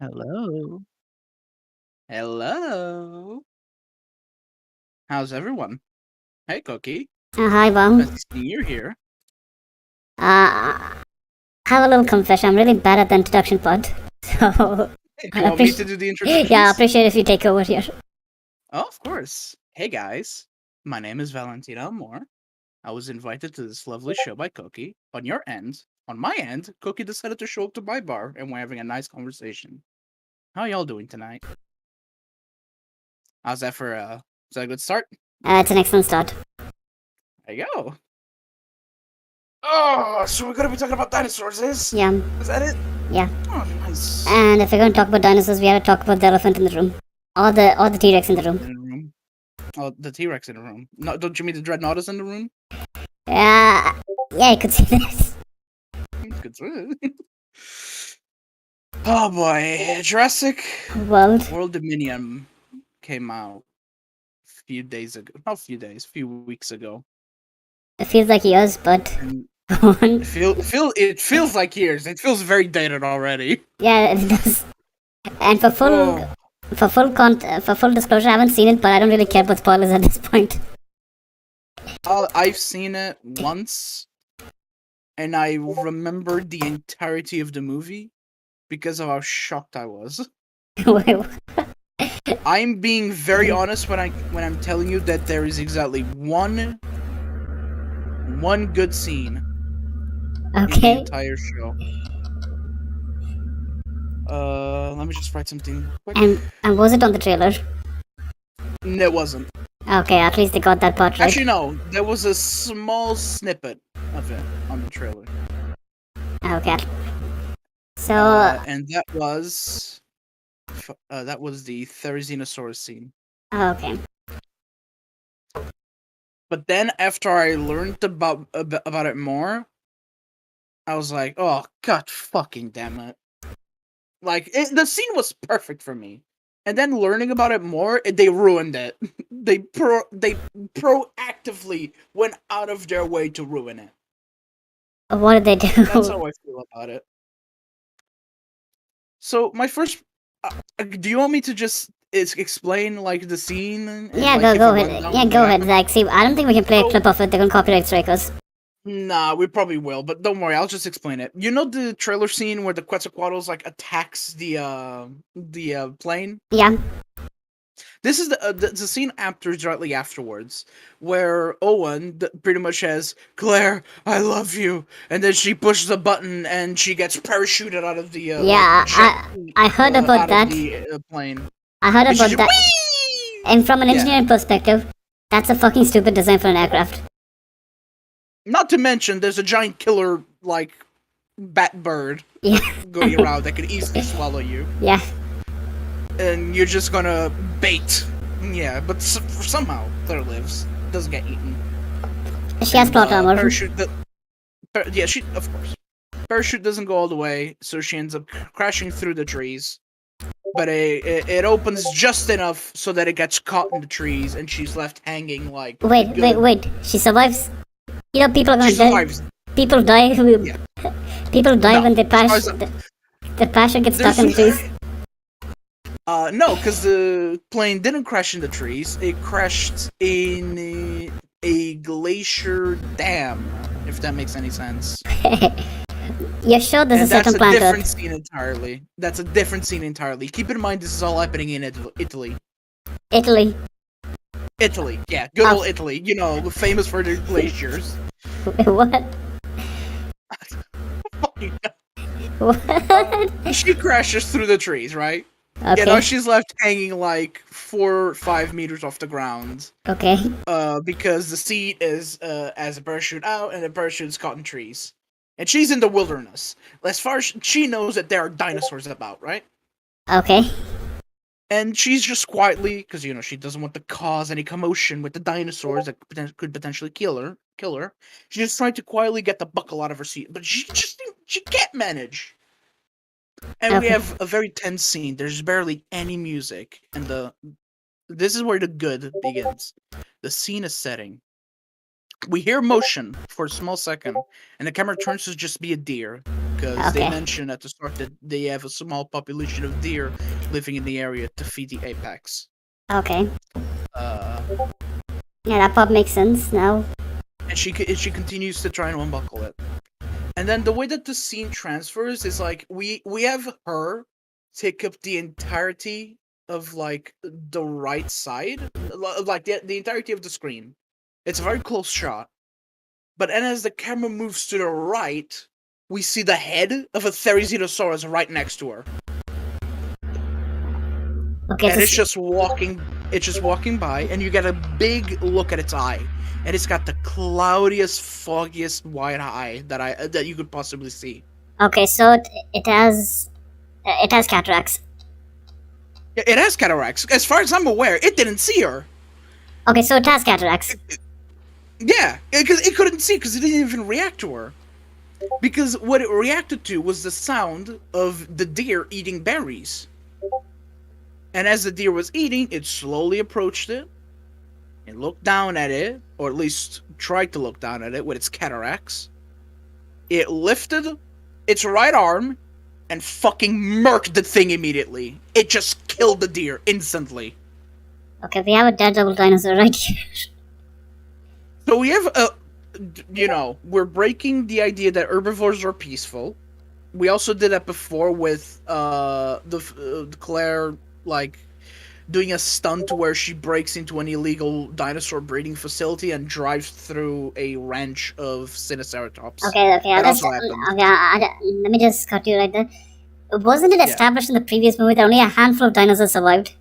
Hello. Hello. How's everyone? Hey, Cookie. Hi, Bob. Nice to see you here. I have a little confession. I'm really bad at the introduction part. So, Do you I want me to appreciate. do the Yeah, I introductions? appreciate if you take over here. Oh, of course. Hey, guys. My name is Valentina Moore. I was invited to this lovely show by Cookie. On my end, Cookie decided to show up to my bar, and we're having a nice conversation. How y'all doing tonight? How's that for is that a good start? It's an excellent start. There you go. Oh, so we're gonna be talking about dinosaurs, Yeah, Is that it? yeah. Oh, nice. And if we're going to talk about dinosaurs, we have to talk about the elephant in the room, or the T-Rex in the room. In the room. Oh, the T-Rex in the room. No, don't you mean the Dreadnought in the room? Yeah, yeah, you could say that. Good. Oh boy, Jurassic World. World Dominion came out a few days ago. Not a few days, a few weeks ago. It feels like years, but And go on. it feels like years. It feels very dated already. Yeah, it does. And Oh, for full disclosure, I haven't seen it, but I don't really care about spoilers at this point. I've seen it once, and I remembered the entirety of the movie because of how shocked I was. Wait, I'm being very honest when I'm telling you that there is exactly one good scene in the okay. entire show. Let me just write something quick. And was it on the trailer? No, it wasn't. Okay, at least they got that part right. Actually, no. There was a small snippet of it on the trailer. Okay. So, And that was the Therizinosaurus scene. okay. But then after I learned about it more, I was like, oh god, fucking damn it! Like the scene was perfect for me, and then learning about it more, they ruined it. they proactively went out of their way to ruin it. What did they do? That's how I feel about it. So my first, do you want me to just explain like the scene and Yeah, like go give a go ahead. rundown Yeah, of what go ahead, happened? Zach. See, I don't think we can play a So clip of it. They're gonna copyright strike us. nah, we probably will, but don't worry, I'll just explain it. You know the trailer scene where the Quetzalcoatlus like attacks the plane? Yeah. This is the scene after directly afterwards, where Owen pretty much says, "Claire, I love you," and then she pushes a button and she gets parachuted out of the Yeah, jet I heard about out of that. the plane, I heard and she's about just, that. whee! And from an Yeah. engineering perspective, that's a fucking stupid design for an aircraft. Not to mention, there's a giant killer like bat bird Yeah. going around that could easily swallow you, Yeah. and you're just gonna bait. Yeah, but somehow Claire lives, doesn't get eaten. She has And plot armor. parachute. Yeah, she of course. Parachute doesn't go all the way, so she ends up crashing through the trees. But it opens just enough so that it gets caught in the trees, and she's left hanging like. Wait. She survives. You know, people are She gonna die. survives. People die. Yeah. People die No, when they as far crash. as The parachute gets stuck there's in the trees. no, because the plane didn't crash in the trees. It crashed in a glacier dam, if that makes any sense. You're sure there's a And that's certain a planet different Earth? scene entirely. That's a different scene entirely. Keep in mind, this is all happening in Italy. Italy. Italy, yeah, good Oh. old Italy. You know, famous for their glaciers. What? Fucking- What? she crashes through the trees, right? Okay. You know, she's left hanging like 4 or 5 meters off the ground. Okay. Because the seat is as a parachute out, and the parachute's caught in trees. And she's in the wilderness. As far as she knows that there are dinosaurs about, right? Okay. And she's just quietly, because you know she doesn't want to cause any commotion with the dinosaurs that could potentially kill her. She's just trying to quietly get the buckle out of her seat, but she can't manage. And we Okay. have a very tense scene. There's barely any music, and this is where the good begins. The scene is setting. We hear motion for a small second, and the camera turns to just be a deer. because they Okay. mention at the start that they have a small population of deer living in the area to feed the apex. Okay. Uh, Yeah, that part makes sense now. and she continues to try and unbuckle it. And then the way that the scene transfers is like we have her take up the entirety of like the right side, like the entirety of the screen. It's a very close shot. But then as the camera moves to the right, we see the head of a Therizinosaurus right next to her. Okay, And it's just walking by, and you get a big look at its eye. And it's got the cloudiest, foggiest white eye that you could possibly see. okay, so it has cataracts. It has cataracts. As far as I'm aware, it didn't see her. Okay, so it has cataracts. Yeah, because it couldn't see because it didn't even react to her. Because what it reacted to was the sound of the deer eating berries. And as the deer was eating, it slowly approached it and looked down at it, or at least tried to look down at it with its cataracts. It lifted its right arm and fucking murked the thing immediately. It just killed the deer instantly. Okay, we have a daredevil dinosaur right here. So we have we're breaking the idea that herbivores are peaceful. We also did that before with Claire, like, doing a stunt where she breaks into an illegal dinosaur breeding facility and drives through a ranch of Sinoceratops. Okay, That also happened. let me just cut you right there. Wasn't it established in the previous movie that only a handful of dinosaurs survived?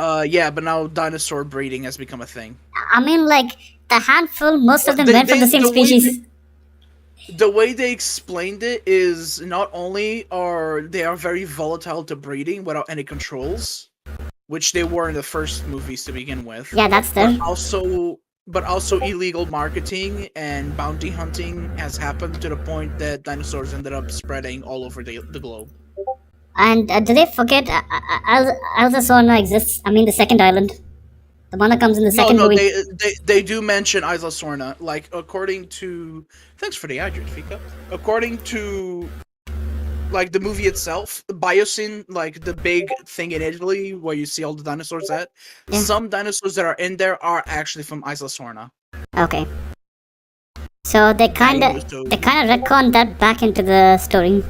Yeah, but now dinosaur breeding has become a thing. I mean, like, the handful, most of them They- went from they- the same the way species. The way they explained it is not only are they are very volatile to breeding without any controls, which they were in the first movies to begin with. Yeah, that's but there. also illegal marketing and bounty hunting has happened to the point that dinosaurs ended up spreading all over the globe. And did they forget Alsasorna exists? I mean, the second island. The one that comes in the second No, movie. they do mention Isla Sorna. Like, according to, thanks for the hydrate, Fika. According to, like, the movie itself, Biosyn, like the big thing in Italy where you see all the dinosaurs at, Yeah. some dinosaurs that are in there are actually from Isla Sorna. Okay. So they kind of retconned that back into the story.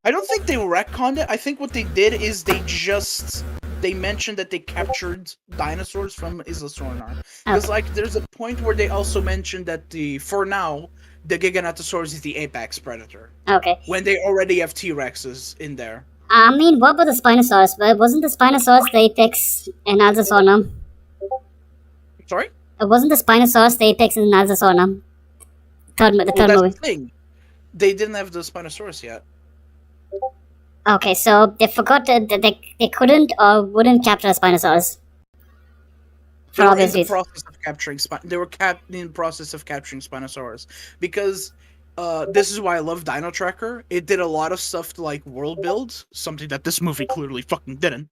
I don't think they retconned it. I think what they did is they mentioned that they captured dinosaurs from Isla Sorna. Because, like, there's a point where they also mentioned that for now, the Giganotosaurus is the apex predator. Okay. When they already have T-Rexes in there. I mean, what about the Spinosaurus? Wasn't the Spinosaurus the apex in Alsasorna? Sorry? Wasn't the Spinosaurus the apex in Alsasorna? The third that's movie. The thing. They didn't have the Spinosaurus yet. Okay, so they forgot that they couldn't or wouldn't capture a Spinosaurus. They were in the process of capturing in the process of capturing Spinosaurus. Because this is why I love Dino Tracker. It did a lot of stuff to, like, world build, something that this movie clearly fucking didn't.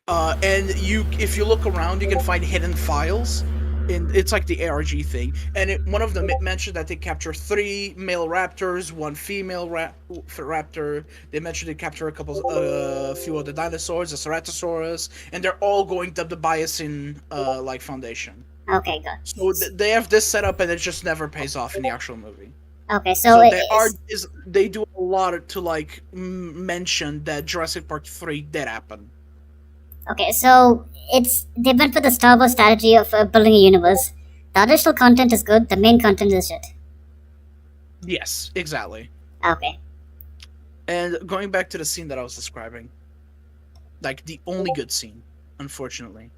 And if you look around, you can find hidden files. It's like the ARG thing, and one of them mentioned that they capture 3 male raptors, 1 female raptor. They mentioned they capture a few other dinosaurs, a Ceratosaurus, and they're all going to the Biosyn like foundation. Okay, good. So they have this set up, and it just never pays off in the actual movie. Okay, so they do a lot to, like, mention that Jurassic Park 3 did happen. Okay, so they went for the Star Wars strategy of building a universe. The additional content is good, the main content is shit. Yes, exactly. Okay. And going back to the scene that I was describing, like, the only good scene, unfortunately.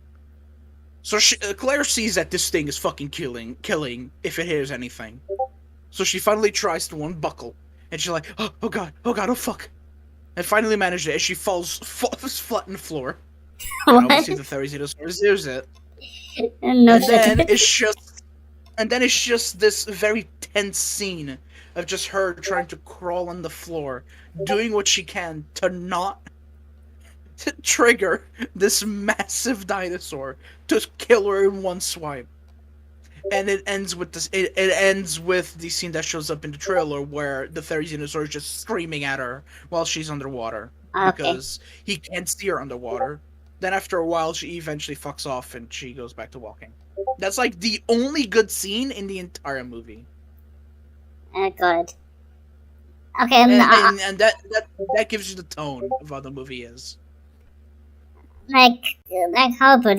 So Claire sees that this thing is fucking killing if it hears anything. So she finally tries to unbuckle, and she's like, oh god, oh fuck. And finally manages it, and she falls flat on the floor. And obviously the Therizinosaurus hears it. No and then shit. it's just this very tense scene of just her trying to crawl on the floor, doing what she can to not trigger this massive dinosaur to kill her in one swipe. and it ends with this. It ends with the scene that shows up in the trailer where the Therizinosaur is just screaming at her while she's underwater Okay. because he can't see her underwater. Then after a while, she eventually fucks off and she goes back to walking. That's like the only good scene in the entire movie, Got it. Okay, and that gives you the tone of how the movie is. like how, but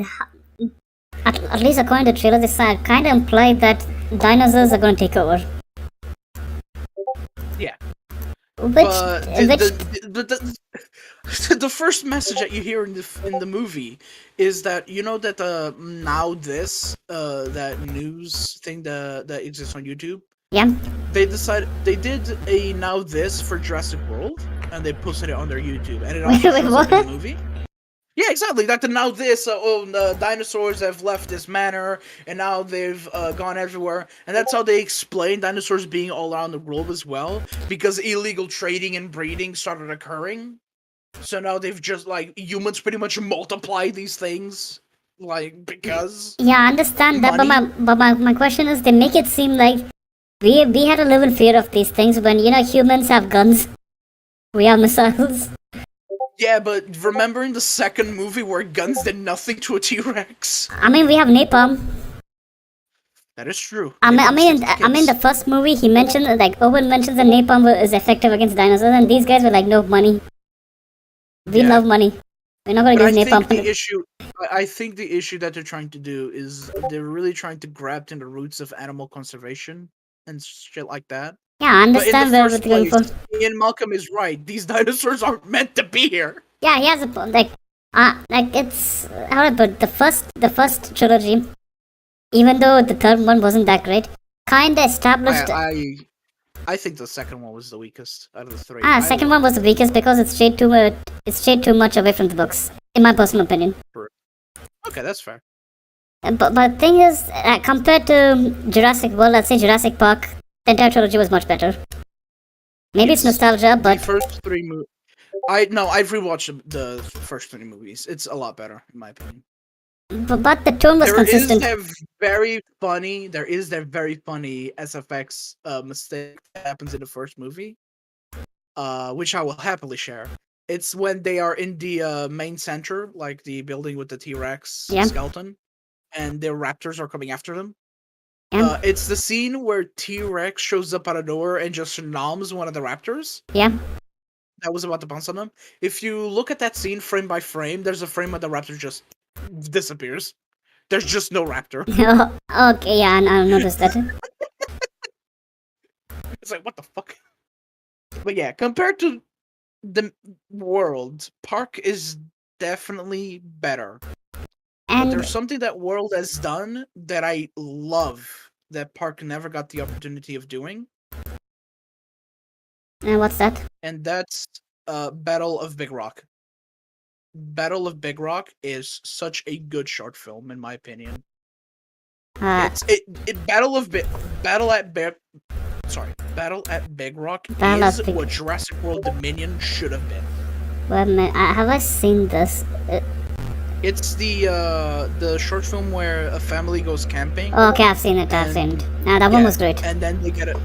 at least according to the trailer, this kind of implied that dinosaurs are going to take over. Yeah, Which, but which, the first message that you hear in the movie is that you know that now this that news thing that exists on YouTube. yeah. They did a now this for Jurassic World and they posted it on their YouTube and it Wait, also wait, shows up in the what? movie. Yeah, exactly. That the now this dinosaurs have left this manor and now they've gone everywhere, and that's how they explain dinosaurs being all around the globe as well, because illegal trading and breeding started occurring. So now they've just like humans pretty much multiply these things like because Yeah, I understand that, but money. my question is, they make it seem like we had to live in fear of these things when humans have guns, we have missiles. Yeah, but remember in the second movie where guns did nothing to a T-Rex? I mean, we have napalm. That is true. I mean, I Napalm mean, saves I mean, the kids. first movie he mentioned, like Owen mentions, that napalm is effective against dinosaurs, and these guys were like, no, money. We Yeah, love money. We're not gonna but use napalm. I think the issue that they're trying to do is they're really trying to grab to the roots of animal conservation and shit like that. Yeah, I But in the understand where we're first going place, for. Ian Malcolm is right. These dinosaurs aren't meant to be here. Yeah, he has a point. Like it's how do I put the first trilogy, even though the third one wasn't that great, kinda established. I think the second one was the weakest out of the three. Second one was the weakest because it strayed too much away from the books, in my personal opinion. Okay, that's fair. But thing is, compared to Jurassic World, let's say Jurassic Park, the entire trilogy was much better. Maybe it's nostalgia, The but first three movies. I've rewatched the first three movies. It's a lot better in my opinion. but the tone was consistent. There is that very funny SFX mistake that happens in the first movie, which I will happily share. It's when they are in the main center, like the building with the T-Rex Yeah. skeleton, and the raptors are coming after them. Yeah. It's the scene where T-Rex shows up out of nowhere and just noms one of the raptors Yeah. that was about to bounce on them. If you look at that scene frame by frame, there's a frame where the raptor just disappears. There's just no raptor. Okay, yeah, I noticed that. It's like, what the fuck? But yeah, compared to the world, Park is definitely better. But there's And something that World has done that I love that Park never got the opportunity of doing, what's that? and that's Battle of Big Rock. Battle of Big Rock is such a good short film, in my opinion. Uh, Battle at Big Rock Battle at is Big- what Jurassic World Dominion should have been. wait a minute, have I seen this? It's the short film where a family goes camping. Okay, I've seen it. That one was great. And then they get it.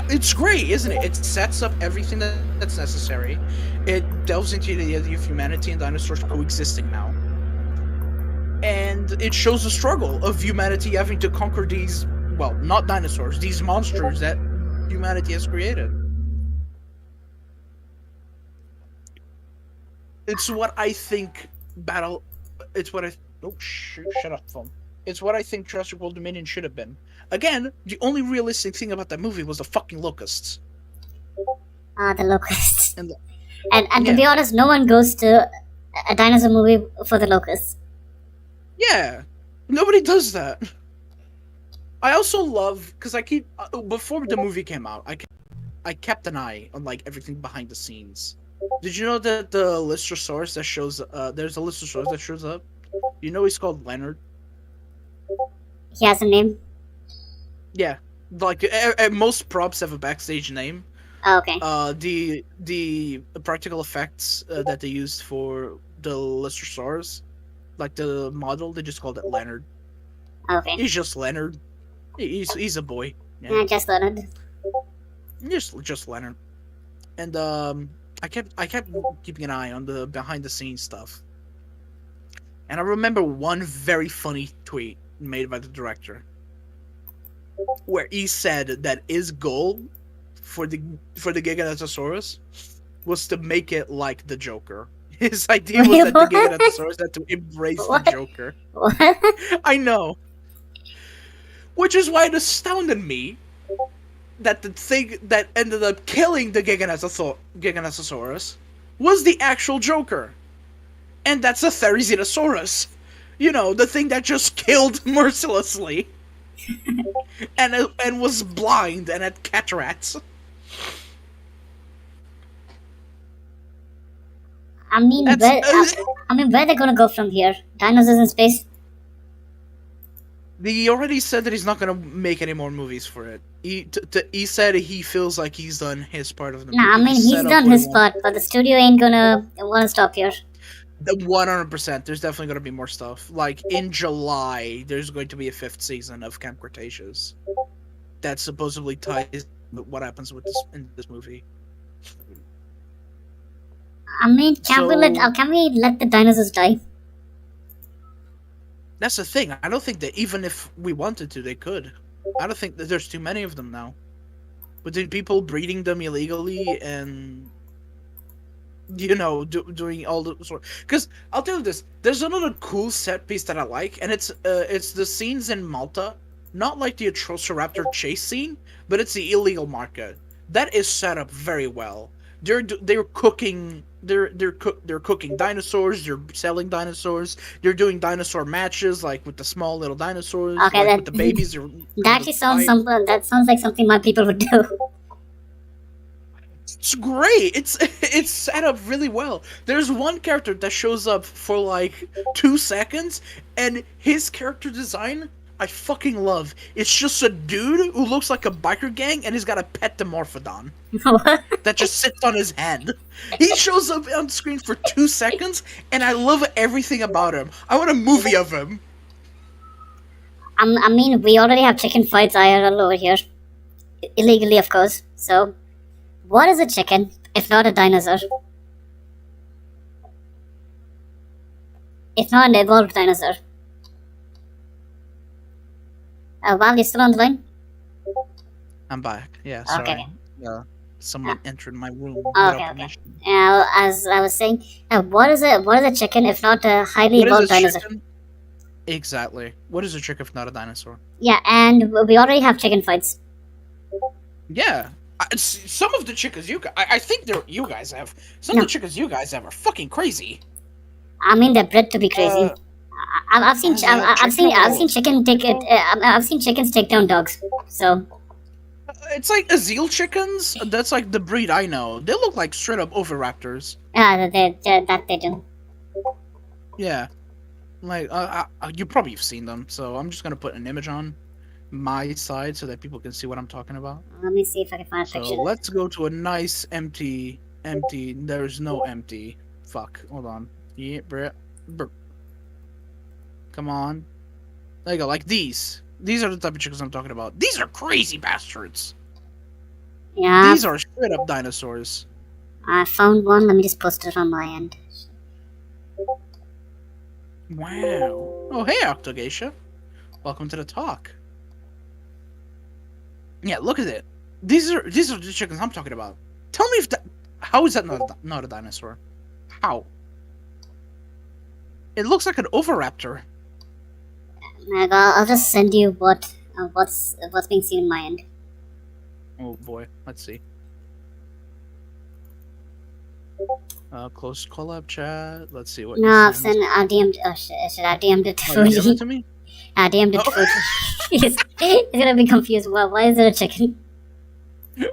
It's great, isn't it? It sets up everything that's necessary. It delves into the idea of humanity and dinosaurs coexisting now. And it shows the struggle of humanity having to conquer these, well, not dinosaurs, these monsters that humanity has created. It's what I think shut up, phone. It's what I think Jurassic World Dominion should have been. Again, the only realistic thing about that movie was the fucking locusts. The locusts. And to be honest, no one goes to a dinosaur movie for the locusts. yeah, nobody does that. I also love because I keep before the movie came out, I kept an eye on like everything behind the scenes. Did you know that the Lystrosaurus that shows there's a Lystrosaurus that shows up? You know he's called Leonard. He has a name. Yeah, like most props have a backstage name. Oh, okay. The practical effects that they used for the Lystrosaurus, like the model, they just called it Leonard. Okay. He's just Leonard. He's a boy. Yeah, Just Leonard. just Leonard. And I kept keeping an eye on the behind the scenes stuff. And I remember one very funny tweet made by the director, where he said that his goal for the Giganotosaurus was to make it like the Joker. His idea was that the Giganotosaurus had to embrace the Joker. What? I know. Which is why it astounded me that the thing that ended up killing the Giganotosaurus was the actual Joker. And that's a Therizinosaurus. You know, the thing that just killed mercilessly. and was blind and had cataracts. I mean, where they gonna go from here? Dinosaurs in space? He already said that he's not gonna make any more movies for it. He said he feels like he's done his part of the movie. Nah, I mean, he's done his part, but the studio ain't gonna wanna stop here. 100%. There's definitely going to be more stuff. Like, in July, there's going to be a 5th season of Camp Cretaceous. That supposedly ties what happens with this in this movie. I mean, can we let the dinosaurs die? That's the thing. I don't think that even if we wanted to, they could. I don't think that there's too many of them now. But did people breeding them illegally and... You know, doing all the sort. Because I'll tell you this: there's another cool set piece that I like, and it's the scenes in Malta, not like the Atrociraptor chase scene, but it's the illegal market. That is set up very well. They're cooking. They're cooking dinosaurs. They're selling dinosaurs. They're doing dinosaur matches, like with the small little dinosaurs. Okay, like with the babies. That actually sounds that sounds like something my people would do. It's great. It's set up really well. There's one character that shows up for like 2 seconds, and his character design I fucking love. It's just a dude who looks like a biker gang, and he's got a pet Dimorphodon that just sits on his hand. He shows up on screen for 2 seconds, and I love everything about him. I want a movie of him. I mean, we already have chicken fights IRL over here, illegally, of course. So. What is a chicken, if not a dinosaur? If not an evolved dinosaur. Val, you still on the line? I'm back. Yeah, sorry. Okay. Someone entered my room. Okay. As I was saying, what is a chicken if not a highly evolved dinosaur? Chicken? Exactly. What is a chicken if not a dinosaur? Yeah, and we already have chicken fights. Yeah. Some of the chickens I think you guys have. Some of the chickens you guys have are fucking crazy. I mean, they're bred to be crazy. I've seen chickens take down dogs. So. It's like Azil chickens. That's like the breed I know. They look like straight up oviraptors. Yeah, that they do. Yeah, like you probably have seen them. So I'm just gonna put an image on my side so that people can see what I'm talking about. Let me see if I can find a picture. So let's go to a nice empty. There's no empty. Fuck. Hold on. Yeah, come on. There you go. Like these. These are the type of chickens I'm talking about. These are crazy bastards. Yeah. These are straight up dinosaurs. I found one. Let me just post it on my end. Wow. Oh, hey, Octogeisha. Welcome to the talk. Yeah, look at it. These are the chickens I'm talking about. Tell me if that. How is that not a dinosaur? How? It looks like an oviraptor. I'll just send you what's being seen in my end. Oh boy, let's see. Close collab chat. Let's see what. No, I've DM'd. Oh shit! I DM'd it to Fuji. You DM'd it to me? I DM'd it to Fuji. He's gonna be confused. Well, why is there a chicken?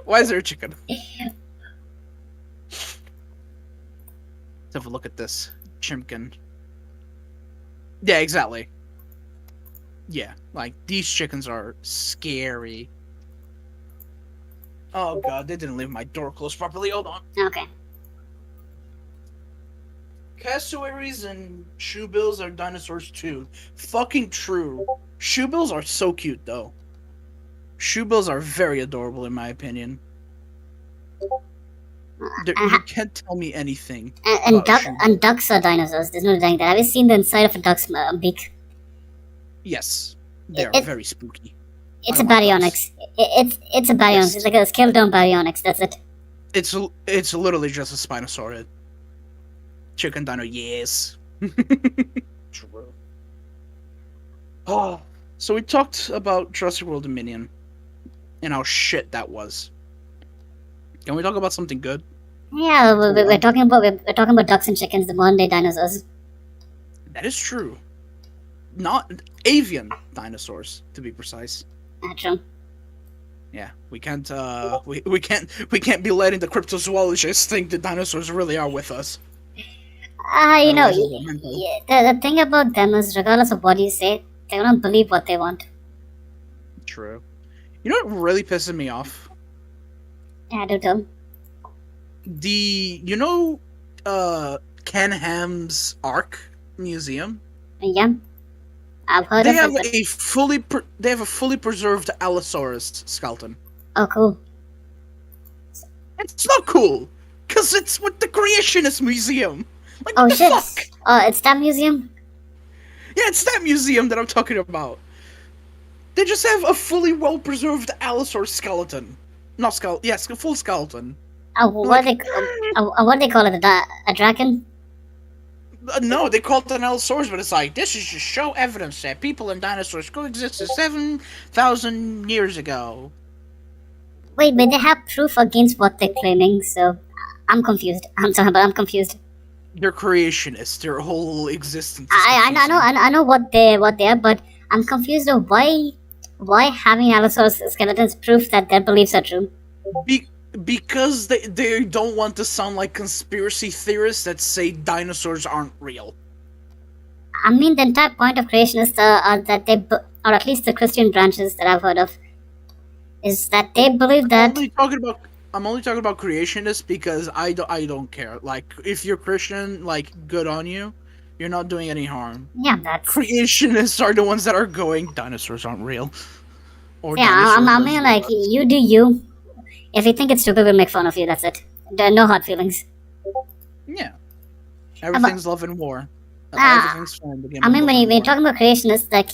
Why is there a chicken? Let's have a look at this chimkin. Yeah, exactly. Yeah, like these chickens are scary. Oh god, they didn't leave my door closed properly. Hold on. Okay. Cassowaries and shoebills are dinosaurs too. Fucking true. Shoebills are so cute though. Shoebills are very adorable, in my opinion. You can't tell me anything about a shoebill. And ducks are dinosaurs. There's no denying that. Have you seen the inside of a duck's beak? Yes, they are very spooky. It's a baryonyx. It's a baryonyx. Yes. It's like a scaled down baryonyx. That's it. It's literally just a Spinosaurid. Chicken dino, yes. True. Oh, so we talked about Jurassic World Dominion and how shit that was. Can we talk about something good? Yeah, we're talking about ducks and chickens, the modern day dinosaurs. That is true. Not avian dinosaurs, to be precise. True. Yeah, we can't we can't be letting the cryptozoologists think the dinosaurs really are with us. You know, the thing about them is, regardless of what you say, they don't believe what they want. True. You know what really pisses me off? Yeah, do tell. Ken Ham's Ark Museum? Yeah. I've heard of it. They have a fully preserved Allosaurus skeleton. Oh, cool. It's not cool, because it's with the Creationist Museum. Like, oh, what the shit. Fuck? It's that museum? Yeah, it's that museum that I'm talking about. They just have a fully well-preserved Allosaurus skeleton. Not skeleton. Yes, full skeleton. Oh, what do they call it? A dragon? No, they call it an Allosaurus, but it's like, this is just show evidence that people and dinosaurs coexisted 7,000 years ago. Wait, but they have proof against what they're claiming, so I'm confused. I'm sorry, but I'm confused. They're creationists. Their whole existence. I know what they are, but I'm confused of why having Allosaurus skeletons proof that their beliefs are true. Because they don't want to sound like conspiracy theorists that say dinosaurs aren't real. I mean, the entire point of creationists are that or at least the Christian branches that I've heard of, is that they believe that. I'm only talking about creationists because I don't care. Like, if you're Christian, like, good on you. You're not doing any harm. Yeah, that's... Creationists are the ones that are going, dinosaurs aren't real. Or yeah, I mean, like, you do you. If you think it's stupid, we'll make fun of you, that's it. There are no hard feelings. Yeah. Everything's love and war. Everything's fun. I mean, when you're talking about creationists, like,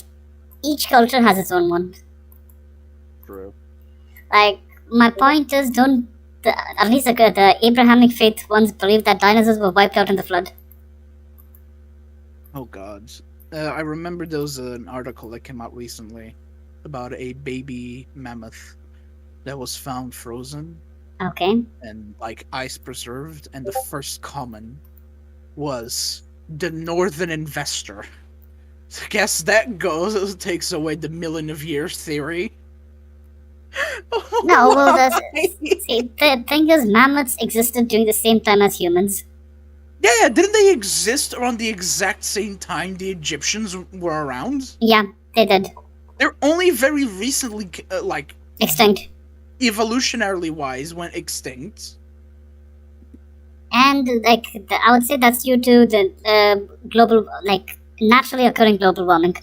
each culture has its own one. True. Like, my point is, at least the Abrahamic faith ones believe that dinosaurs were wiped out in the flood. Oh god. I remember there was an article that came out recently about a baby mammoth that was found frozen. Okay. And, like, ice preserved, and the first comment was the northern investor. So I guess that takes away the million of years theory. No, well, the thing is, mammoths existed during the same time as humans. Yeah, didn't they exist around the exact same time the Egyptians were around? Yeah, they did. They're only very recently, extinct. Evolutionarily wise, went extinct. And, like, I would say that's due to the global, like, naturally occurring global warming.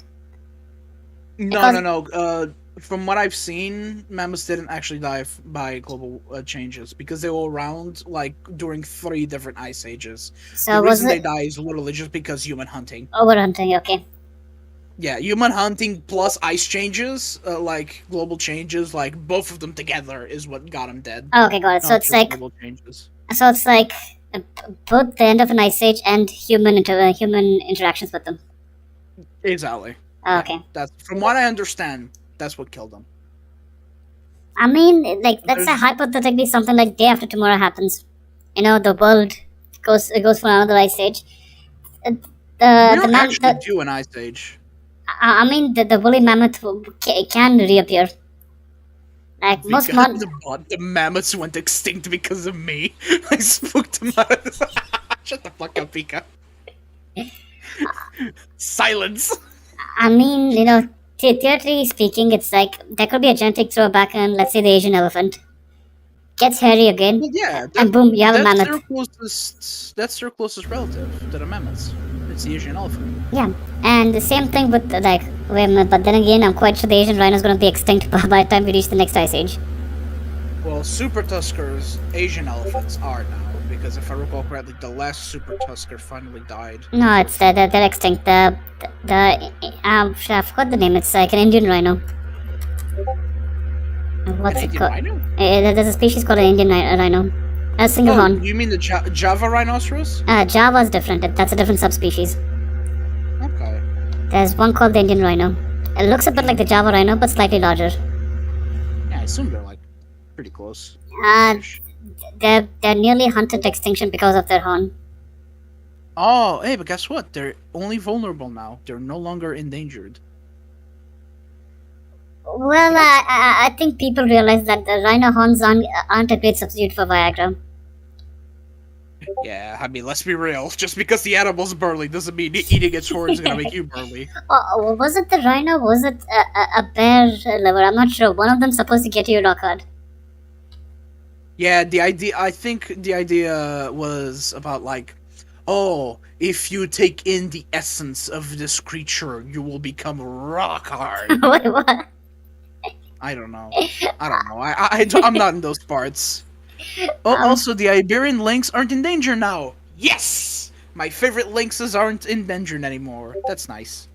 No. From what I've seen, mammoths didn't actually die by global changes because they were around, like, during 3 different ice ages. So the reason they die is literally just because human hunting. Overhunting, okay. Yeah, human hunting plus ice changes, like global changes, like both of them together is what got them dead. Oh, okay, got it. So it's like global changes. So it's like both the end of an ice age and human interactions with them. Exactly. Oh, okay. That's from what I understand. That's what killed them. I mean, like, let's say hypothetically something like day after tomorrow happens. You know, the world goes for another ice age. We don't actually do an ice age. I mean, the woolly mammoth can reappear. Like, most the mammoths went extinct because of me. I spooked them out of the... Shut the fuck up, Pika. Silence. I mean, you know, theoretically speaking, it's like there could be a genetic throwback on, let's say, the Asian elephant. Gets hairy again. Well, yeah. And boom, you have a mammoth. That's their closest relative to the mammoths. It's the Asian elephant. Yeah, and the same thing with like. Wait a minute, but then again, I'm quite sure the Asian rhino is going to be extinct by the time we reach the next ice age. Well, Super Tuskers, Asian elephants are now, because if I recall correctly, the last Super Tusker finally died. No, it's they're extinct. I forgot the name. It's like an Indian rhino. What's An it Indian called? rhino? There's a species called an Indian rhino. A single Oh, horn. you mean the Java rhinoceros? Java's different. That's a different subspecies. Okay. There's one called the Indian rhino. It looks a bit like the Java rhino, but slightly larger. Yeah, I assume they're like pretty close. They're nearly hunted to extinction because of their horn. Oh, hey, but guess what? They're only vulnerable now. They're no longer endangered. Well, I think people realize that the rhino horns aren't a great substitute for Viagra. Yeah, I mean, let's be real. Just because the animal's burly doesn't mean eating its horns is gonna make you burly. Oh, was it the rhino? Was it a bear liver? I'm not sure. One of them's supposed to get you rock hard. Yeah, I think the idea was about like, oh, if you take in the essence of this creature, you will become rock hard. Wait, what? I don't know. I'm not in those parts. Oh, also, the Iberian lynx aren't in danger now. Yes! My favorite lynxes aren't endangered anymore. That's nice.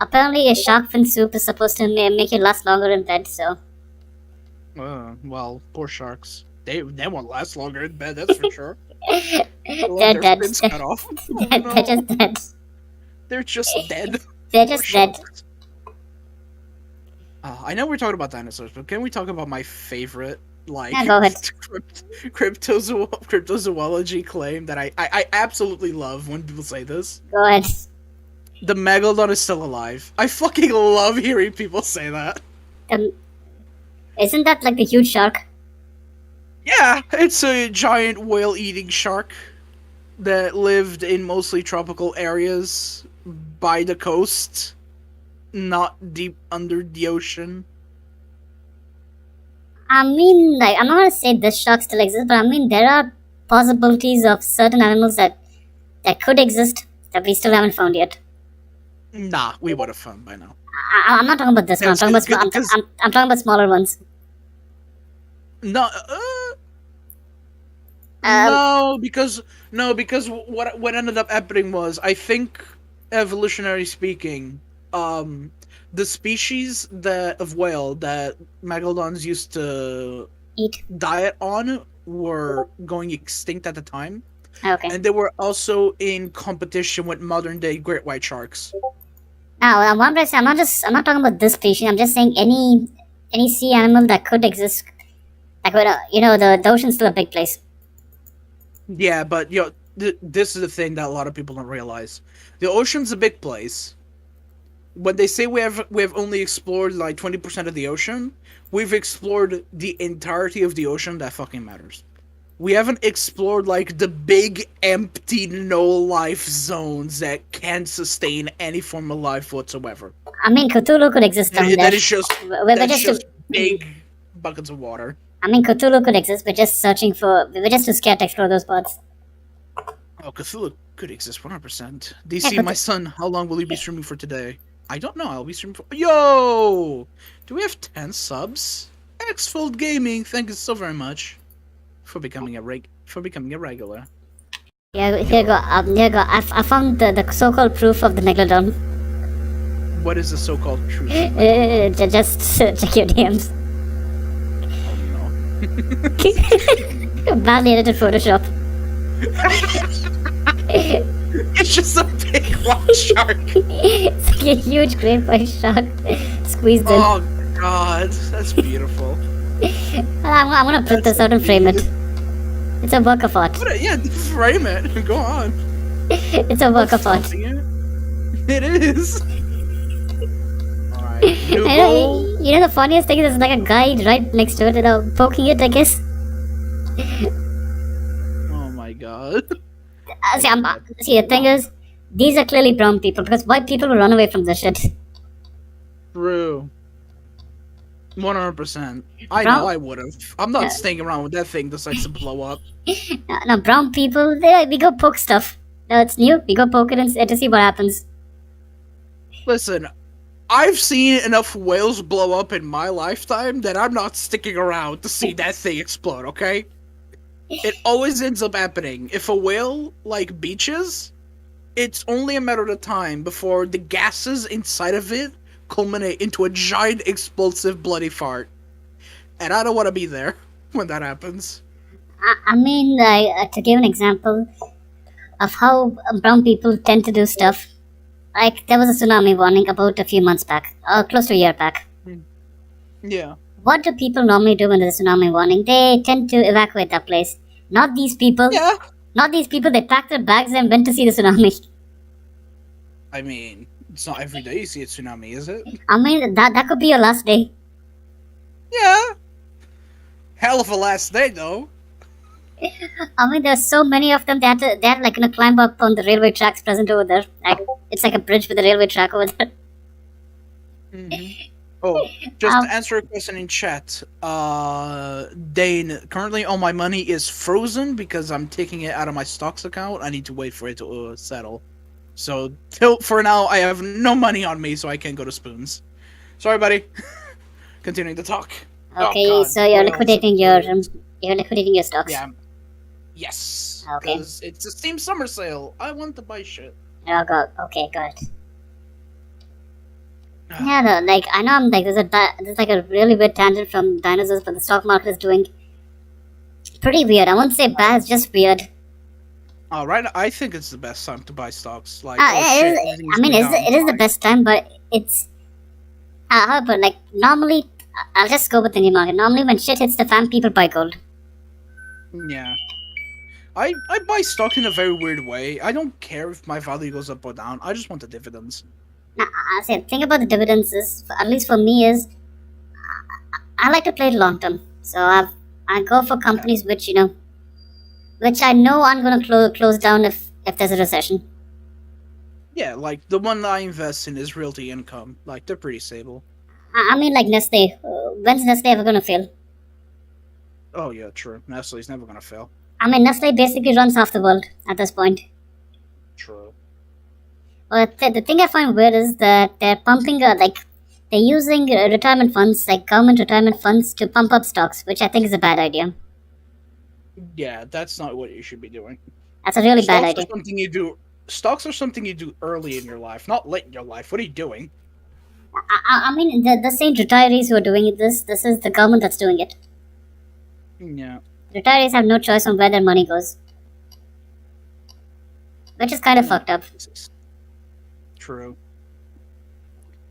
Apparently, a shark fin soup is supposed to make you last longer in bed, so. Well, poor sharks. They won't last longer in bed, that's for sure. They're dead. Cut off. They're just dead. They're just dead. They're just dead. I know we're talking about dinosaurs, but can we talk about my favorite, like, Yeah, go ahead. cryptozoology claim that I absolutely love when people say this? Go ahead. The megalodon is still alive. I fucking love hearing people say that. Isn't that like the huge shark? Yeah, it's a giant whale-eating shark that lived in mostly tropical areas by the coast, not deep under the ocean. I mean, like, I'm not gonna say this shark still exists, but I mean, there are possibilities of certain animals that could exist that we still haven't found yet. Nah, we would have found by now. I'm not talking about this one. I'm talking about smaller ones. No, because what ended up happening was, I think, evolutionary speaking, the species of whale that megalodons used to eat diet on were going extinct at the time. Okay. And they were also in competition with modern day great white sharks. Now, what I'm saying, I'm not talking about this species. I'm just saying any sea animal that could exist. Like, the ocean's still a big place. Yeah, but this is the thing that a lot of people don't realize. The ocean's a big place. When they say we have only explored like 20% of the ocean, we've explored the entirety of the ocean that fucking matters. We haven't explored like the big empty no life zones that can't sustain any form of life whatsoever. I mean, Cthulhu could exist down there. That is just big buckets of water. I mean, Cthulhu could exist. We're just too scared to explore those parts. Oh, Cthulhu could exist 100%. DC, my son, how long will you be streaming for today? I don't know. I'll be streaming for. Yo! Do we have 10 subs? Xfold Gaming, thank you so very much for becoming a regular. Yeah, here you go. I found the so-called proof of the megalodon. What is the so-called truth? Just check your DMs. Oh no. Badly edited Photoshop. It's just a big white shark. It's like a huge great white shark squeezed in. Oh god, that's beautiful. I'm gonna print this out and frame it. It's a work of art. Yeah, frame it. Go on. It's a work of art. It is. Alright. You know the funniest thing is there's like a guy right next to it, poking it, I guess. Oh my god. See, the thing is, these are clearly brown people because white people will run away from this shit. True. 100%. I know Brown, I would have. I'm not staying around when that thing decides to blow up. no, brown people, we go poke stuff. No, it's new. We go poke it and to see what happens. Listen, I've seen enough whales blow up in my lifetime that I'm not sticking around to see that thing explode, okay? It always ends up happening. If a whale, like, beaches, it's only a matter of time before the gases inside of it culminate into a giant explosive bloody fart. And I don't want to be there when that happens. I mean, to give an example of how brown people tend to do stuff, like there was a tsunami warning about a few months back, close to a year back. Yeah. What do people normally do when there's a tsunami warning? They tend to evacuate that place. Not these people. Yeah. Not these people. They packed their bags and went to see the tsunami. I mean, it's not every day you see a tsunami, is it? I mean, that could be your last day. Yeah. Hell of a last day, though. I mean, there's so many of them. They had like climb up on the railway tracks present over there. Like it's like a bridge with a railway track over there. Mm-hmm. Oh, just to answer a question in chat, Dane, currently all my money is frozen because I'm taking it out of my stocks account. I need to wait for it to settle. So, for now, I have no money on me, so I can't go to Spoons. Sorry, buddy. Continuing to talk. Okay, Oh, so you're liquidating your stocks. Yeah. Yes. Okay. Because it's a Steam summer sale. I want to buy shit. Oh god. Okay, got it. Yeah, no, like I know I'm like there's like a really weird tangent from dinosaurs, but the stock market is doing pretty weird. I won't say bad, it's just weird. Right, I think it's the best time to buy stocks. Like, it is the best time, but it's however, like normally I'll just go with the new market. Normally when shit hits the fan, people buy gold. Yeah. I buy stock in a very weird way. I don't care if my value goes up or down. I just want the dividends. Now, I say the thing about the dividends is, at least for me, is I like to play it long term. So I go for companies which I know aren't going to close down if there's a recession. Yeah, like the one I invest in is Realty Income. Like they're pretty stable. I mean, like Nestle. When's Nestle ever going to fail? Oh yeah, true. Nestle's never gonna fail. I mean, Nestle basically runs half the world at this point. True. But the thing I find weird is that they're pumping, they're using retirement funds, like government retirement funds, to pump up stocks, which I think is a bad idea. Yeah, that's not what you should be doing. That's a really bad idea. Stocks are something you do early in your life, not late in your life. What are you doing? I mean, the same retirees who are doing this is the government that's doing it. Yeah. Retirees have no choice on where their money goes. Which is kind of fucked up. True.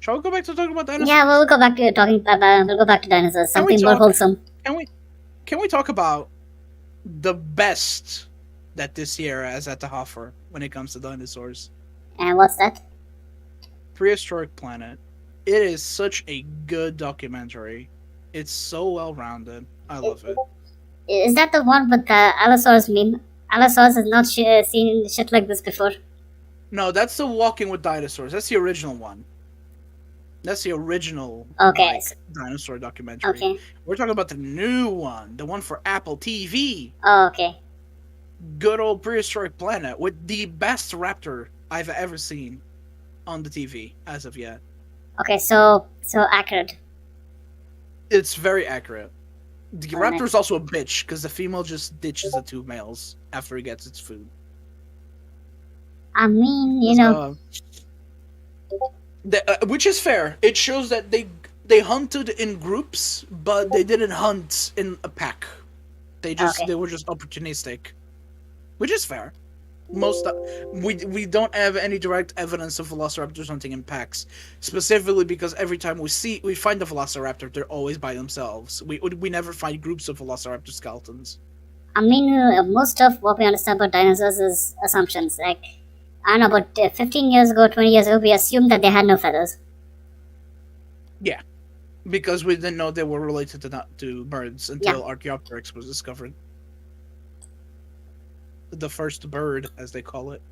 Shall we go back to talking about dinosaurs? Yeah, we'll go back to dinosaurs. Something more wholesome. Can we talk about the best that this year has at the offer when it comes to dinosaurs? And what's that? Prehistoric Planet. It is such a good documentary. It's so well rounded. I love it. Is that the one with the Allosaurus meme? Allosaurus has not seen shit like this before. No, that's the Walking with Dinosaurs. That's the original one. That's the original dinosaur documentary. Okay. We're talking about the new one, the one for Apple TV. Oh, okay. Good old Prehistoric Planet with the best raptor I've ever seen on the TV as of yet. Okay, so accurate. It's very accurate. The raptor's also a bitch because the female just ditches the two males after it gets its food. I mean, which is fair. It shows that they hunted in groups, but they didn't hunt in a pack. They were just opportunistic, which is fair. We don't have any direct evidence of velociraptors hunting in packs, specifically because every time we find a velociraptor, they're always by themselves. We never find groups of velociraptor skeletons. I mean, most of what we understand about dinosaurs is assumptions. Like, I don't know, about 15 years ago, 20 years ago, we assumed that they had no feathers. Yeah, because we didn't know they were related to birds until Archaeopteryx was discovered. The first bird, as they call it.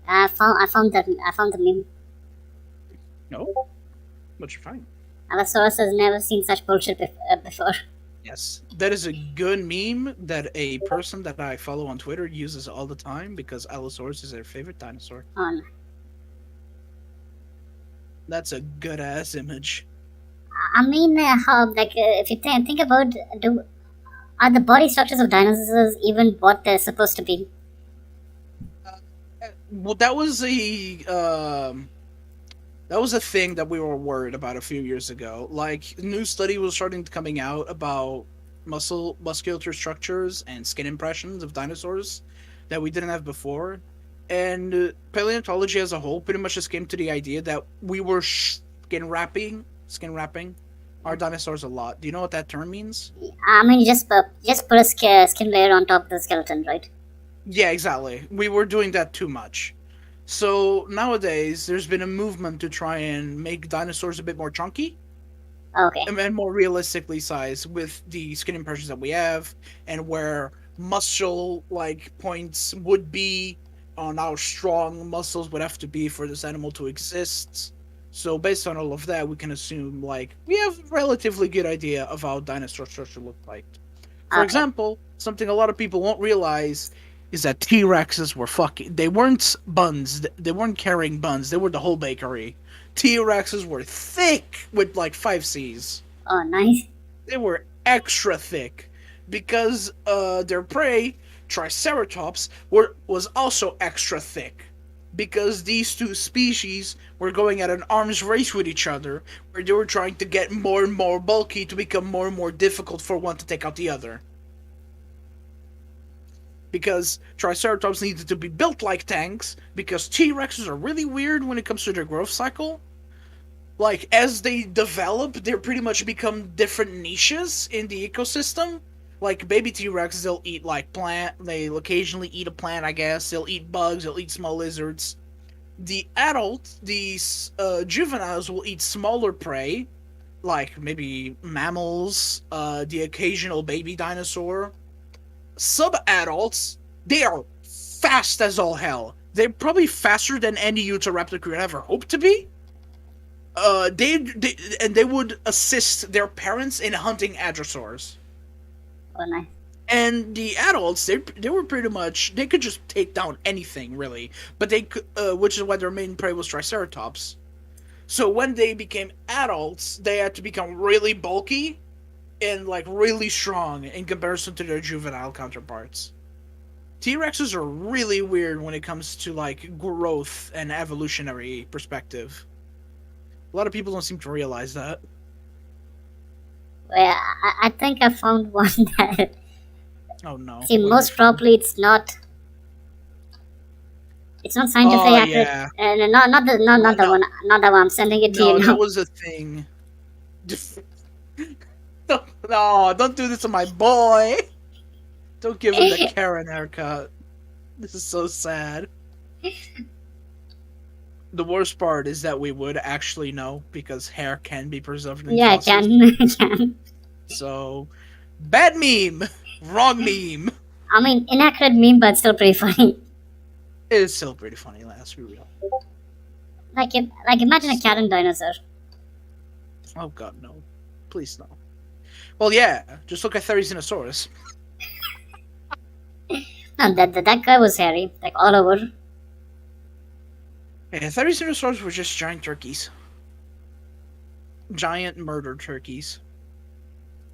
I found the meme. No, but you're fine. Allosaurus has never seen such bullshit before. Yes, that is a good meme that a person that I follow on Twitter uses all the time because Allosaurus is their favorite dinosaur. On, That's a good ass image. I mean, how like if you think about do are the body structures of dinosaurs even what they're supposed to be? Well, that was a thing that we were worried about a few years ago. Like, new study was starting to coming out about musculature structures and skin impressions of dinosaurs that we didn't have before. And paleontology as a whole pretty much just came to the idea that we were skin wrapping our dinosaurs a lot. Do you know what that term means? I mean, just put a skin layer on top of the skeleton, right? Yeah, exactly. We were doing that too much. So nowadays, there's been a movement to try and make dinosaurs a bit more chunky Okay, and more realistically sized with the skin impressions that we have and where muscle like points would be on how strong muscles would have to be for this animal to exist. So based on all of that, we can assume like we have a relatively good idea of how dinosaur structure looked like. For okay. example, something a lot of people won't realize is that T Rexes were fucking. They weren't buns. They weren't carrying buns. They were the whole bakery. T Rexes were thick with like 5 Cs. Oh, nice. They were extra thick because their prey, Triceratops, was also extra thick. Because these two species were going at an arms race with each other, where they were trying to get more and more bulky to become more and more difficult for one to take out the other. Because Triceratops needed to be built like tanks, because T Rexes are really weird when it comes to their growth cycle. Like, as they develop, they pretty much become different niches in the ecosystem. Like, baby T Rexes, they'll eat, like, they'll occasionally eat a plant, I guess. They'll eat bugs, they'll eat small lizards. These juveniles will eat smaller prey, like maybe mammals, the occasional baby dinosaur. Sub-adults, they are fast as all hell. They're probably faster than any Utahraptor could ever hope to be. They would assist their parents in hunting adrosaurs. Oh, nice. And the adults, they were pretty much they could just take down anything really, but they could, which is why their main prey was Triceratops. So when they became adults, they had to become really bulky and like really strong in comparison to their juvenile counterparts. T Rexes are really weird when it comes to like growth and evolutionary perspective. A lot of people don't seem to realize that. Well, I think I found one that. Oh no. See, What have most you found? probably it's not scientifically Oh accurate. yeah. Not the No, one. Not that one. I'm sending it to you no, that now. was a thing. No, don't do this to my boy. Don't give him the Karen haircut. This is so sad. The worst part is that we would actually know because hair can be preserved in Yeah, I fossils. can. I can. So, bad meme, wrong meme. I mean, inaccurate meme, but still pretty funny. It is still pretty funny. Let's be real. Like imagine a cat and dinosaur. Oh god, no! Please no. Well, yeah. Just look at Therizinosaurus. No, that guy was hairy, like all over. Yeah, Therizinosaurus were just giant turkeys. Giant murder turkeys.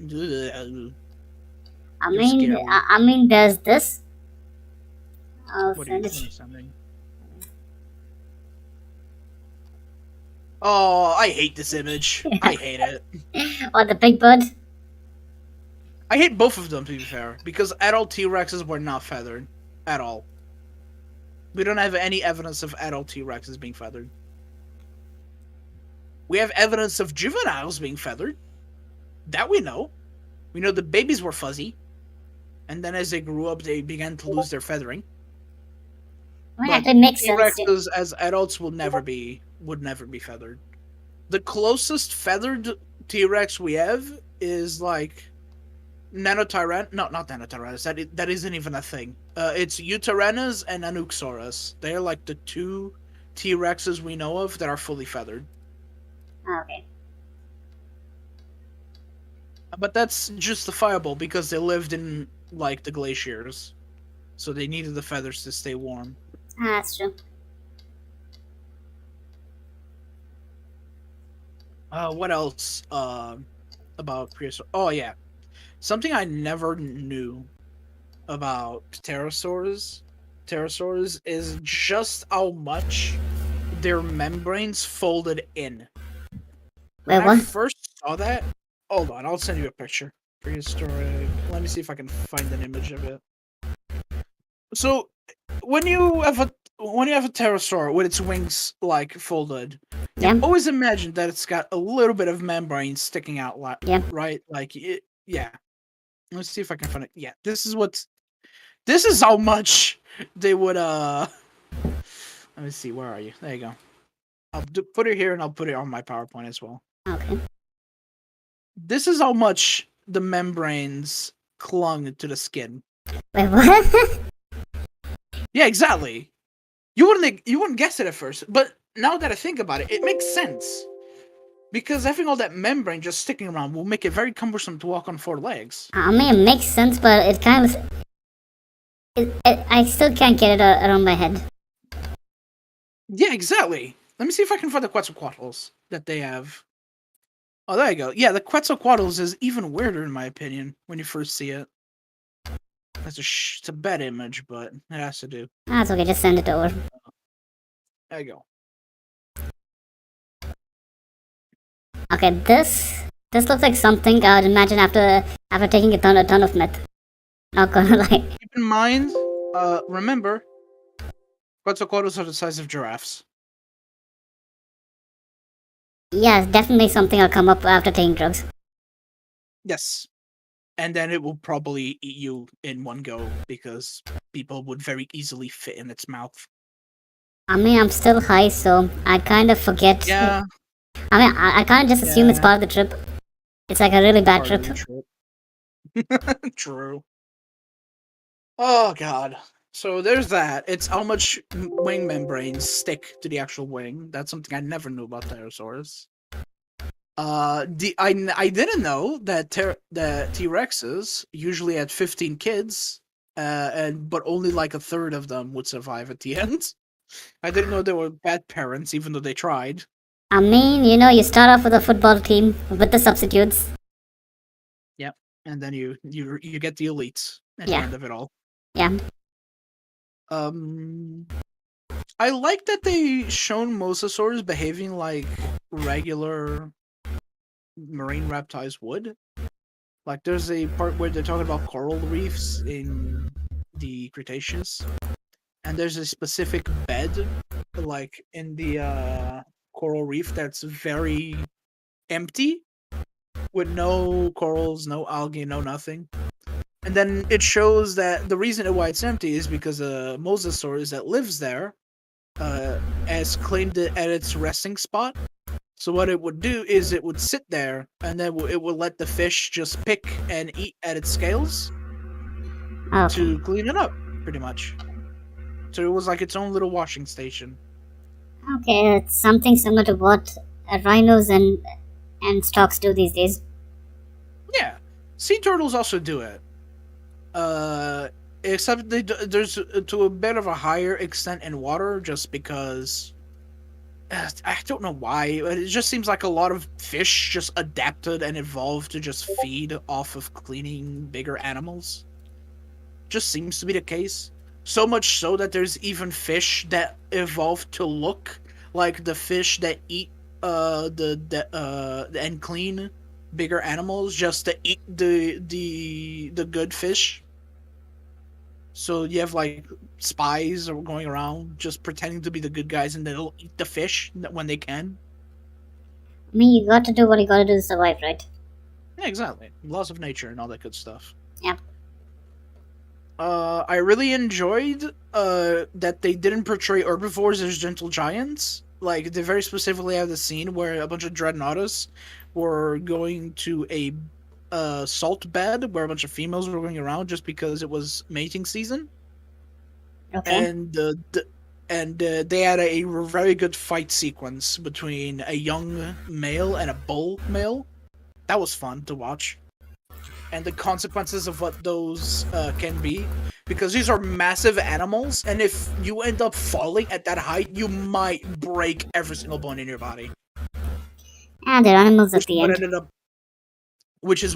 I You're mean, scary. I mean, there's this. I'll What are you send it. sending? Oh, I hate this image. I hate it. Or the big bird. I hate both of them, to be fair, because adult T-Rexes were not feathered. At all. We don't have any evidence of adult T-Rexes being feathered. We have evidence of juveniles being feathered. That we know. We know the babies were fuzzy. And then as they grew up, they began to lose their feathering. Well, But that makes sense. T-Rexes as adults would never be feathered. The closest feathered T-Rex we have is like Nanotyrann. No, not Nanotyrannus. That isn't even a thing. It's Eutyrannus and Anuxorus. They are like the two T-Rexes we know of that are fully feathered. Okay. But that's justifiable because they lived in like the glaciers, so they needed the feathers to stay warm. That's true. What else? About prehistoric? Oh yeah, something I never knew about pterosaurs is just how much their membranes folded in. When Wait, I what? first saw that, hold on, I'll send you a picture. Prehistoric. Let me see if I can find an image of it. So when you have a pterosaur with its wings like folded, you Yeah, always imagine that it's got a little bit of membrane sticking out, yeah. right? Yeah. Let's see if I can find it. Yeah, this is how much they would. Let me see. Where are you? There you go. Put it here, and I'll put it on my PowerPoint as well. Okay. This is how much the membranes clung to the skin. Wait, what? Yeah, exactly. You wouldn't guess it at first, but now that I think about it, it makes sense. Because having all that membrane just sticking around will make it very cumbersome to walk on four legs. I mean, it makes sense, but it kind of. I still can't get it around my head. Yeah, exactly. Let me see if I can find the Quetzalcoatlus that they have. Oh, there you go. Yeah, the Quetzalcoatlus is even weirder in my opinion when you first see it. It's a bad image, but it has to do. That's okay, just send it over. There you go. Okay, this looks like something I would imagine after taking a ton of meth. Not gonna lie. Keep in mind, remember, Quetzalcoatlus are the size of giraffes. Yeah, it's definitely something I'll come up after taking drugs. Yes. And then it will probably eat you in one go because people would very easily fit in its mouth. I mean, I'm still high, so I kind of forget. Yeah. I mean, I kind of just assume it's Yeah. part of the trip. It's like a really bad Part of trip. the trip. True. Oh god. So there's that. It's how much wing membranes stick to the actual wing. That's something I never knew about pterosaurs. I didn't know that T-Rexes usually had 15 kids, but only like a third of them would survive at the end. I didn't know they were bad parents, even though they tried. I mean, you start off with a football team with the substitutes. Yep, and then you get the elites at the Yeah. end of it all. Yeah. Um, I like that they shown mosasaurs behaving like regular marine reptiles would. Like, there's a part where they're talking about coral reefs in the Cretaceous, and there's a specific bed, like in the coral reef, that's very empty, with no corals, no algae, no nothing. And then it shows that the reason why it's empty is because a mosasaurus that lives there has claimed it at its resting spot. So what it would do is it would sit there, and then it would let the fish just pick and eat at its scales Okay. to clean it up, pretty much. So it was like its own little washing station. Okay, it's something similar to what rhinos and storks do these days. Yeah, sea turtles also do it. Except there's to a bit of a higher extent in water, just because I don't know why, but it just seems like a lot of fish just adapted and evolved to just feed off of cleaning bigger animals. Just seems to be the case. So much so that there's even fish that evolved to look like the fish that eat and clean bigger animals just to eat the good fish. So you have like spies are going around just pretending to be the good guys, and they'll eat the fish when they can. I mean, you got to do what you got to do to survive, right? Yeah, exactly. Laws of nature and all that good stuff. Yep. I really enjoyed that they didn't portray herbivores as gentle giants. Like, they very specifically have the scene where a bunch of dreadnoughtus were going to a salt bed where a bunch of females were going around just because it was mating season. Okay. And they had a very good fight sequence between a young male and a bull male. That was fun to watch. and the consequences of what those can be, because these are massive animals, and if you end up falling at that height, you might break every single bone in your body. And they're animals Which at the is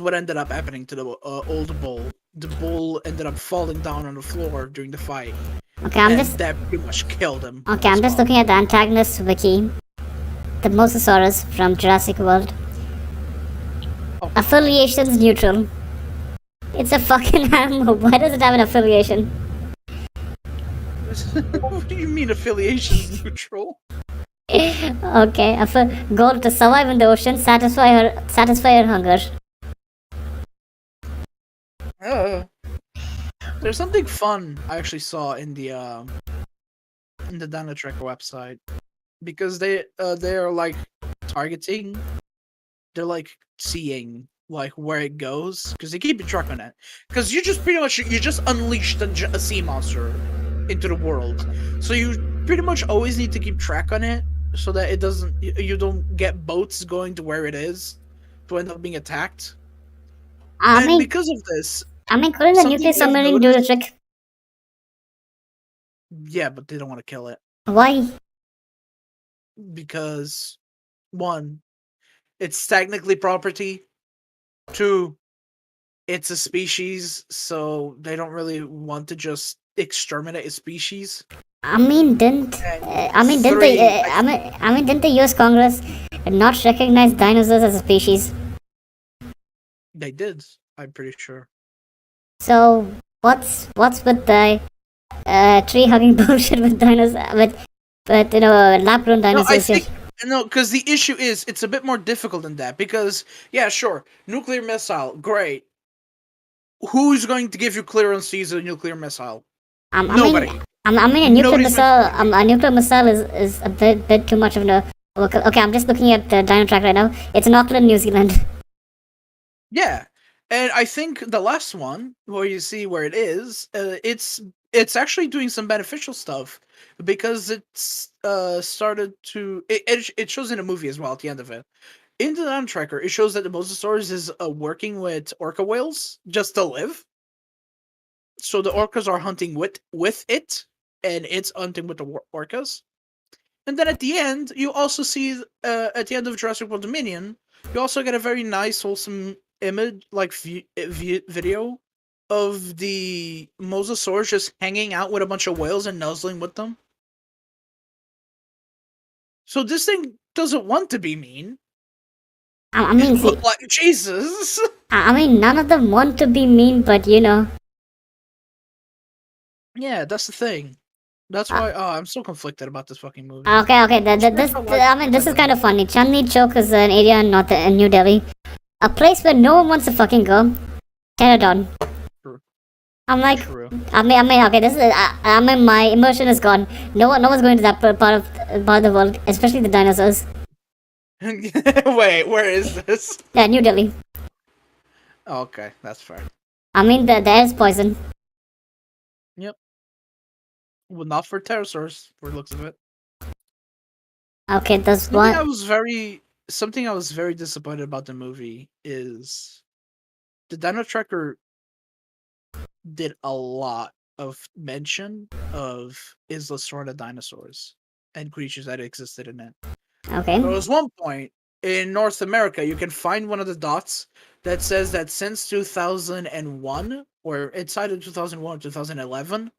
what end. ended up happening to the old bull. The bull ended up falling down on the floor during the fight, Okay, and that pretty much killed him. Okay, I'm just looking at the antagonist wiki. The Mosasaurus from Jurassic World. Oh. Affiliation's neutral. It's a fucking animal. Why does it have an affiliation? What do you mean affiliation is neutral? Okay, goal to survive in the ocean, satisfy her hunger. There's something fun I actually saw in the Dino Tracker website, because they're like targeting, they're like seeing like where it goes, because they keep track on it. Because you just unleashed a sea monster into the world, so you pretty much always need to keep track on it, so that it doesn't you don't get boats going to where it is to end up being attacked. And because of this, couldn't the nuclear something I've submarine do the noticed- trick? Yeah, but they don't want to kill it. Why? Because, one, it's technically property. Two, it's a species, so they don't really want to just exterminate a species. Didn't the U.S. Congress not recognize dinosaurs as a species? They did, I'm pretty sure. So what's with the tree hugging bullshit with dinosaurs with lab-grown dinosaurs? No, because the issue is it's a bit more difficult than that. Because yeah, sure, nuclear missile, great. Who's going to give you clearance to use a nuclear missile? Nobody. A nuclear missile is a bit too much of a. Okay, I'm just looking at the Dino Track right now. It's in Auckland, New Zealand. Yeah, and I think the last one, where you see where it is, it's actually doing some beneficial stuff, because it's started to it shows in a movie as well at the end of it. In the Dino Tracker, it shows that the Mosasaurus is working with orca whales just to live. So the orcas are hunting with it, and it's hunting with the orcas. And then at the end, you also see at the end of Jurassic World Dominion, you also get a very nice, wholesome image, like video of the Mosasaurus just hanging out with a bunch of whales and nuzzling with them. So this thing doesn't want to be mean. Like, Jesus. None of them want to be mean, but Yeah, that's the thing. That's why I'm so conflicted about this fucking movie. Okay. This is kind of funny. Chandni Chowk is an area in New Delhi, a place where no one wants to fucking go. Pterodon. True. I'm like, okay. This is. My immersion is gone. No one's going to that part of the world, especially the dinosaurs. Wait, where is this? Yeah, New Delhi. Oh, okay, that's fair. The air is poison. Yep. Well, not for pterosaurs, for the looks of it. Okay, that's something I was very disappointed about the movie is the Dino Tracker did a lot of mention of Isla Sorna dinosaurs and creatures that existed in it. Okay. There was one point in North America, you can find one of the dots that says that since 2001, or inside of 2001 or 2011,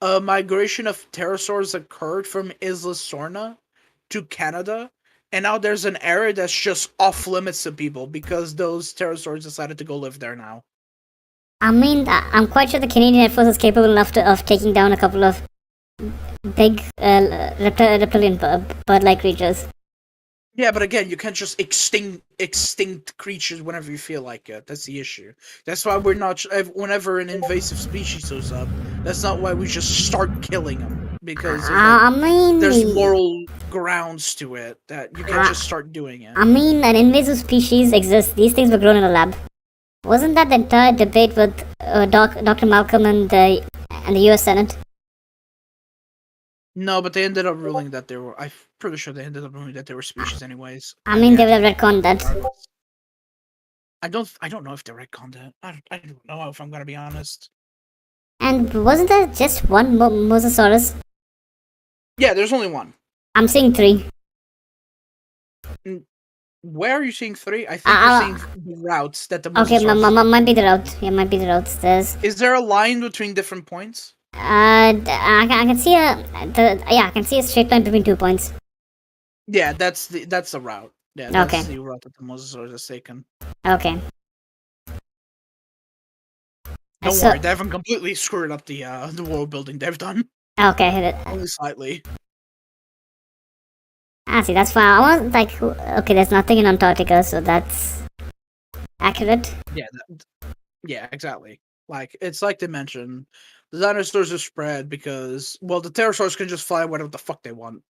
a migration of pterosaurs occurred from Isla Sorna to Canada, and now there's an area that's just off limits to people because those pterosaurs decided to go live there now. I'm quite sure the Canadian Air Force is capable enough of taking down a couple of big reptilian bird-like creatures. Yeah, but again, you can't just extinct creatures whenever you feel like it. That's the issue. That's why we're not. Whenever an invasive species shows up, that's not why we just start killing them, because there's moral grounds to it that you can't just start doing it. An invasive species exists. These things were grown in a lab. Wasn't that the entire debate with Dr. Malcolm and the U.S. Senate? No, but they ended up ruling that they were. I'm pretty sure they ended up ruling that they were species anyways. They would have retconned that. I don't know if they're retconned it. I don't know if I'm gonna be honest. And wasn't there just one Mosasaurus? Yeah, there's only one. I'm seeing 3. Where are you seeing 3? I think you're seeing the routes that the Okay, Mosasaurus. might be the route. Yeah, might be the routes. There's. Is there a line between different points? I can see I can see a straight line between 2 points. Yeah, that's the route. Yeah, that's the route that the Mosasaurus has taken. Okay. Don't worry, they haven't completely screwed up the world building they've done. Okay. Only slightly. See, that's fine. I want okay, there's nothing in Antarctica, so that's accurate. Yeah, yeah, exactly. Like it's like they mentioned, the dinosaurs are spread because the pterosaurs can just fly whatever the fuck they want,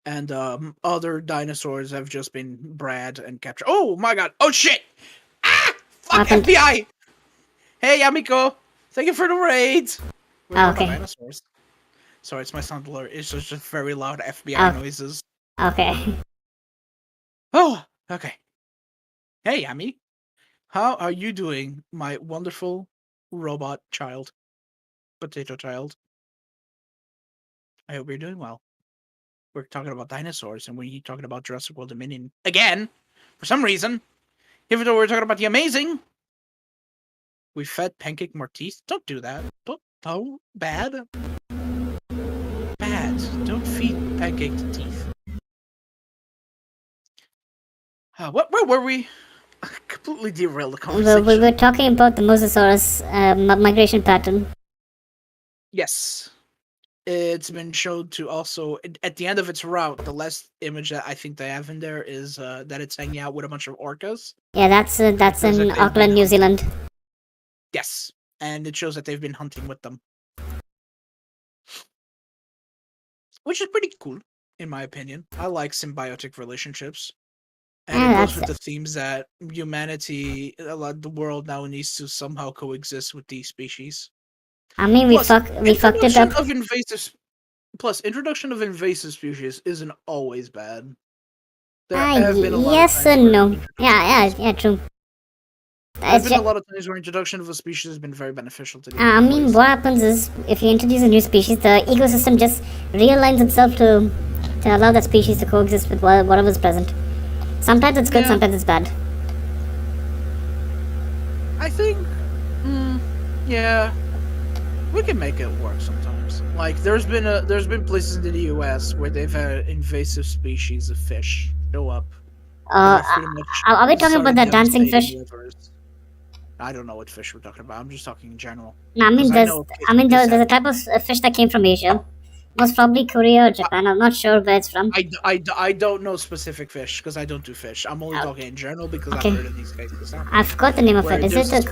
and other dinosaurs have just been bred and captured. Oh my god! Oh shit! Ah! Fuck FBI! Hey Yamiko, thank you for the raid. Okay. Dinosaurs. Sorry, it's my sound alert. It's just very loud FBI noises. Okay. Oh, okay. Hey Yami, how are you doing, my wonderful robot child? Potato child. I hope you're doing well. We're talking about dinosaurs, and we're talking about Jurassic World Dominion again, for some reason. Even though we're talking about the amazing, we fed Pancake more teeth. Don't do that. Oh, bad. Bad. Don't feed Pancake the teeth. Where were we? I completely derailed the conversation. We were talking about the Mosasaurus migration pattern. Yes. It's been shown to also, at the end of its route, the last image that I think they have in there is that it's hanging out with a bunch of orcas. Yeah, that's in Auckland, New Zealand. Yes, and it shows that they've been hunting with them. Which is pretty cool, in my opinion. I like symbiotic relationships. And it goes with the themes that humanity, the world now needs to somehow coexist with these species. I mean, we fucked it up. Introduction of invasive species isn't always bad. Yes and no. Yeah, true. There's been a lot of times where introduction of a species has been very beneficial to the I mean, what happens is, if you introduce a new species, the ecosystem just realigns itself to allow that species to coexist with whatever's present. Sometimes it's good, sometimes it's bad. I think, yeah, we can make it work sometimes. Like there's been places in the U.S. where they've had invasive species of fish show up. Are we talking about that dancing fish? I don't know what fish we're talking about. I'm just talking in general. No, I mean, there's a type of fish that came from Asia. Most probably Korea or Japan. I'm not sure where it's from. I don't know specific fish because I don't do fish. I'm only talking in general because I've heard of these cases. I forgot the name of it. Is it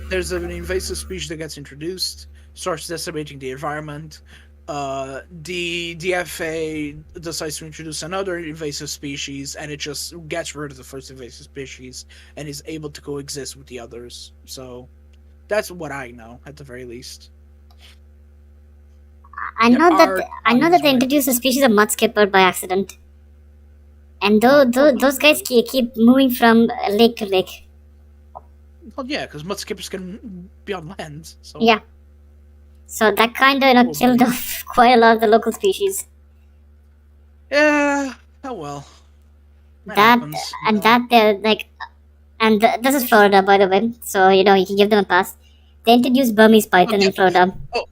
there's an invasive species that gets introduced, starts decimating the environment. The DFA decides to introduce another invasive species, and it just gets rid of the first invasive species and is able to coexist with the others. So that's what I know, at the very least. I know that they introduced a species of mudskipper by accident, and those guys keep moving from lake to lake. Well, yeah, because mudskippers can be on land. So. Yeah. So that kind of killed off quite a lot of the local species. Yeah. Oh well. This is Florida, by the way. So you can give them a pass. They introduced Burmese python in Florida. Oh,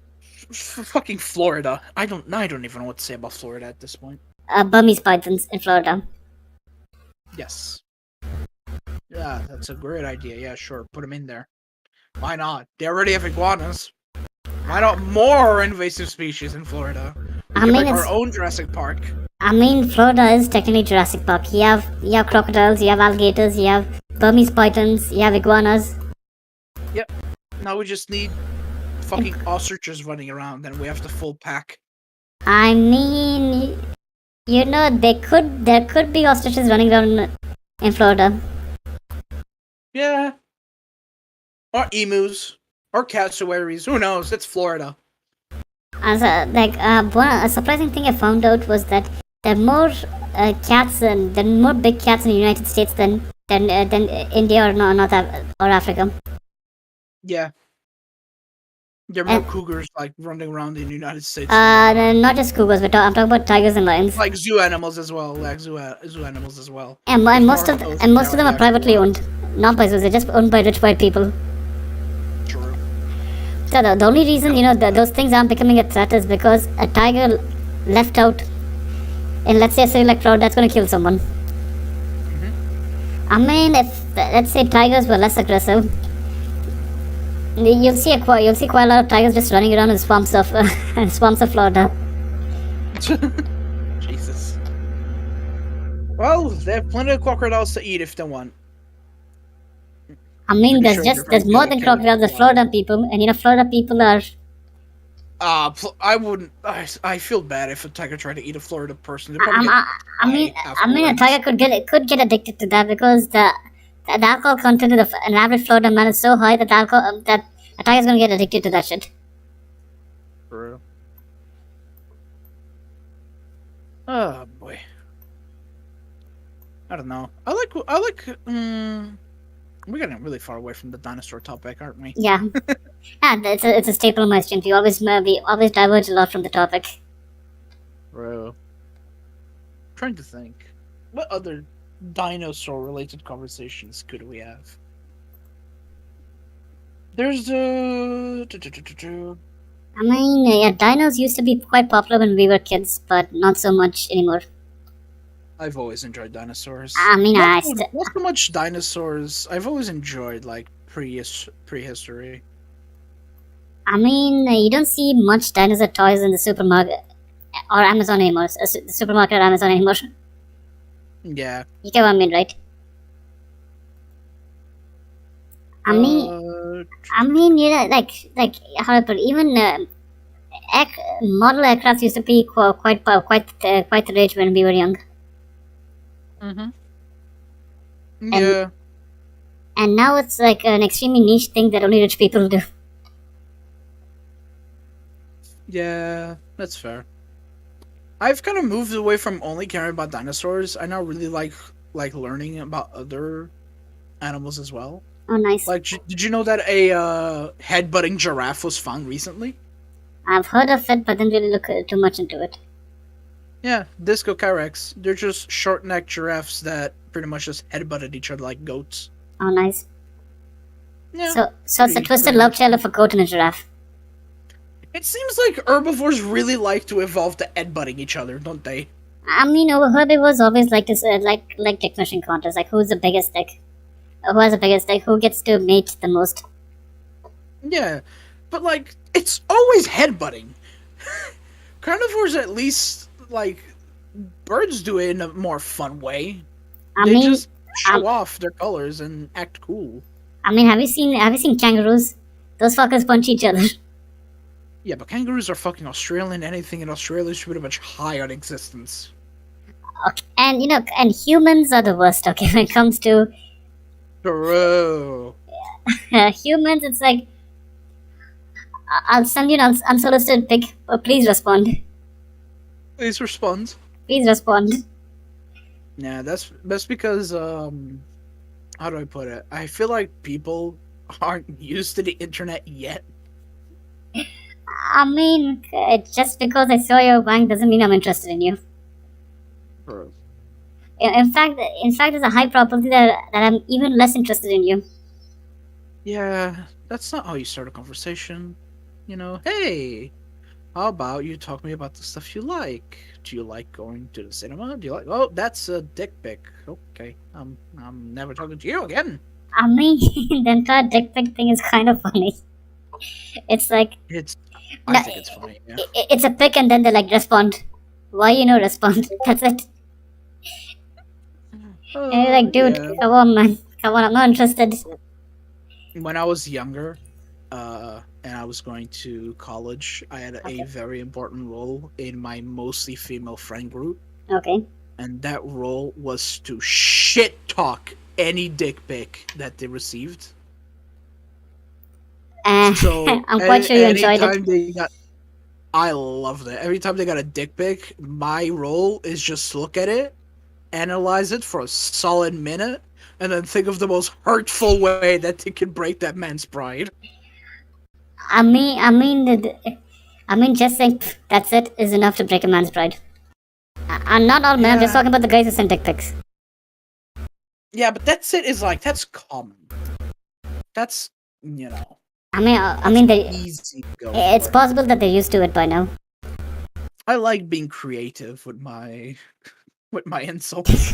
fucking Florida! I don't even know what to say about Florida at this point. Burmese pythons in Florida. Yes. Yeah, that's a great idea. Yeah, sure, put them in there. Why not? They already have iguanas. Why not more invasive species in Florida? We can make our own Jurassic Park. I mean, Florida is technically Jurassic Park. You have crocodiles, you have alligators, you have Burmese pythons, you have iguanas. Yep. Now we just need fucking ostriches running around, and we have the full pack. I mean, there could be ostriches running around in Florida. Yeah. Or emus. Or cassowaries. Who knows? It's Florida. A surprising thing I found out was that there are more cats and there are more big cats in the United States than than India or or Africa. Yeah, there are more And cougars like running around in the United States than there are not just cougars, but I'm talking about tigers and lions. like zoo animals as well. Like zoo animals as well. And, There's more of those than there most of are them the are actual privately wild. owned, not by zoos. They're just owned by rich white people. True. So the only reason those things aren't becoming a threat is because a tiger left out in, let's say, a city like Florida, that's going to kill someone. I mean, if let's say tigers were less aggressive, you'll see quite a lot of tigers just running around in swamps of swamps of Florida. Jesus. Well, they have plenty of crocodiles to eat if they want. I mean, Pretty sure they're there's very good more at than killing crocodiles. There's crocodiles. Florida people, and Florida people are. I wouldn't. I feel bad if a tiger tried to eat a Florida person. They'd I, probably I, I get mean, high I mean, a afterwards. tiger could get addicted to that because the alcohol content of an average Florida man is so high that that a tiger's gonna get addicted to that shit. True. Oh boy. I don't know. I like. We're getting really far away from the dinosaur topic, aren't we? Yeah, and it's a staple of my stream. We always diverge a lot from the topic. Bro. Trying to think. What other dinosaur-related conversations could we have? There's I mean, yeah, dinos used to be quite popular when we were kids, but not so much anymore. I've always enjoyed dinosaurs. I mean, Not so much dinosaurs. I've always enjoyed like prehistory. I mean, you don't see much dinosaur toys in the supermarket or Amazon anymore. The supermarket or Amazon anymore. Yeah. You get what I mean, right? I mean, how to put it, even model aircraft used to be quite the rage when we were young. Yeah. And now it's like an extremely niche thing that only rich people do. Yeah, that's fair. I've kind of moved away from only caring about dinosaurs. I now really like learning about other animals as well. Oh, nice. Like, did you know that a head-butting giraffe was found recently? I've heard of it, but didn't really look too much into it. Yeah, Discocarex. They're just short-necked giraffes that pretty much just headbutted each other like goats. Oh, nice. Yeah. So it's a twisted love child of a goat and a giraffe. It seems like herbivores really like to evolve to headbutting each other, don't they? I mean, herbivores always like this, like dick measuring contests, like who's the biggest dick, who has the biggest dick, who gets to mate the most. Yeah, but like it's always headbutting. Carnivores, at least, like birds, do it in a more fun way. They just show off their colors and act cool. I mean, have you seen kangaroos? Those fuckers punch each other. Yeah, but kangaroos are fucking Australian. Anything in Australia is pretty much high on existence. Okay. And and humans are the worst. Okay, when it comes to Bro. humans, it's like I'll send you an unsolicited pic. Please respond. Please respond. Please respond. Yeah, that's because how do I put it? I feel like people aren't used to the internet yet. I mean, just because I saw your wank doesn't mean I'm interested in you. Bro. In fact, there's a high probability that I'm even less interested in you. Yeah, that's not how you start a conversation. You know, hey, how about you talk to me about the stuff you like? Do you like going to the cinema? Do you like? Oh, that's a dick pic. Okay, I'm never talking to you again. I mean, the entire dick pic thing is kind of funny. It's like I think it's funny. Yeah. It's a pic, and then they like respond. Why respond? That's it. And you're like, dude, Yeah. come on, man, come on, I'm not interested. When I was younger, and I was going to college, I had a very important role in my mostly female friend group. Okay. And that role was to shit talk any dick pic that they received. So I'm quite sure you enjoyed it. I loved it. Every time they got a dick pic, my role is just look at it, analyze it for a solid minute, and then think of the most hurtful way that they can break that man's pride. Just saying that's it is enough to break a man's pride. And not all men. I'm just Yeah. talking about the guys who send dick pics. Yeah, but that's it. Is like that's common. That's easy to go. It's for. possible that they're used to it by now. I like being creative with my insults.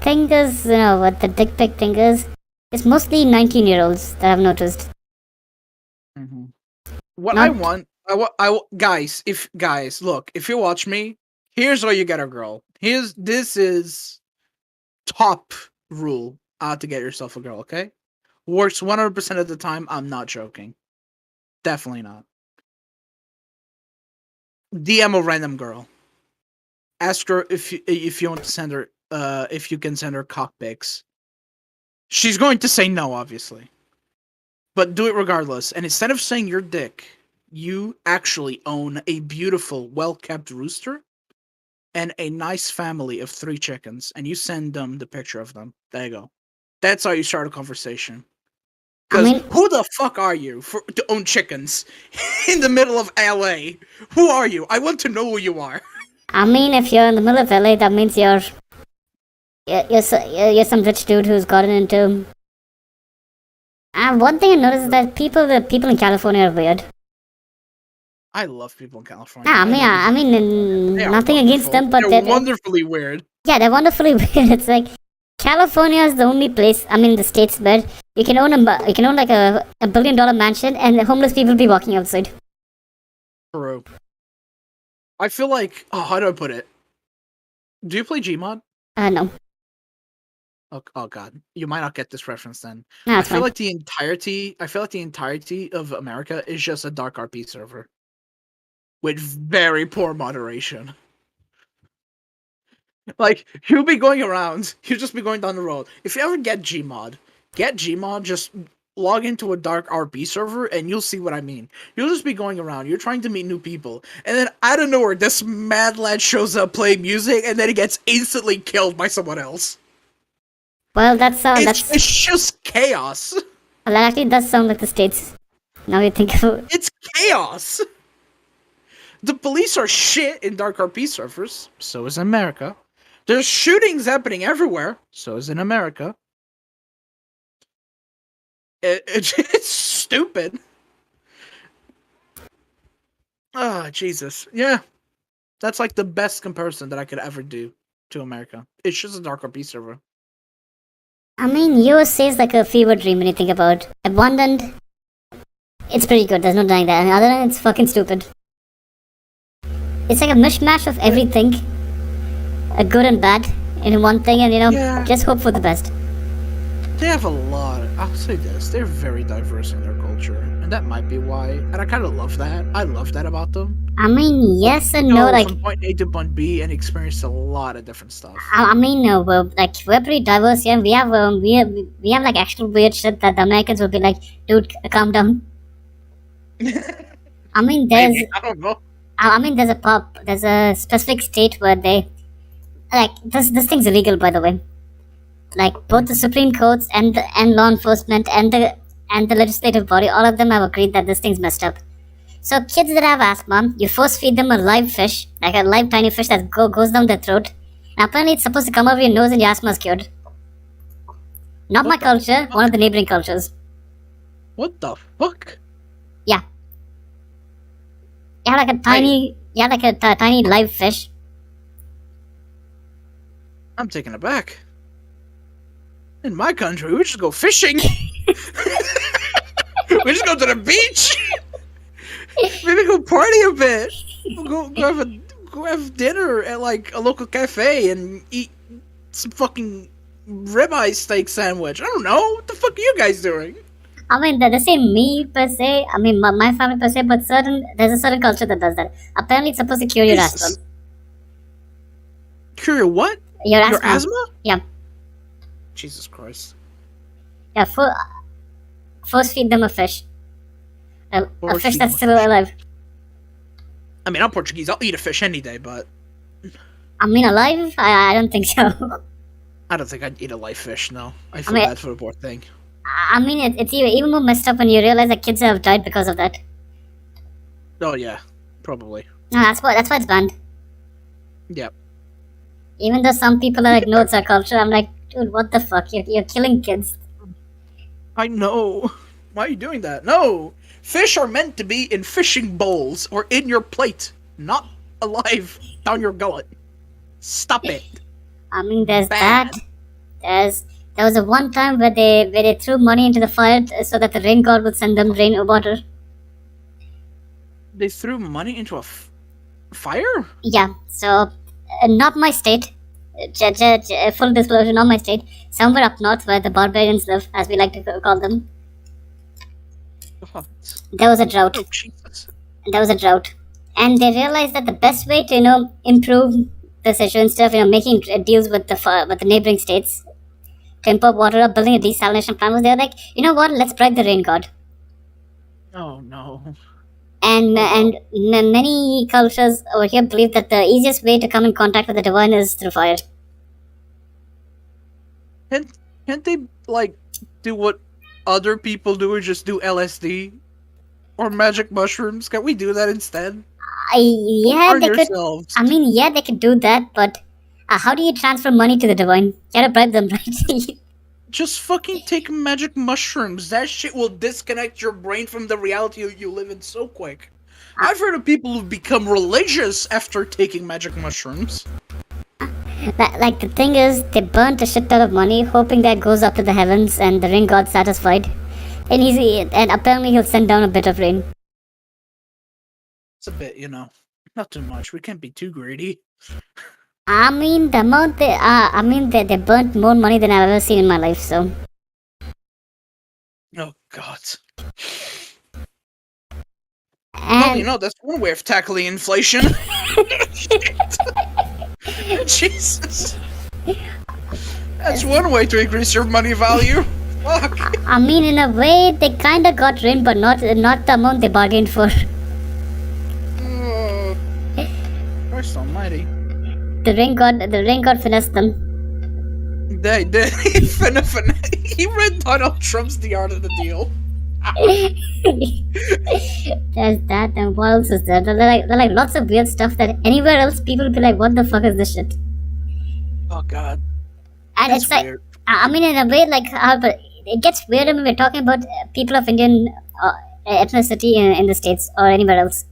Thing is, what the dick pic thing is, it's mostly 19-year-olds that I've noticed. Mm-hmm. What Not- guys, look, if you watch me, here's how you get a girl. This is top rule to get yourself a girl, okay? Works 100% of the time. I'm not joking. Definitely not. DM a random girl. Ask her if you want to send her if you can send her cock pics. She's going to say no, obviously. But do it regardless. And instead of saying your dick, you actually own a beautiful, well-kept rooster and a nice family of 3 chickens, and you send them the picture of them. There you go. That's how you start a conversation. Because who the fuck are you to own chickens in the middle of LA? Who are you? I want to know who you are. I mean, if you're in the middle of LA, that means you're some rich dude who's gotten into. And one thing I noticed is that people in California are weird. I love people in California. Nothing against them, but they're wonderfully weird. Yeah, they're wonderfully weird. It's like California is the only place, the states where you can own like a $1 billion mansion and the homeless people be walking outside. True. I feel like, how do I put it? Do you play Gmod? No. Oh god, you might not get this reference then. No, I feel like the entirety of America is just a dark RP server with very poor moderation. Like, you'll be going around, you'll just be going down the road. If you ever get Gmod, just log into a dark RP server and you'll see what I mean. You'll just be going around, you're trying to meet new people, and then out of nowhere, this mad lad shows up playing music, and then he gets instantly killed by someone else. Well, it's just chaos. Well, that actually does sound like the States. Now you think of it. It's chaos. The police are shit in dark RP servers. So is America. There's shootings happening everywhere. So is in America. It's stupid. Oh, Jesus. Yeah. That's like the best comparison that I could ever do to America. It's just a dark RP server. USA is like a fever dream when you think about abundant. It's pretty good, there's no denying that. And other than it's fucking stupid. It's like a mishmash of everything, a good and bad, in one thing, and just hope for the best. They have a lot. I'll say this: they're very diverse in their culture, and that might be why. And I kind of love that. I love that about them. Yes and no. Like from point A to point B, and experience a lot of different stuff. We're pretty diverse. Yeah, we have like actual weird shit that the Americans will be like, dude, calm down. There's. Maybe, I don't know. There's a specific state where they, like, this thing's illegal, by the way. Like, both the Supreme Courts and law enforcement and the legislative body, all of them have agreed that this thing's messed up. So kids that have asthma, you force feed them a live fish, like a live tiny fish that goes down their throat. And apparently it's supposed to come over your nose and your asthma is cured. Not my culture, one of the neighboring cultures. What the fuck? Yeah. You have like a tiny live fish. I'm taken aback. In my country, we just go fishing. We just go to the beach. Maybe go party a bit. We'll go have dinner at like a local cafe and eat some fucking ribeye steak sandwich. I don't know. What the fuck are you guys doing? They say me per se. My family per se, but there's a certain culture that does that. Apparently, it's supposed to cure your asthma. Cure your what? Your asthma? Yeah. Jesus Christ. Yeah, force feed them a fish. A fish that's still alive. I'm Portuguese. I'll eat a fish any day, but... Alive? I don't think so. I don't think I'd eat a live fish. No, I I feel mean, bad for the poor thing. it's even more messed up when you realize that kids have died because of that. Oh yeah, probably. No, that's why it's banned. Yep. Even though some people are like, no, it's our culture. I'm like, dude, what the fuck? You're killing kids. I know. Why are you doing that? No! Fish are meant to be in fishing bowls or in your plate, not alive down your gullet. Stop it. I mean, there's Bad. that. There was a one time where they threw money into the fire so that the rain god would send them rain or water. They threw money into a fire? Yeah. So, not my state. Full disclosure, not my state. Somewhere up north where the barbarians live, as we like to call them. God. There was a drought. Oh, Jesus. There was a drought, and they realized that the best way to improve this issue, instead of making deals with the neighboring states to import water or building a desalination plant, was they're like, you know what, let's bribe the rain god. Oh no. And many cultures over here believe that the easiest way to come in contact with the divine is through fire. Can't they like do what other people do and just do LSD or magic mushrooms? Can we do that instead? Yeah, Or they could. yourselves? I mean, yeah, they could do that, but how do you transfer money to the divine? You gotta bribe them, right? Just fucking take magic mushrooms. That shit will disconnect your brain from the reality you live in so quick. I've heard of people who've become religious after taking magic mushrooms. Like, the thing is, they burnt a shit ton of money, hoping that goes up to the heavens and the rain god's satisfied. And apparently he'll send down a bit of rain. It's a bit, not too much. We can't be too greedy. I mean, the amount they burnt more money than I've ever seen in my life, so. Oh, God. And Well, that's one way of tackling inflation. Jesus. That's one way to increase your money value. Fuck. I mean, in a way, they kinda got rain, but not the amount they bargained for. Oh, Christ almighty. The rain god finessed them. They did. He read Donald Trump's The Art of the Deal. There's that, and what else is there? There are like lots of weird stuff that anywhere else people would be like, what the fuck is this shit? Oh, God. And That's it's like, weird. I mean, in a way, like, but it gets weirder when we're talking about people of Indian ethnicity in the States or anywhere else.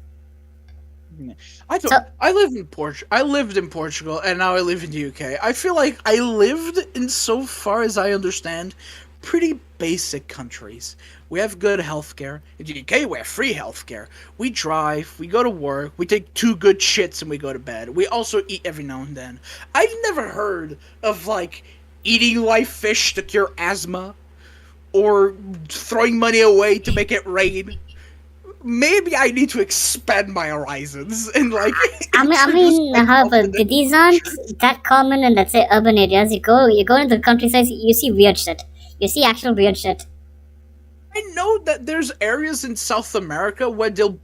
I don't. So- I lived in Portugal, and now I live in the UK. I feel like I lived in, so far as I understand, pretty basic countries. We have good healthcare. In the UK, we have free healthcare. We drive. We go to work. We take 2 good shits, and we go to bed. We also eat every now and then. I've never heard of like eating live fish to cure asthma, or throwing money away to make it rain. Maybe I need to expand my horizons and like. However, these aren't that common in, let's say, urban areas. You go into the countryside, you see weird shit. You see actual weird shit. I know that there's areas in South America where they'll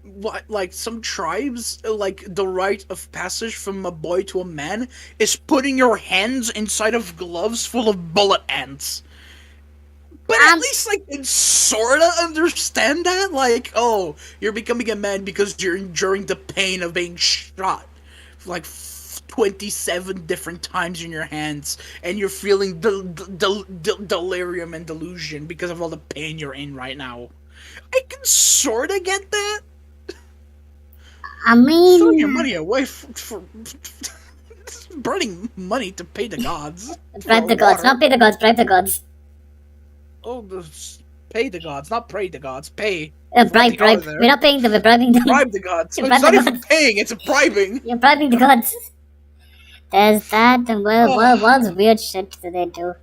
like some tribes like the rite of passage from a boy to a man is putting your hands inside of gloves full of bullet ants. But at least I can sorta understand that. Like, oh, you're becoming a man because you're enduring the pain of being shot like 27 different times in your hands, and you're feeling delirium and delusion because of all the pain you're in right now. I can sorta get that. I mean, Throwing your money away for burning money to pay the gods. bribe the gods, not pay the gods, bribe the gods. Oh, pay the gods, not pray the gods. Pay. Bribe. We're not paying them, we're bribing them. Bribe the gods. Bribe It's not the even gods. paying, it's a bribing. You're bribing the gods. There's that, and what weird shit do they do?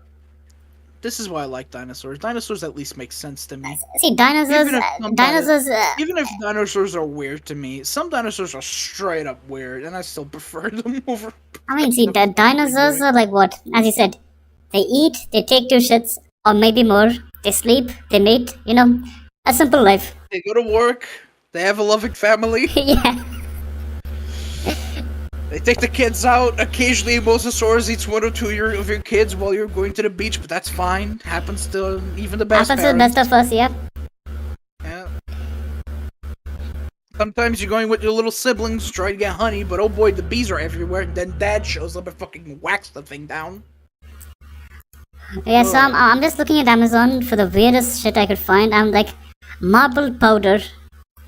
This is why I like dinosaurs. Dinosaurs at least make sense to me. See, dinosaurs. Even if dinosaurs are weird to me, some dinosaurs are straight up weird, and I still prefer them over. I mean, see, the dinosaurs are like what? As you said, they eat, they take 2 shits, or maybe more. They sleep, they mate. A simple life. They go to work. They have a loving family. Yeah. They take the kids out. Occasionally, Mosasaurus eats one or two of your kids while you're going to the beach, but that's fine. Happens to even the best Happens to the parents. best of us, yeah. Yeah. Sometimes you're going with your little siblings trying to get honey, but oh boy, the bees are everywhere. And then Dad shows up and fucking whacks the thing down. Yeah, so I'm just looking at Amazon for the weirdest shit I could find. I'm like, marble powder.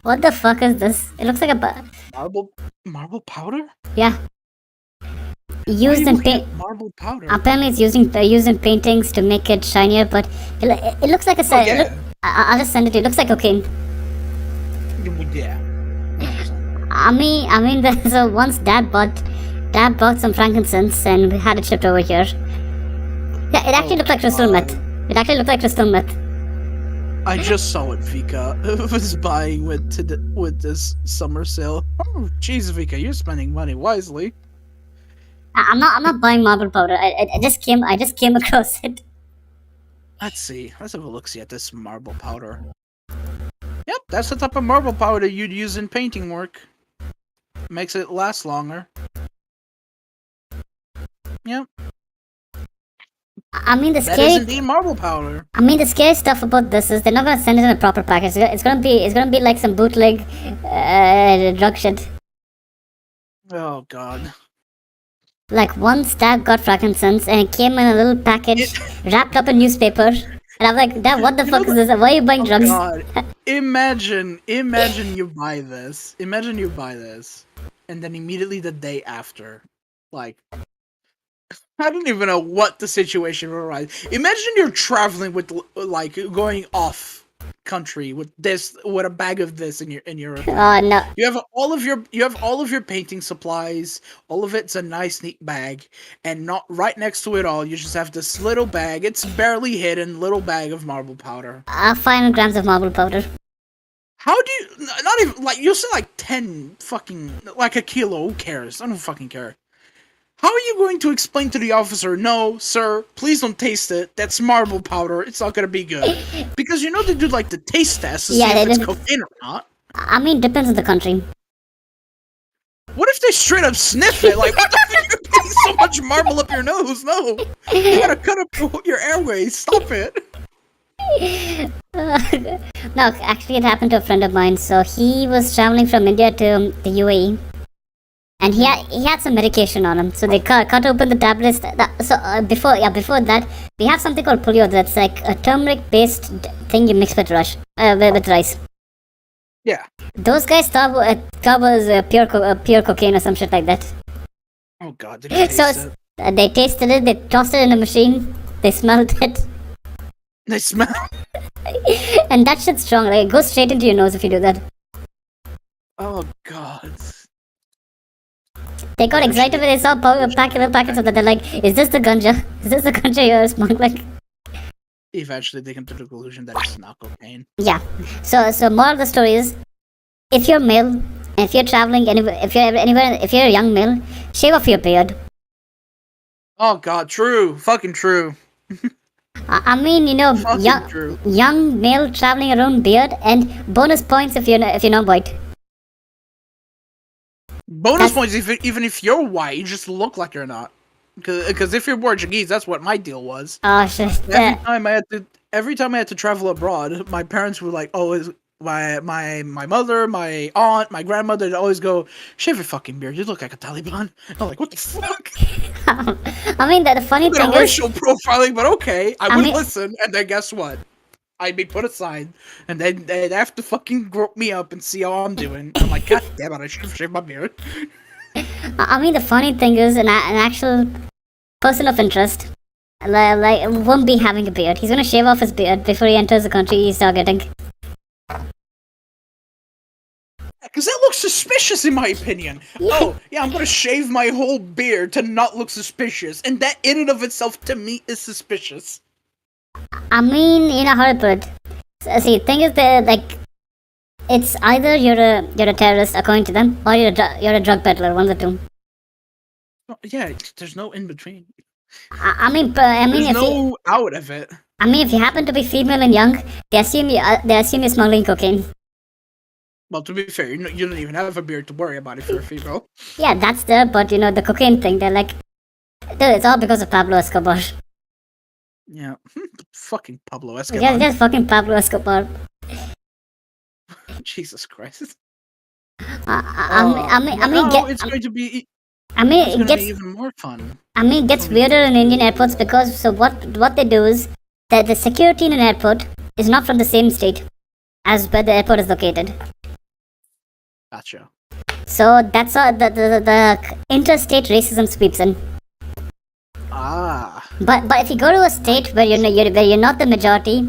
What the fuck is this? It looks like a marble powder. Yeah. Used in paint. Marble powder. Apparently, it's used in paintings to make it shinier, but it looks like a. Oh, yeah. I'll just send it to you. It looks like cocaine. Yeah. I mean, so once Dad bought some frankincense and we had it shipped over here. Yeah, it actually looked like crystal meth. It actually looked like crystal meth. I just saw what Vika was buying with this summer sale. Oh, jeez, Vika, you're spending money wisely. I'm not buying marble powder. I just came across it. Let's see. Let's have a look-see at this marble powder. Yep, that's the type of marble powder you'd use in painting work. Makes it last longer. Yep. I mean, that is indeed marble powder. I mean, the scary stuff about this is they're not gonna send it in a proper package. It's gonna be like some bootleg drug shit. Oh god. Like once Dad got frankincense and it came in a little package wrapped up in newspaper, and I'm like, Dad, what the fuck is this? Why are you buying drugs? God. Imagine you buy this. Imagine you buy this, and then immediately the day after, like. I don't even know what the situation will arise. Imagine you're traveling with, like, going off country with a bag of this in your. Oh no! You have all of your painting supplies. All of it's a nice, neat bag, and not right next to it all. You just have this little bag. It's barely hidden little bag of marble powder. 500 grams of marble powder. How do you not even like you'll say like 10 fucking like a kilo? Who cares? I don't fucking care. How are you going to explain to the officer, no, sir, please don't taste it. That's marble powder. It's not going to be good. Because you know they do, like, the taste test to see if it's cocaine or not. I mean, depends on the country. What if they straight up sniff it? Like, what the fuck? You're putting so much marble up your nose. No. You gotta cut up your airways. Stop it. No, actually, it happened to a friend of mine. So he was traveling from India to the UAE. And he had some medication on him, so they cut open the tablets. Before that, we have something called pulio. That's like a turmeric-based thing you mix with rice. Yeah. Those guys thought it was pure cocaine or some shit like that. Oh god, did you taste it? They tasted it. They tossed it in a machine. They smelled it. They smell. And that shit's strong. Like it goes straight into your nose if you do that. Oh god. They got excited when they saw packets of that. They're like, is this the ganja? Is this the ganja you're smuggling? Eventually, they come to the conclusion that it's not cocaine. Yeah. So moral of the story is, if you're male, if you're traveling anywhere, if you're a young male, shave off your beard. Oh god, true. Fucking true. I mean, you know, young male traveling around beard, and bonus points if you're not white. Bonus points even if you're white, you just look like you're not. Because if you're Portuguese, that's what my deal was. Oh shit! Every time I had to travel abroad, my parents would like always my mother, my aunt, my grandmother would always go, shave your fucking beard. You look like a Taliban. I'm like, what the fuck? I mean, the funny thing is racial profiling, but okay, I would listen, and then guess what? I'd be put aside, and then they'd have to fucking grope me up and see how I'm doing. I'm like, god damn it, I should have shaved my beard. I mean, the funny thing is, an actual person of interest, like, won't be having a beard. He's gonna shave off his beard before he enters the country he's targeting. Because that looks suspicious in my opinion. Yeah. Oh, yeah, I'm gonna shave my whole beard to not look suspicious, and that in and of itself, to me, is suspicious. I mean, you know how to put it. See, thing is that like, it's either you're a terrorist according to them, or you're a drug peddler. One of the two. Oh, yeah, there's no in between. I mean, there's no out of it. I mean, if you happen to be female and young, they assume you're smuggling cocaine. Well, to be fair, you don't even have a beard to worry about if you're a female. Yeah, that's there, but the cocaine thing, they're like, dude, it's all because of Pablo Escobar. Yeah, fucking Pablo Yeah, Escobar. just fucking Pablo Escobar. Jesus Christ. I mean, Now it's going to be. I mean, It's it going to be gets, even more fun. I mean, it gets weirder in Indian airports because so what they do is that the security in an airport is not from the same state as where the airport is located. Gotcha. So that's all the interstate racism sweeps in. Ah. But if you go to a state where where you're not the majority,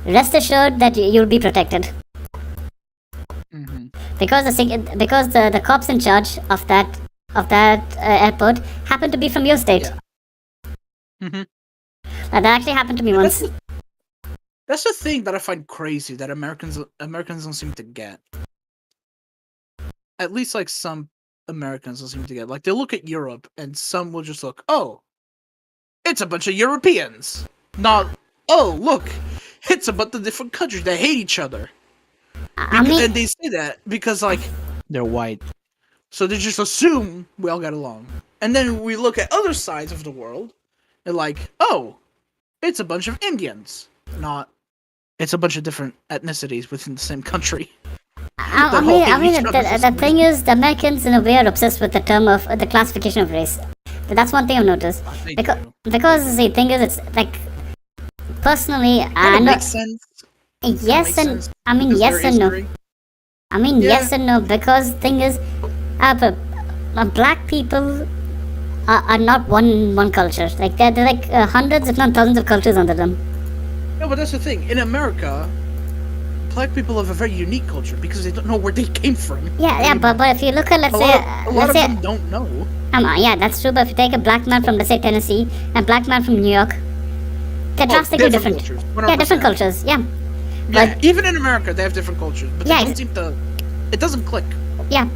rest assured that you'll be protected Mm-hmm. because the cops in charge of that airport happen to be from your state. Yeah. Mm-hmm. That actually happened to me once. That's the thing that I find crazy that Americans don't seem to get. At least like some Americans don't seem to get. Like they look at Europe and some will just look, oh, it's a bunch of Europeans. Not, oh, look, it's a bunch of different countries that hate each other. I mean, And they say that because like they're white. So they just assume we all get along. And then we look at other sides of the world and like, oh, it's a bunch of Indians. Not, it's a bunch of different ethnicities within the same country. the thing is, the Americans in a way are obsessed with the term of the classification of race. That's one thing I've noticed. Because the thing is, it's like personally, I know. Makes sense. Yes and I mean yes and no. I mean yes and no because thing is, black people are not one culture. Like they're like hundreds, if not thousands, of cultures under them. No, but that's the thing. In America, black people have a very unique culture because they don't know where they came from. Yeah, but if you look at a lot of them don't know. Yeah, that's true. But if you take a black man from, let's say, Tennessee and a black man from New York, they're drastically different. Cultures, yeah, different cultures. Yeah. Yeah, even in America, they have different cultures, but they don't seem to. It doesn't click. Yeah.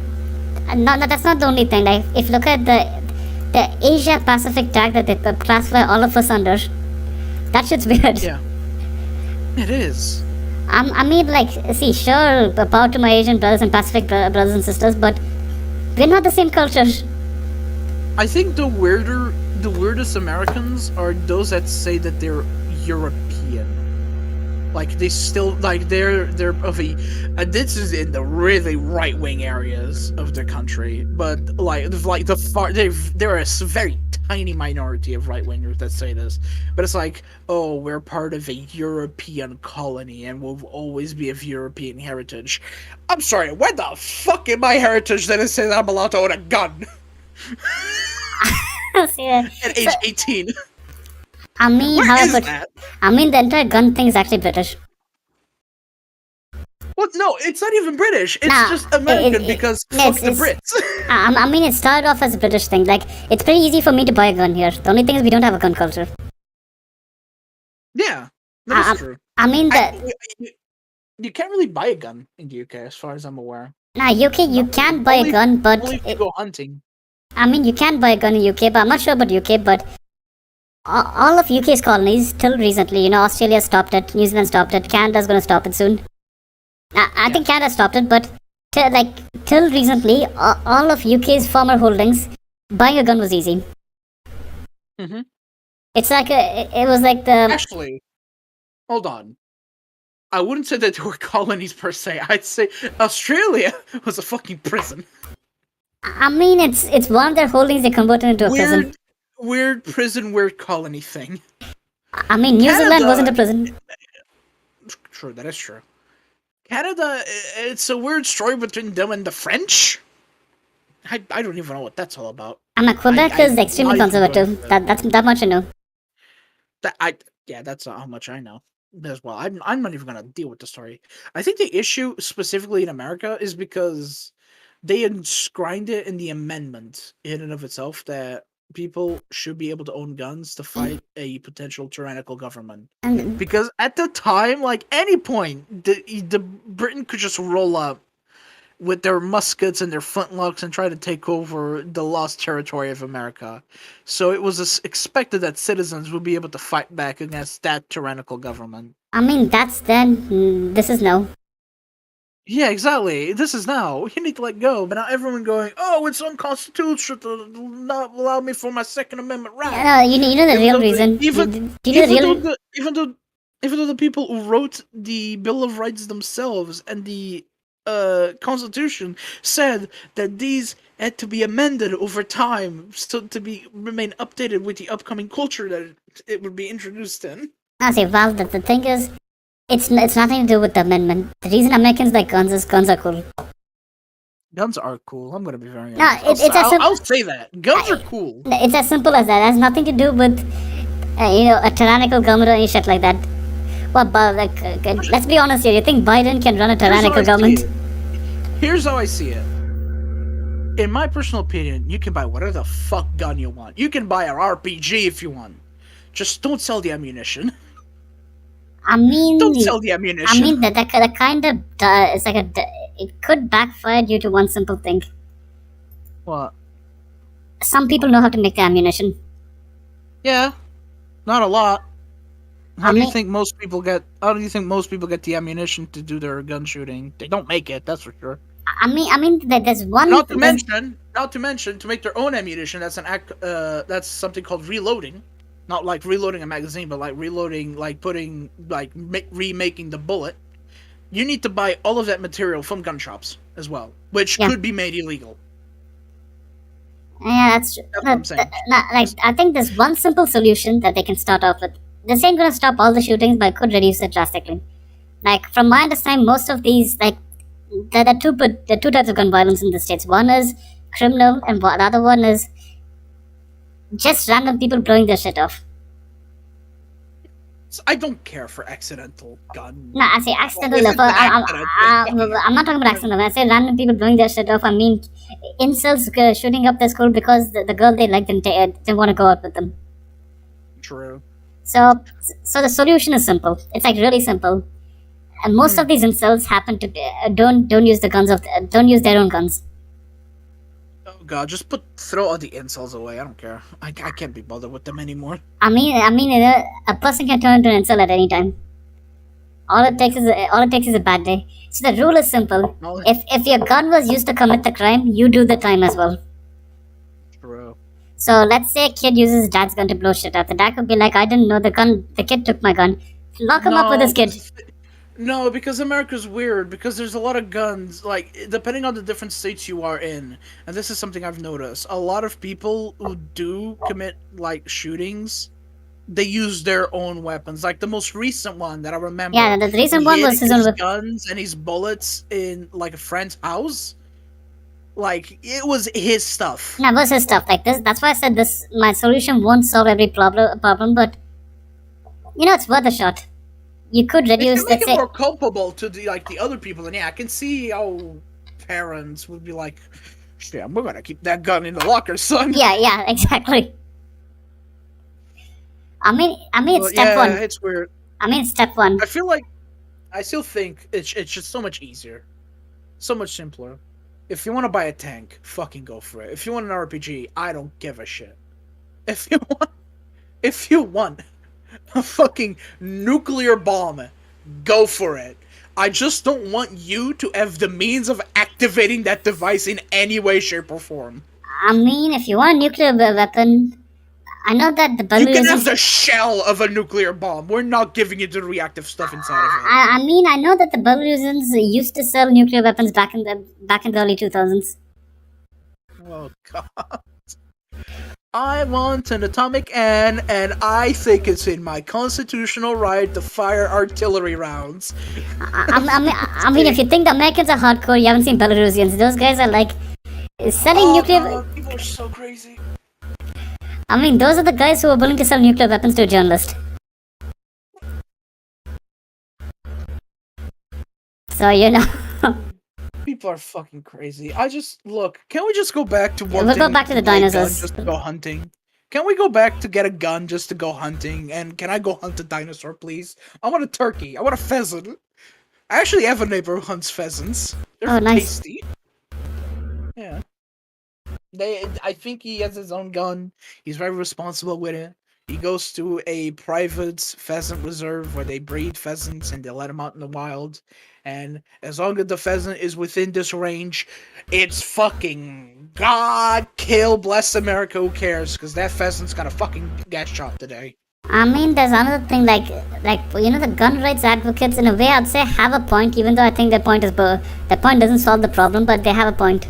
No, that's not the only thing. Like, if you look at the Asia Pacific tag that they classify all of us under, that shit's weird. Yeah. It is. I mean, like, see, sure, power to my Asian brothers and Pacific brothers and sisters, but we're not the same culture. I think the weirdest Americans are those that say that they're European. Like they still like they're of a this is in the really right wing areas of the country, but like the far there are a very tiny minority of right wingers that say this, but it's like, oh, we're part of a European colony and we'll always be of European heritage. I'm sorry, where the fuck in my heritage that it says I'm allowed to own a gun? At age 18. I mean, I mean, the entire gun thing is actually British. Well, no, it's not even British. It's just American because fuck the Brits. I mean, it started off as a British thing. Like, it's pretty easy for me to buy a gun here. The only thing is we don't have a gun culture. Yeah, that's true. I mean, you can't really buy a gun in the UK, as far as I'm aware. Nah, UK, you can buy a gun, but only if you go hunting. I mean, you can buy a gun in UK, but I'm not sure about UK. But all of UK's colonies, till recently, Australia stopped it, New Zealand stopped it, Canada's gonna stop it soon. I think Canada stopped it, but till recently, all of UK's former holdings, buying a gun was easy. Mm-hmm. It's like it was like the. Actually, hold on. I wouldn't say that they were colonies per se. I'd say Australia was a fucking prison. I mean, it's one of their holdings they converted into a prison. Weird prison, weird colony thing. I mean, New Zealand wasn't a prison. True, that is true. Canada, it's a weird story between them and the French. I don't even know what that's all about. Quebec is extremely conservative. That much I know. That's how much I know as well. I'm not even gonna deal with the story. I think the issue specifically in America is because they enshrined it in the amendment in and of itself that people should be able to own guns to fight a potential tyrannical government. Because at the time, like any point, the Britain could just roll up with their muskets and their flintlocks and try to take over the lost territory of America. So it was expected that citizens would be able to fight back against that tyrannical government. I mean, that's then. This is no. Yeah, exactly. This is now. You need to let go. But now everyone going, oh, it's unconstitutional to not allow me for my Second Amendment right. No, you know the Even real though reason. Do you know the even though real? the people who wrote the Bill of Rights themselves and the Constitution said that these had to be amended over time so to be remain updated with the upcoming culture that it would be introduced in. I say, well, the thing is, it's nothing to do with the amendment. The reason Americans like guns is guns are cool. Guns are cool. I'm gonna be very No, honest. it's as simple. I'll say that guns are cool. It's as simple as that. It has nothing to do with a tyrannical government or any shit like that. Well, but let's be honest here. You think Biden can run a tyrannical government? Here's how I see it. In my personal opinion, you can buy whatever the fuck gun you want. You can buy an RPG if you want. Just don't sell the ammunition. I mean, Don't sell the ammunition. I mean that kind of it's like it could backfire due to one simple thing. What? Some people know how to make the ammunition. Yeah, not a lot. How do mean- you think most people get? How do you think most people get the ammunition to do their gun shooting? They don't make it. That's for sure. I mean, there's one. Not to mention, to make their own ammunition. That's an act. That's something called reloading. Not like reloading a magazine, but like reloading, like putting, like remaking the bullet. You need to buy all of that material from gun shops as well, which Yeah. could be made illegal. Yeah, that's true. That's what I'm saying. Like, I think there's one simple solution that they can start off with. This ain't gonna stop all the shootings, but it could reduce it drastically. Like, from my understanding, most of these, like, there are two types of gun violence in the States. One is criminal, and the other one is just random people blowing their shit off. So I don't care for accidental gun. No, I say accidental. Well, if it's an I'm not talking about accidental. When I say random people blowing their shit off, I mean incels shooting up their school because the girl they like didn't want to go out with them. True. So the solution is simple. It's like really simple. And most of these incels happen to don't use the guns don't use their own guns. Oh god, just throw all the insults away. I don't care. I can't be bothered with them anymore. I mean, a person can turn into an incel at any time. All it takes is a bad day. So the rule is simple. No. If your gun was used to commit the crime, you do the time as well. True. So let's say a kid uses his dad's gun to blow shit up. The dad could be like, I didn't know the kid took my gun. Lock him up with this kid. No, because America's weird. Because there's a lot of guns. Like, depending on the different states you are in, and this is something I've noticed. A lot of people who do commit like shootings, they use their own weapons. Like the most recent one that I remember. Yeah, the recent one was his own weapon. Guns and his bullets in like a friend's house. Like it was his stuff. Yeah, it was his stuff. Like this. That's why I said this. My solution won't solve every problem, but it's worth a shot. You could reduce. It can make it more culpable to the other people, and yeah, I can see how parents would be like, "Yeah, we're gonna keep that gun in the locker, son." Yeah, exactly. I mean, it's step one. It's weird. I mean, it's step one. I still think it's just so much easier, so much simpler. If you want to buy a tank, fucking go for it. If you want an RPG, I don't give a shit. If you want a fucking nuclear bomb, go for it. I just don't want you to have the means of activating that device in any way, shape, or form. I mean, if you want a nuclear weapon, I know that the You can have the shell of a nuclear bomb. We're not giving you the reactive stuff inside of it. I mean, I know that the Belarusians used to sell nuclear weapons back in the early 2000s. Oh god. I want an atomic N, and I think it's in my constitutional right to fire artillery rounds. I mean, if you think the Americans are hardcore, you haven't seen Belarusians. Those guys are like selling nuclear. God, people are so crazy. I mean, those are the guys who are willing to sell nuclear weapons to a journalist. So People are fucking crazy. Can we just go back to we'll go back to the dinosaurs. Just to go hunting? Can we go back to get a gun just to go hunting? And can I go hunt a dinosaur, please? I want a turkey. I want a pheasant. I actually have a neighbor who hunts pheasants. They're nice. tasty. Yeah. I think he has his own gun. He's very responsible with it. He goes to a private pheasant reserve where they breed pheasants and they let them out in the wild. And as long as the pheasant is within this range, it's fucking God kill bless America. Who cares? Because that pheasant's got a fucking get shot today. I mean, there's another thing, the gun rights advocates, in a way, I'd say have a point, even though I think their point doesn't solve the problem, but they have a point.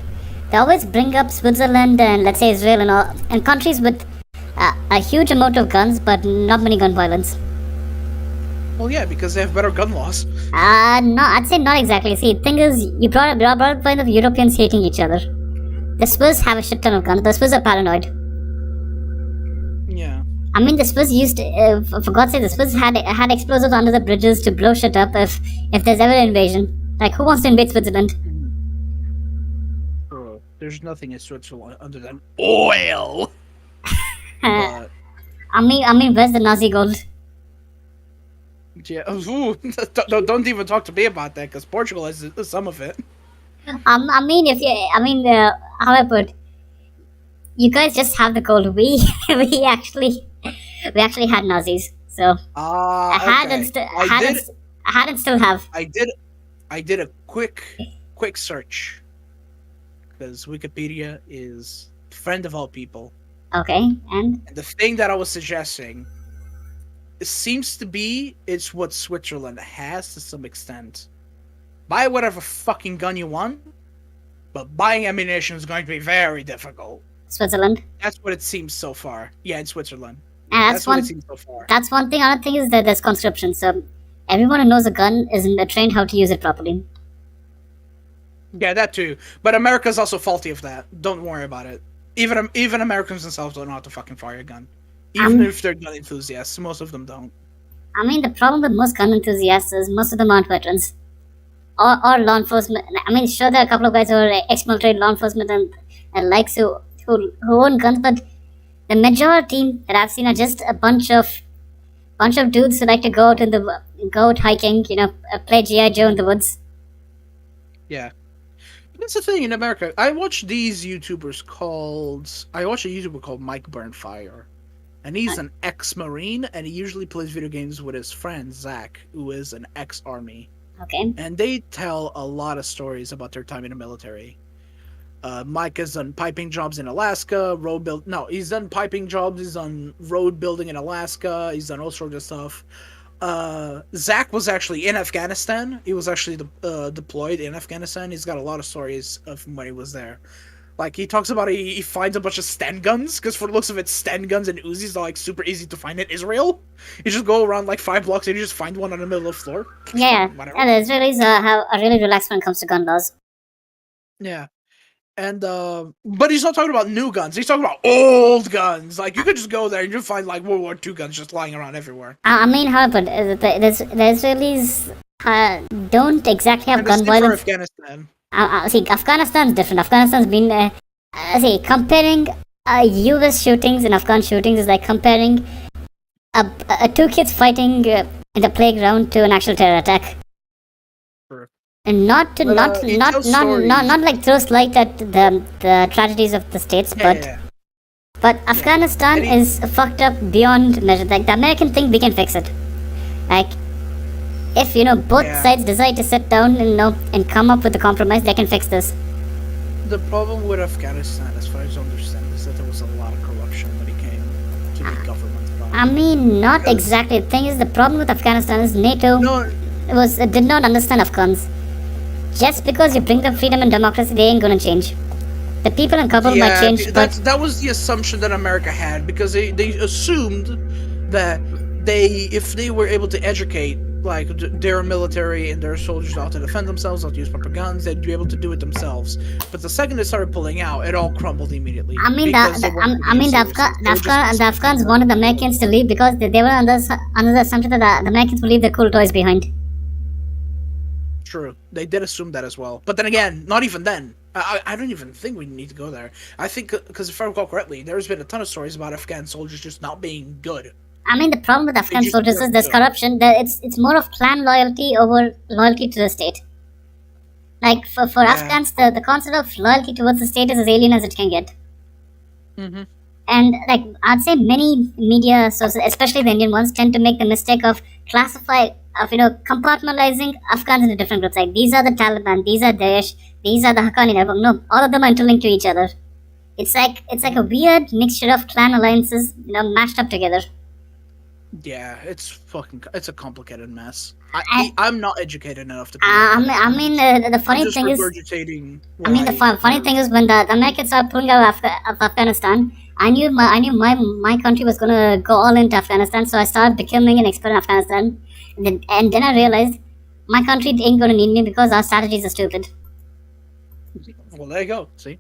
They always bring up Switzerland and, let's say, Israel and all, and countries with a huge amount of guns, but not many gun violence. Well, yeah, because they have better gun laws. No, I'd say not exactly. See, the thing is, you brought up the point of Europeans hating each other. The Swiss have a shit ton of guns. The Swiss are paranoid. Yeah. I mean, the Swiss used, for God's sake, the Swiss had explosives under the bridges to blow shit up if there's ever an invasion. Like, who wants to invade Switzerland? There's nothing in Switzerland other than oil. But, I mean, where's the Nazi gold? yeah, ooh, don't even talk to me about that, because Portugal has some of it. I mean, how I put, you guys just have the gold. We actually had Nazis. So I had okay. and still have. I did a quick search, because Wikipedia is friend of all people. Okay, and The thing that I was suggesting, it seems to be it's what Switzerland has to some extent. Buy whatever fucking gun you want, but buying ammunition is going to be very difficult. Switzerland. That's what it seems so far. Yeah, in Switzerland. And That's what it seems so far. That's one thing. Another thing is that there's conscription. So everyone who knows a gun is trained how to use it properly. Yeah, that too. But America's also faulty of that. Don't worry about it. Even Americans themselves don't know how to fucking fire a gun. Even if they're gun enthusiasts, most of them don't. I mean, the problem with most gun enthusiasts is most of them aren't veterans. Or law enforcement. I mean, sure, there are a couple of guys who are ex-military law enforcement and likes who own guns, but the majority that I've seen are just a bunch of dudes who like to go out hiking, play G.I. Joe in the woods. Yeah. That's the thing in America. I watch these YouTubers I watch a YouTuber called Mike Burnfire. And he's an ex-Marine, and he usually plays video games with his friend, Zach, who is an ex-Army. Okay. And they tell a lot of stories about their time in the military. Mike has done piping jobs in Alaska, he's done piping jobs, he's done road building in Alaska, he's done all sorts of stuff. Zach was actually in Afghanistan. He was actually deployed in Afghanistan. He's got a lot of stories of when he was there. Like, he talks about he finds a bunch of Sten guns, because for the looks of it, Sten guns and Uzis are, like, super easy to find in Israel. You just go around, like, 5 blocks and you just find one on the middle of the floor. Yeah. And the Israelis are really relaxed when it comes to gun laws. Yeah. And, but he's not talking about new guns. He's talking about old guns. Like, you could just go there and you'll find, like, World War II guns just lying around everywhere. I mean, however, the Israelis don't exactly have gun violence. Afghanistan. See, Afghanistan's different. Afghanistan's been, comparing US shootings and Afghan shootings is like comparing two kids fighting in the playground to an actual terror attack. Sure. And not like throw light at the tragedies of the states, but Afghanistan is fucked up beyond measure. Like, the American thing, we can fix it. Like, if both sides decide to sit down and come up with a compromise, they can fix this. The problem with Afghanistan, as far as I understand, is that there was a lot of corruption when it came to the government. I mean, not exactly. The thing is, the problem with Afghanistan is NATO did not understand Afghans. Just because you bring them freedom and democracy, they ain't gonna change. The people in Kabul might change, but that was the assumption that America had, because they assumed that if they were able to educate like their military and their soldiers how to defend themselves, how to use proper guns, they'd be able to do it themselves. But the second they started pulling out, it all crumbled immediately. The Afghans wanted the Americans to leave because they were under the assumption that the Americans would leave their cool toys behind. True, they did assume that as well. But then again, not even then. I don't even think we need to go there. I think, because if I recall correctly, there's been a ton of stories about Afghan soldiers just not being good. I mean, the problem with Afghan soldiers is there's corruption. It's more of clan loyalty over loyalty to the state. Like, for Afghans, the concept of loyalty towards the state is as alien as it can get. Mm-hmm. And like I'd say many media sources, especially the Indian ones, tend to make the mistake of compartmentalizing Afghans into different groups. Like these are the Taliban, these are Daesh, these are the Haqqani. No, all of them are interlinked to each other. It's like a weird mixture of clan alliances, mashed up together. Yeah, it's a complicated mess. And I'm not educated enough to the I'm funny just thing is, regurgitating. funny thing is when the Americans started pulling out of Afghanistan, I knew my country was gonna go all into Afghanistan, so I started becoming an expert in Afghanistan, and then I realized my country ain't gonna need me because our strategies are stupid. Well, there you go. See,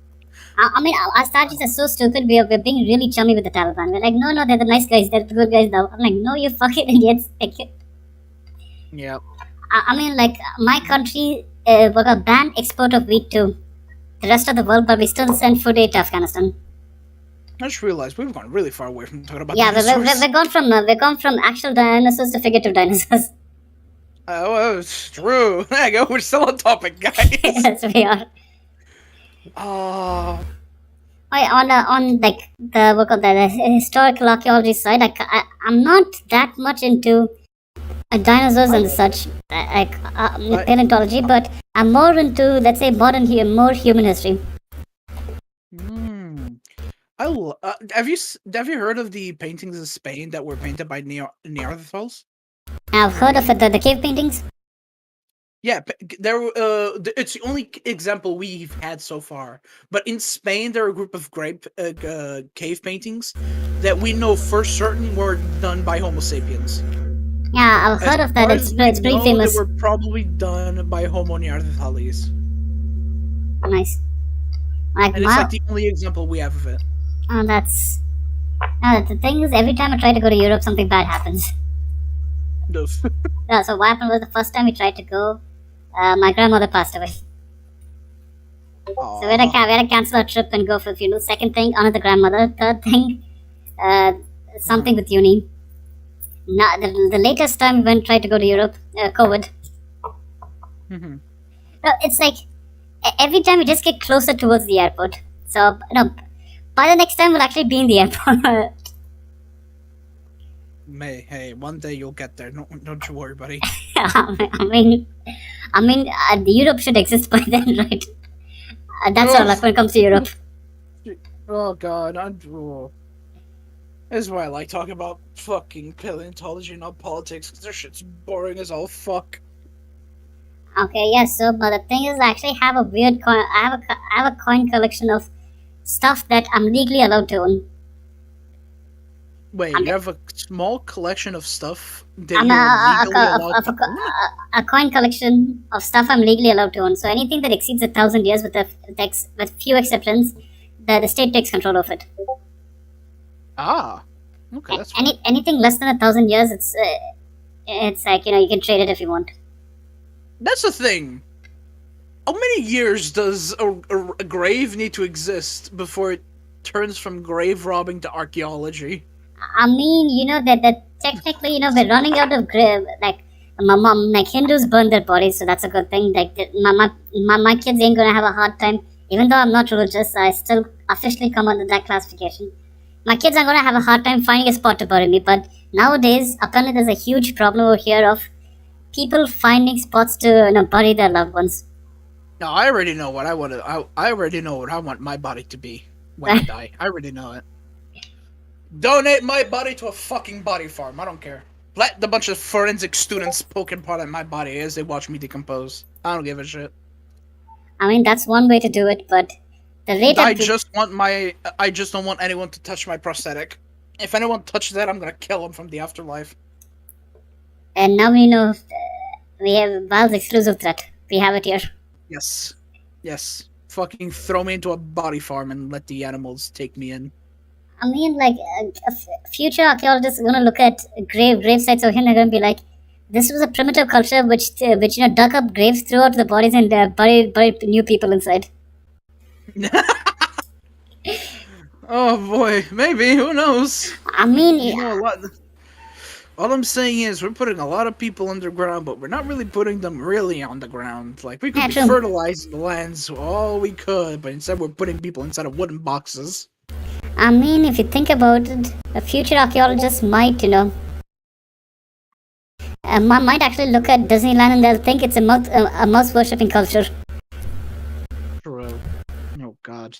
Our strategies are so stupid. We're being really chummy with the Taliban. We're like, no, they're the nice guys. They're the good guys now. I'm like, no, you fucking idiots. yeah, Like, my country was a banned export of wheat to the rest of the world, but we still send food aid to Afghanistan. I just realized we've gone really far away from talking about Yeah, dinosaurs. we're gone from actual dinosaurs to figurative dinosaurs. Well, it's true. There you go. We're still on topic, guys. Yes, we are. Uh, On like the historical archaeology side, I'm not that much into dinosaurs and such, paleontology, but I'm more into, let's say, more human history. hmm. Have you heard of the paintings in Spain that were painted by Neanderthals? I've heard of it, the cave paintings. Yeah, it's the only example we've had so far. But in Spain, there are a group of cave paintings that we know for certain were done by Homo sapiens. Yeah, I've heard of that. It's pretty famous. They were probably done by Homo neanderthalis. Nice. Like, And it's like the only example we have of it. that's. The thing is, every time I try to go to Europe, something bad happens. So what happened was the first time we tried to go, my grandmother passed away. So we had to cancel our trip and go for a funeral. Second thing, another grandmother. Third thing, something with uni. The latest time we tried to go to Europe, COVID. Mm-hmm. It's like every time we just get closer towards the airport. So by the next time we'll actually be in the airport. Hey, one day you'll get there. No, don't you worry, buddy. Europe should exist by then, right? That's our luck when it comes to Europe. Oh God, this is why I like talking about fucking paleontology, not politics, because their shit's boring as all fuck. Okay, yes. So, but the thing is, I actually have a weird coin. I have a coin collection of stuff that I'm legally allowed to own. Wait, you have a small collection of stuff that I'm you're legally allowed to own? a coin collection of stuff I'm legally allowed to own. So anything that exceeds 1,000 years, with few exceptions, the state takes control of it. Ah, okay, that's Anything less than 1,000 years, it's like you can trade it if you want. That's the thing. How many years does a grave need to exist before it turns from grave robbing to archaeology? That technically, we're running out of grave. Like, my mom, like, Hindus burn their bodies, so that's a good thing. Like, my kids ain't gonna have a hard time. Even though I'm not religious, I still officially come under that classification. My kids are gonna have a hard time finding a spot to bury me, but nowadays, apparently there's a huge problem over here of people finding spots to bury their loved ones. No, I already know what I want to. I already know what I want my body to be when I die. I already know it. Donate my body to a fucking body farm. I don't care. Let the bunch of forensic students poke and prod at my body as they watch me decompose. I don't give a shit. That's one way to do it, but the rate I just don't want anyone to touch my prosthetic. If anyone touches that, I'm gonna kill them from the afterlife. And now we know we have Val's exclusive threat. We have it here. Yes. Fucking throw me into a body farm and let the animals take me in. Future archaeologists are gonna look at grave sites over here and they're gonna be like, this was a primitive culture which dug up graves, threw out the bodies, and buried new people inside. Oh boy, maybe, who knows? You know a lot. All I'm saying is we're putting a lot of people underground, but we're not really putting them really on the ground. Like, we could be fertilizing the lands all we could, but instead we're putting people inside of wooden boxes. I mean, if you think about it, a future archaeologist might, might actually look at Disneyland and they'll think it's a mouse worshipping culture. True. Oh God.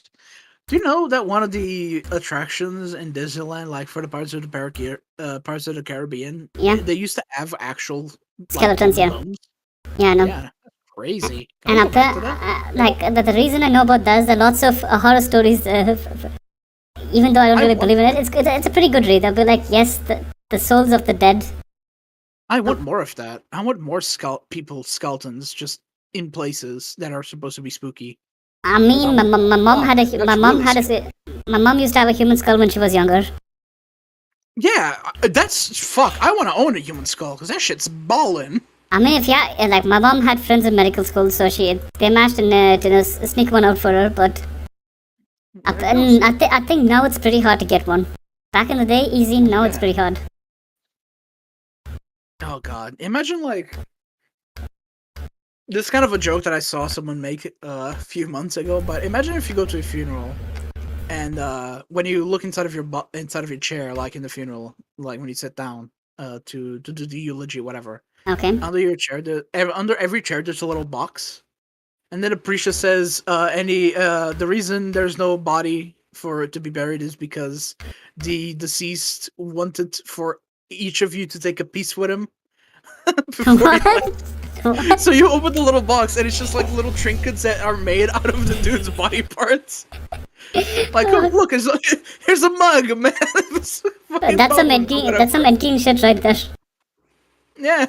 Do you know that one of the attractions in Disneyland, like for the Parts of the Caribbean, Yeah, they used to have actual skeletons. human Yeah, bones? yeah, I know. Yeah, that's crazy. Can And we go back to that? like the reason I know about that is there are lots of horror stories. Even though I don't I really want believe in it, it's a pretty good read. I'll be like, yes, the souls of the dead. I want more of that. I want more skeletons just in places that are supposed to be spooky. I mean, my mom Fuck, had that's really scary. my mom used to have a human skull when she was younger. Yeah, that's fuck. I want to own a human skull because that shit's ballin'. I mean, if yeah, like my mom had friends in medical school, so they managed to sneak one out for her. But I think now it's pretty hard to get one. Back in the day, easy. Now it's pretty hard. Oh God, imagine like this kind of a joke that I saw someone make a few months ago. But imagine if you go to a funeral and when you look inside of your chair, like in the funeral, like when you sit down to do the eulogy, whatever. Okay. Under your chair, under every chair, there's a little box, and then the priest says, the reason there's no body for it to be buried is because the deceased wanted for each of you to take a piece with him before he left." What? So you open the little box, and it's just like little trinkets that are made out of the dude's body parts. Like, oh, look, here's a mug, man. That's some Edgeen shit right there. Yeah.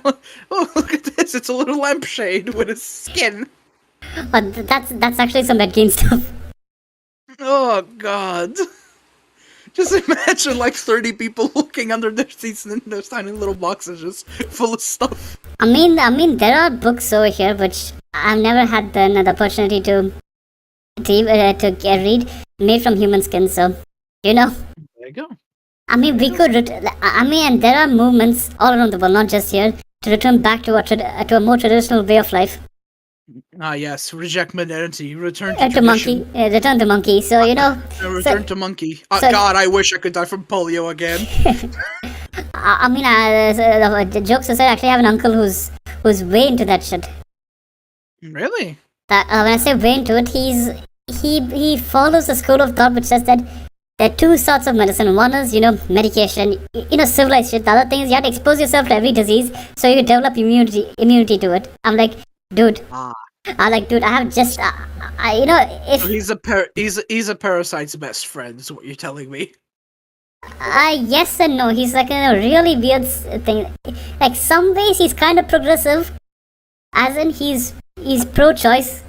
Oh, look at this. It's a little lampshade with a skin. But that's actually some Edgeen stuff. Oh God. Just imagine like 30 people looking under their seats in those tiny little boxes just full of stuff. I mean, there are books over here which I've never had the opportunity to read, made from human skin. So, There you go. I mean, and there are movements all around the world, not just here, to return back to a more traditional way of life. Ah, yes. Reject modernity. Return to Return to monkey. So return to monkey. so- God, I wish I could die from polio again. the jokes aside, I actually have an uncle who's way into that shit. Really? That when I say way into it, he follows a school of thought which says that there are two sorts of medicine. One is medication, civilized shit. The other thing is you have to expose yourself to every disease so you develop immunity to it. I'm like, dude. I'm like, dude, I have just, if he's a parasite's best friend. Is what you're telling me? yes and no. He's like a really weird thing. Like some ways he's kind of progressive, as in he's pro-choice.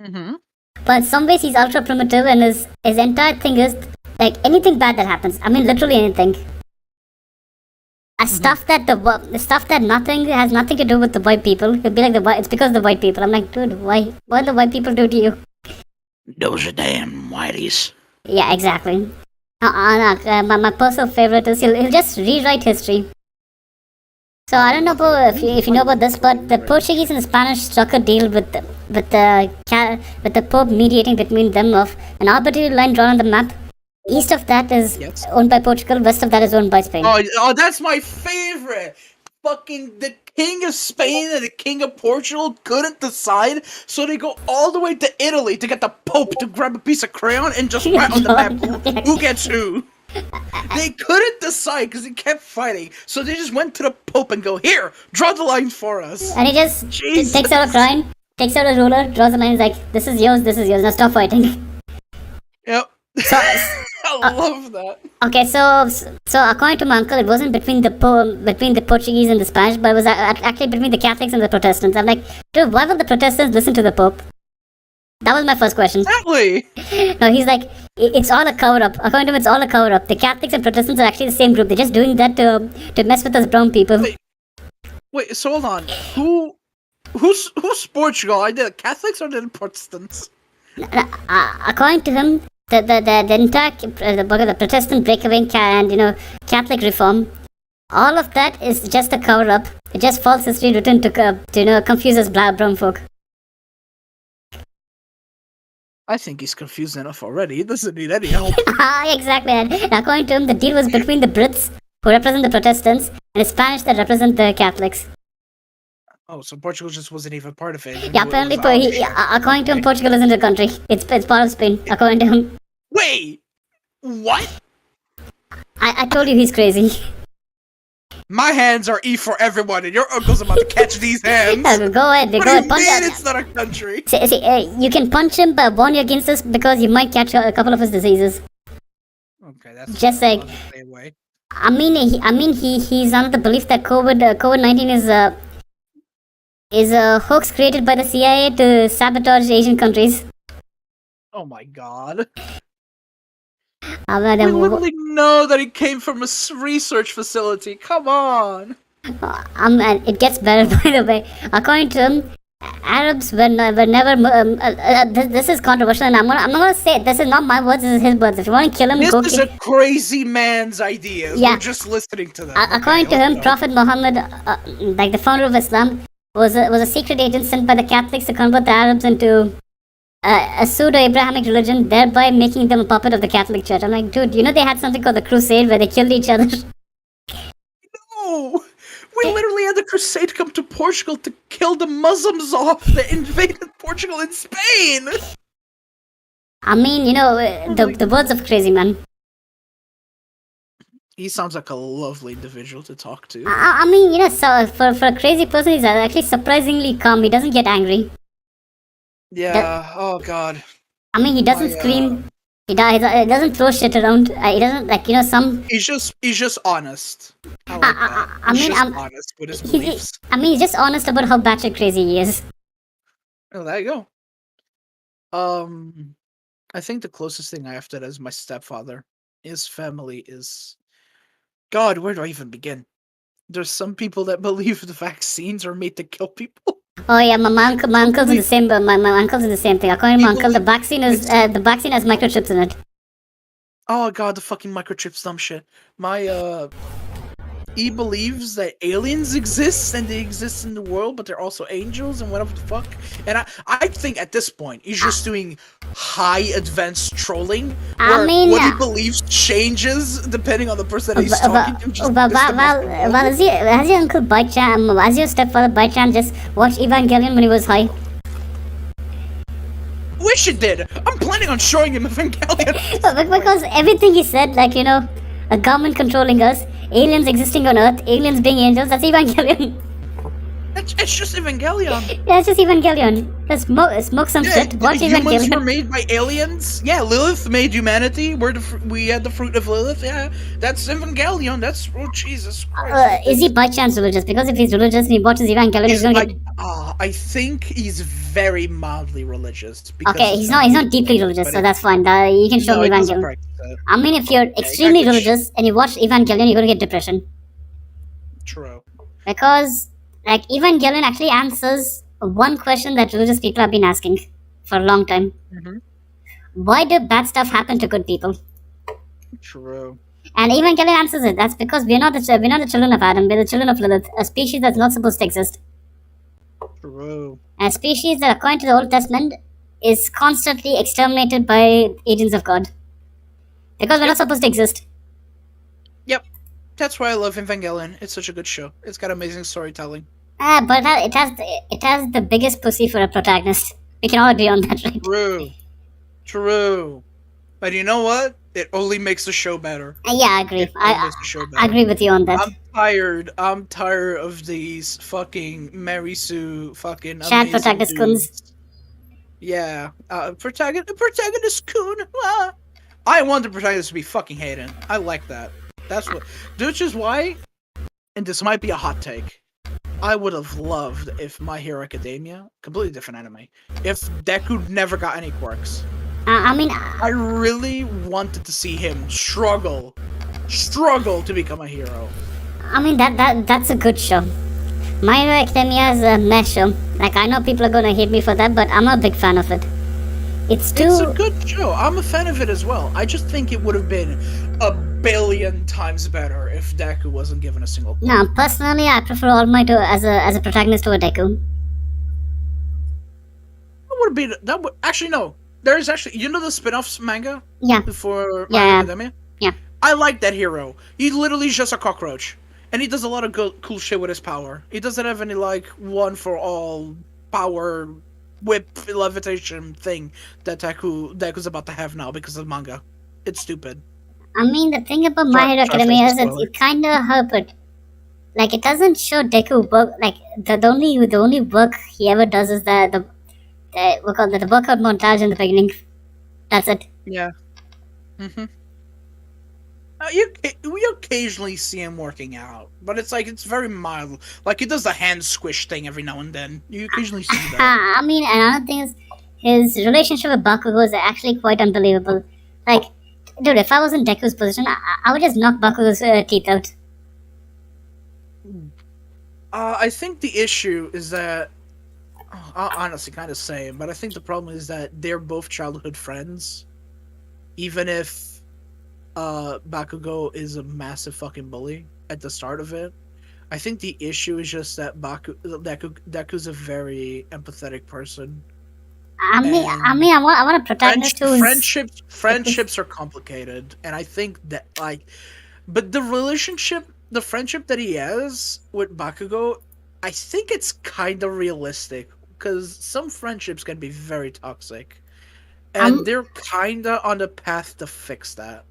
Mm-hmm. But in some ways he's ultra primitive, and his entire thing is like anything bad that happens. I mean, literally anything. Stuff that has nothing to do with the white people. He'll be like it's because of the white people. I'm like, dude, why? What the white people do to you? Those are damn whiteys. Yeah, exactly. My personal favorite is he'll just rewrite history. So I don't know if you know about this, but the Portuguese and the Spanish struck a deal with the Pope mediating between them of an arbitrary line drawn on the map. East of that is owned by Portugal, west of that is owned by Spain. Oh, that's my favorite! Fucking the King of Spain and the King of Portugal couldn't decide, so they go all the way to Italy to get the Pope to grab a piece of crayon and just write on the map who gets who. They couldn't decide because they kept fighting, so they just went to the Pope and go, here, draw the line for us. And he just takes out a crayon, takes out a ruler, draws a line, is like, this is yours, now stop fighting. Yep. So, I love that. Okay, so according to my uncle, it wasn't between the Portuguese and the Spanish, but it was actually between the Catholics and the Protestants. I'm like, dude, why will the Protestants listen to the Pope? That was my first question. Exactly. No, he's like, it's all a cover-up. According to him, it's all a cover-up. The Catholics and Protestants are actually the same group. They're just doing that to mess with us brown people. Wait, so hold on. Who's Portugal? Are they the Catholics or the Protestants? According to him, the entire the Protestant breakaway and Catholic reform, all of that is just a cover-up. It's just false history written to confuse us brown folk. I think he's confused enough already. He doesn't need any help. Exactly. And according to him, the deal was between the Brits, who represent the Protestants, and the Spanish that represent the Catholics. Oh, so Portugal just wasn't even part of it. Yeah, apparently, according to him, Portugal isn't a country. It's part of Spain, according to him. Wait! What? I told you he's crazy. My hands are E for everyone, and your uncle's about to catch these hands. Go ahead, What go do you ahead, punch mean him. it's not a country? See, you can punch him, but warn you against this because you might catch a couple of his diseases. Okay, that's Just like, stay away. he's under the belief that COVID-19 is a hoax created by the CIA to sabotage Asian countries. Oh my god. But, We literally know that he came from a research facility. Come on. and it gets better, by the way. According to him, Arabs were never. This is controversial, and I'm not gonna say it. This is not my words. This is his words. If you want to kill him, This go is kill. a crazy man's ideas. Yeah. We're just listening to them. According to him, Prophet Muhammad, like the founder of Islam, was a secret agent sent by the Catholics to convert the Arabs into a pseudo-Abrahamic religion, thereby making them a puppet of the Catholic Church. I'm like, dude, you know they had something called the Crusade where they killed each other. No! We literally had the crusade come to Portugal to kill the Muslims off that invaded Portugal and Spain! I mean, you know, the words of crazy man. He sounds like a lovely individual to talk to. I mean, you know, so for a crazy person, he's actually surprisingly calm. He doesn't get angry. Yeah, oh god. I mean, he doesn't scream. He doesn't throw shit around. He doesn't, like, you know, some. He's just honest. I like that. I He's mean, just honest with his beliefs. He's just honest about how batshit crazy he is. Oh, there you go. I think the closest thing I have to that is my stepfather. His family is... God, where do I even begin? There's some people that believe the vaccines are made to kill people. Oh yeah, my uncle's in the same. My uncle's in the same thing. According to my uncle, the vaccine has microchips in it. Oh god, the fucking microchips, dumb shit. He believes that aliens exist and they exist in the world, but they're also angels and whatever the fuck. And I think at this point he's just doing high advanced trolling. Where what he believes changes depending on the person that he's talking to. Has your uncle by chance, has your stepfather by chance just watched Evangelion when he was high? Wish it did. I'm planning on showing him Evangelion. Because everything he said, like, you know, a government controlling us, aliens existing on Earth, aliens being angels, that's Evangelion. It's just Evangelion. Yeah, it's just Evangelion. Let's smoke some shit, watch Humans Evangelion. were made by aliens? Yeah, Lilith made humanity. We had the fruit of Lilith. Yeah, that's Evangelion. That's... Oh, Jesus Christ. Is he by chance religious? Because if he's religious and he watches Evangelion, he's gonna get... I think he's very mildly religious. Okay, he's not deeply religious, so that's fine. You can show me Evangelion. I mean, if you're extremely religious and you watch Evangelion, you're gonna get depression. True. Because, like, Evangelion actually answers one question that religious people have been asking for a long time. Mm-hmm. Why do bad stuff happen to good people? True. And Evangelion answers it. That's because we're not the children of Adam. We're the children of Lilith, a species that's not supposed to exist. True. A species that, according to the Old Testament, is constantly exterminated by agents of God. Because we're not supposed to exist. Yep. That's why I love Evangelion. It's such a good show. It's got amazing storytelling. But it has the biggest pussy for a protagonist. We can all agree on that, right? True. But you know what? It only makes the show better. Yeah, I agree. I agree with you on that. I'm tired of these fucking Mary Sue fucking Chat protagonist coons. Yeah. Protagonist coon. I want the protagonist to be fucking Hayden. I like that. Which is why, and this might be a hot take, I would have loved if My Hero Academia, completely different anime, if Deku never got any quirks. I really wanted to see him struggle to become a hero. I mean, that's a good show. My Hero Academia is a meh show. Like, I know people are gonna hate me for that, but I'm a big fan of it. It's a good show. I'm a fan of it as well. I just think it would have been a billion times better if Deku wasn't given a single quirk. No, personally, I prefer All Might as a protagonist over Deku. Actually, no. There's actually, the spin-offs manga Yeah, for My Hero yeah, Academia. yeah. I like that hero. He literally is just a cockroach, and he does a lot of cool shit with his power. He doesn't have any like one for all power whip levitation thing that Deku's about to have now because of manga. It's stupid. I mean, the thing about My Sorry, Hero sorry for Academia the is spoiler. it kind of help it. Like, it doesn't show Deku work. Like, the only work he ever does is we call the workout montage in the beginning. That's it. Yeah. Mm-hmm. We occasionally see him working out, but it's very mild. Like he does the hand squish thing every now and then. You occasionally see that. I mean, another thing is his relationship with Bakugo is actually quite unbelievable. Like, dude, if I was in Deku's position, I would just knock Bakugo's teeth out. I think the issue is that I'll honestly kind of say, but I think the problem is that they're both childhood friends. Even if Bakugo is a massive fucking bully at the start of it, I think the issue is just that Deku's a very empathetic person. And I want a protagonist who's friendships are complicated, and I think that but the friendship that he has with Bakugo, I think it's kind of realistic because some friendships can be very toxic, and um, they're kind of on the path to fix that.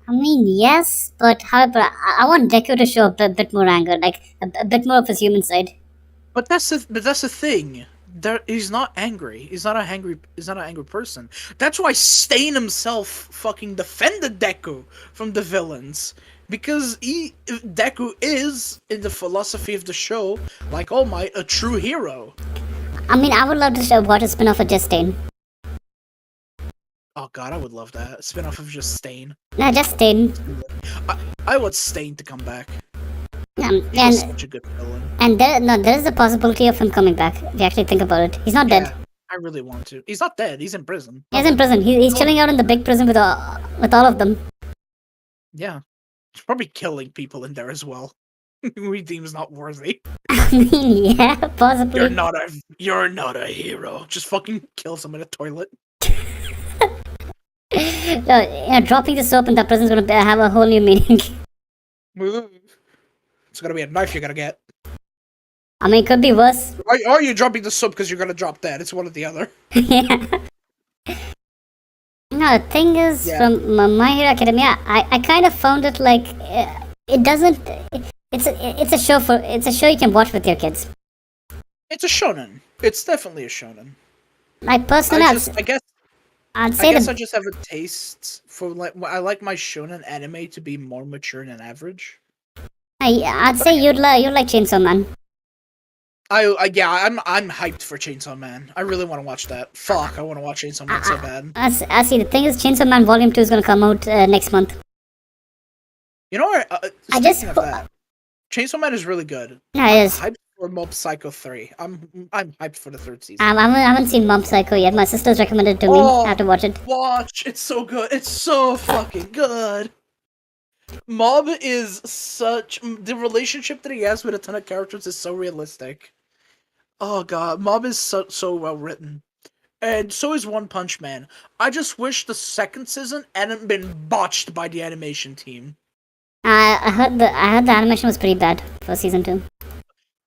I mean, yes, but however, I want Deku to show a bit more anger, like a bit more of his human side. But that's the thing. He's not angry. He's not an angry person. That's why Stain himself fucking defended Deku from the villains. Because Deku is, in the philosophy of the show, like All Might, a true hero. I mean, I would love to watch a spin-off of Justin. Oh god, I would love that. Spin-off of just Stain. No, Justin. I want Stain to come back. Um, He and was such a good villain. and there is a possibility of him coming back. If you actually think about it, he's not dead. Yeah, I really want to. He's not dead. He's in prison. He's in prison. He's chilling out in the big prison with all of them. Yeah. He's probably killing people in there as well. Who he deems not worthy. I mean, yeah, possibly. You're not a hero. Just fucking kill someone in a toilet. Dropping the soap in that prison is gonna have a whole new meaning. It's gonna be a knife you're gonna get. I mean, it could be worse. Or are you dropping the soap because you're gonna drop that? It's one or the other. Yeah. No, the thing is, Yeah. from My Hero Academia, I kind of found it like it doesn't. It's a show you can watch with your kids. It's a shonen. It's definitely a shonen. Like personally, I guess I'd I say guess the I just have a taste for I like my shonen anime to be more mature than average. I'd say you'd like Chainsaw Man. I'm hyped for Chainsaw Man. I really want to watch that. Fuck, I want to watch Chainsaw Man so bad. I see. The thing is, Chainsaw Man Volume 2 is gonna come out next month. You know what? Speaking of that, Chainsaw Man is really good. Yeah, it is. I'm hyped for Mob Psycho 3. I'm hyped for the third season. I haven't seen Mob Psycho yet. My sister's recommended it to me. I have to watch it. Watch! It's so good. It's so fucking good. Mob is the relationship that he has with a ton of characters is so realistic. Oh god, Mob is so well written. And so is One Punch Man. I just wish the second season hadn't been botched by the animation team. I heard the animation was pretty bad for season 2.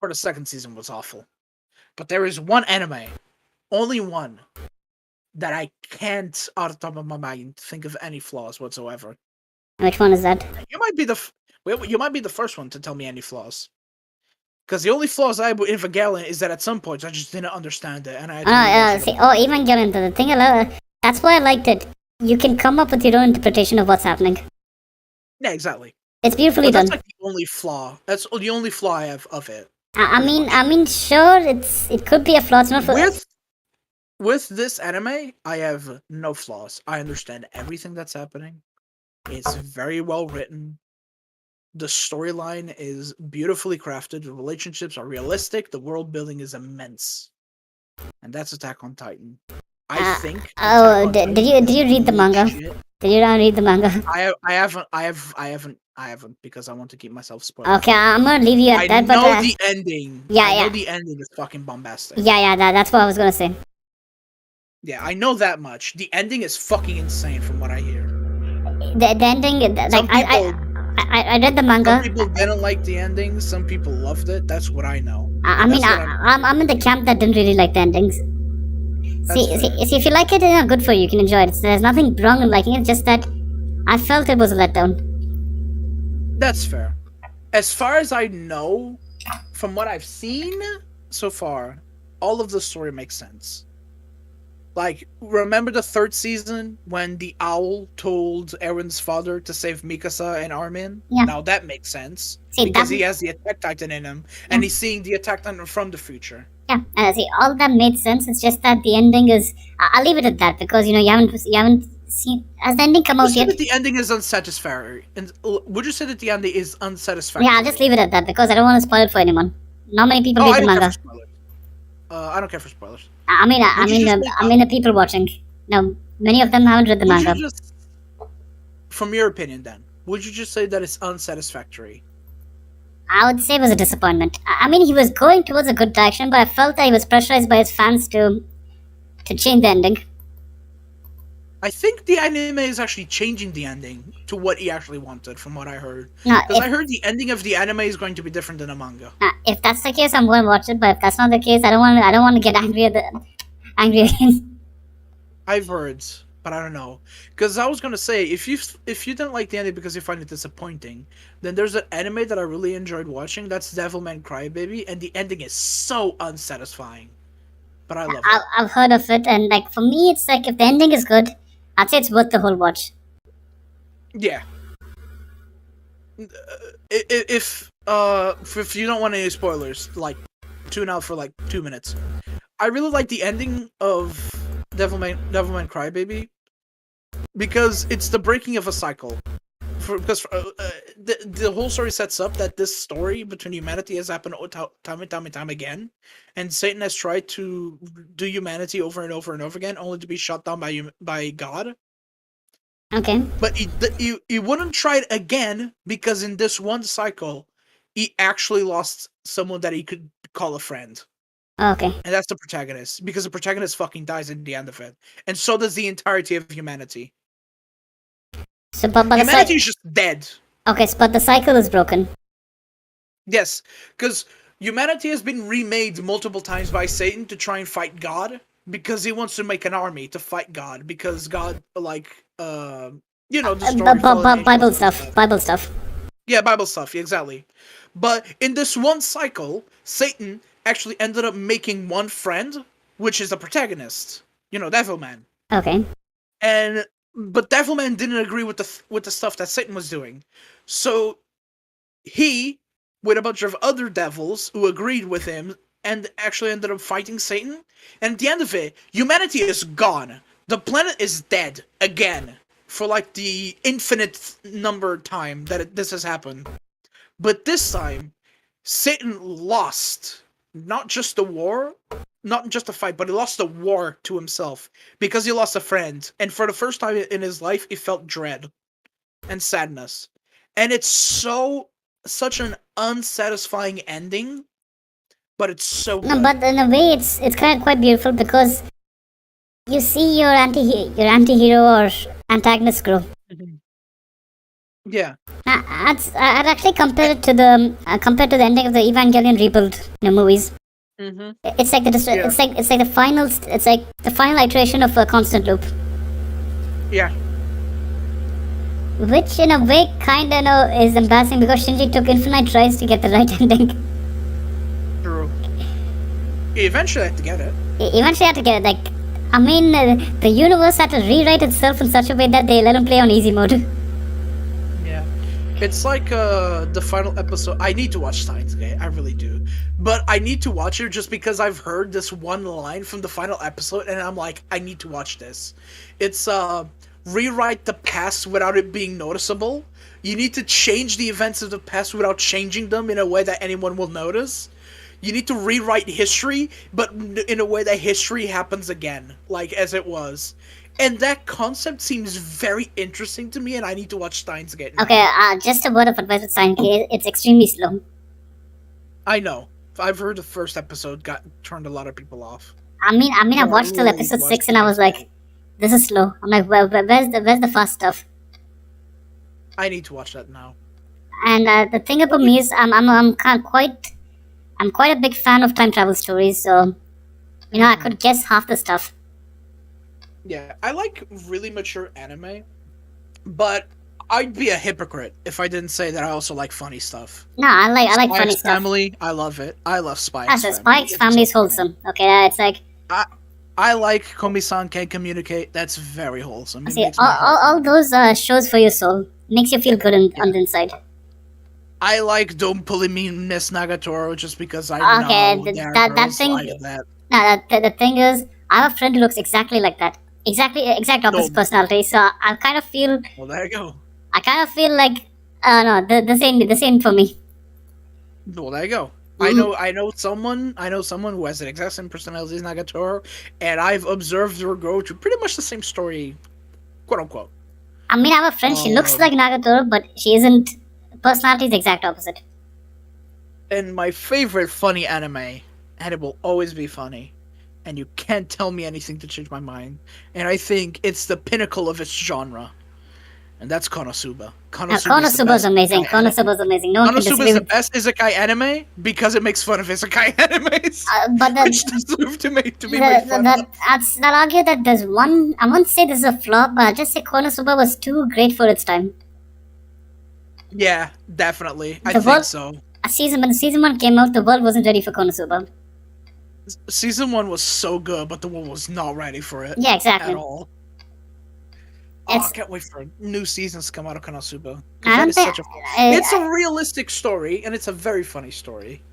Or the second season was awful. But there is one anime, only one, that I can't, out of the top of my mind, think of any flaws whatsoever. Which one is that? You might be the first one to tell me any flaws. Because the only flaws I have in Evangelion is that at some points I just didn't understand it, and I had to Evangelion. The thing that's why I liked it. You can come up with your own interpretation of what's happening. Yeah, exactly. It's beautifully But done. that's like the only flaw. That's the only flaw I have of it. I mean, sure, it could be a flaw. It's not for With this anime, I have no flaws. I understand everything that's happening. It's very well written. The storyline is beautifully crafted. The relationships are realistic. The world building is immense. And that's Attack on Titan. I think. Did you read the manga? Shit. Did you not read the manga? I haven't because I want to keep myself spoiled. Okay, I'm gonna leave you at that. I know But the ending. Yeah, I know yeah. the ending is fucking bombastic. Yeah, that's what I was gonna say. Yeah, I know that much. The ending is fucking insane from what I hear. The ending, like Some people, I read the some manga. people didn't like the ending. Some people loved it. That's what I know. I And mean, that's what I'm. I'm in the camp that didn't really like the endings. That's fair. See, if you like it, good for you. You can enjoy it. There's nothing wrong in liking it. Just that I felt it was a letdown. That's fair. As far as I know, from what I've seen so far, all of the story makes sense. Like, remember the third season when the owl told Aaron's father to save Mikasa and Armin? Yeah. Now that makes sense. See, Because that he has the Attack Titan in him, Yeah. and he's seeing the Attack Titan from the future. Yeah, see, all that made sense. It's just that the ending is. I'll leave it at that because you haven't seen. Has the ending come Would out you say yet? that the ending is unsatisfactory? And would you say that the ending is unsatisfactory? Yeah, I'll just leave it at that because I don't want to spoil it for anyone. Not many people Oh, read I the don't care manga. for spoilers. I don't care for spoilers. I Would you just the people watching. No, many of them haven't read the Would manga. you just, from your opinion, then, would you just say that it's unsatisfactory? I would say it was a disappointment. I mean, he was going towards a good direction, but I felt that he was pressurized by his fans to change the ending. I think the anime is actually changing the ending to what he actually wanted, from what I heard. No, Because I heard the ending of the anime is going to be different than the manga. if that's the case, I'm going to watch it. But if that's not the case, I don't want to get angry again. I've heard, but I don't know. Because I was gonna say, if you didn't like the ending because you find it disappointing, then there's an anime that I really enjoyed watching. That's Devilman Crybaby, and the ending is so unsatisfying. But I love it. I've heard of it, and like for me, it's like if the ending is good, I'd say it's worth the whole watch. Yeah. If you don't want any spoilers, like tune out for like 2 minutes. I really like the ending of Devilman Crybaby because it's the breaking of a cycle. Because the whole story sets up that this story between humanity has happened time and time again, and Satan has tried to do humanity over and over and over again, only to be shot down by God. Okay. But he wouldn't try it again because in this one cycle, he actually lost someone that he could call a friend. Okay. And that's the protagonist, because the protagonist fucking dies at the end of it, and so does the entirety of humanity. So, but Humanity is just dead. Okay, but the cycle is broken. Yes, because humanity has been remade multiple times by Satan to try and fight God, because he wants to make an army to fight God, because God, like, the story. Bible stuff. Yeah, Bible stuff, exactly. But in this one cycle, Satan actually ended up making one friend, which is the protagonist. Devilman. Okay. But Devilman didn't agree with the stuff that Satan was doing. So he, with a bunch of other devils who agreed with him, and actually ended up fighting Satan. And at the end of it, humanity is gone. The planet is dead again for like the infinite number time that this has happened. But this time, Satan lost not just the war, not just a fight, but he lost the war to himself because he lost a friend. And for the first time in his life, he felt dread and sadness. And it's such an unsatisfying ending, but it's so good. No, but in a way, it's kind of quite beautiful because you see your anti-hero or antagonist grow. Mm-hmm. Yeah. I'd actually compare it to the ending of the Evangelion rebuild movies. Mm-hmm. It's like the final iteration of a constant loop. Yeah. Which in a way kinda is embarrassing because Shinji took infinite tries to get the right ending. True. He eventually had to get it. He eventually had to get it. Like, I mean, the universe had to rewrite itself in such a way that they let him play on easy mode. Yeah. It's like the final episode. I need to watch Steins Gate, I really do. But I need to watch it just because I've heard this one line from the final episode and I'm like, I need to watch this. It's rewrite the past without it being noticeable. You need to change the events of the past without changing them in a way that anyone will notice. You need to rewrite history, but in a way that history happens again, like as it was. And that concept seems very interesting to me, and I need to watch Steins Gate. Okay, just a word of advice with Steins Gate. It's extremely slow. I know. I've heard the first episode turned a lot of people off. I watched till really episode watch 6 and I was like, this is slow. I'm like, where's the fast stuff? I need to watch that now. And the thing about me is, I'm quite a big fan of time travel stories. So, I could guess half the stuff. Yeah, I like really mature anime, but I'd be a hypocrite if I didn't say that I also like funny stuff. No, I like Spy funny X stuff. Family, I love it. I love Spy That's X a Family. Spike's family is so funny. wholesome. Okay, it's like I like Komi-san Can Communicate. That's very wholesome. It see makes my heart all warm. those shows for your soul makes you feel good on the inside. I like Don't Bully Me Miss Nagatoro just because I Okay, know there are that girls thing. like that. No, the thing is, I have a friend who looks exactly like that. Exact opposite No. personality. So I kind of feel Well, there you go. like no, the same for me. Well, there you go. Mhm. I know someone who has an exact same personality as Nagatoro, and I've observed her go through pretty much the same story, quote unquote. I have a friend. She looks like Nagatoro, but she isn't. Personality is the exact opposite. And my favorite funny anime, and it will always be funny, and you can't tell me anything to change my mind. And I think it's the pinnacle of its genre, and that's Konosuba. Konosuba is amazing. Konosuba is amazing. No one can Konosuba disagree is the with. best isekai anime because it makes fun of isekai animes, But which deserve to be made fun of. I'll argue that there's one. I won't say this is a flop, but I'll just say Konosuba was too great for its time. Yeah, definitely. I The think world- so. When season 1 came out, the world wasn't ready for Konosuba. Season 1 was so good, but the world was not ready for it Yeah, exactly. at all. Oh, I can't wait for new seasons to come out of Konosuba. I don't think. It's a realistic story, and it's a very funny story.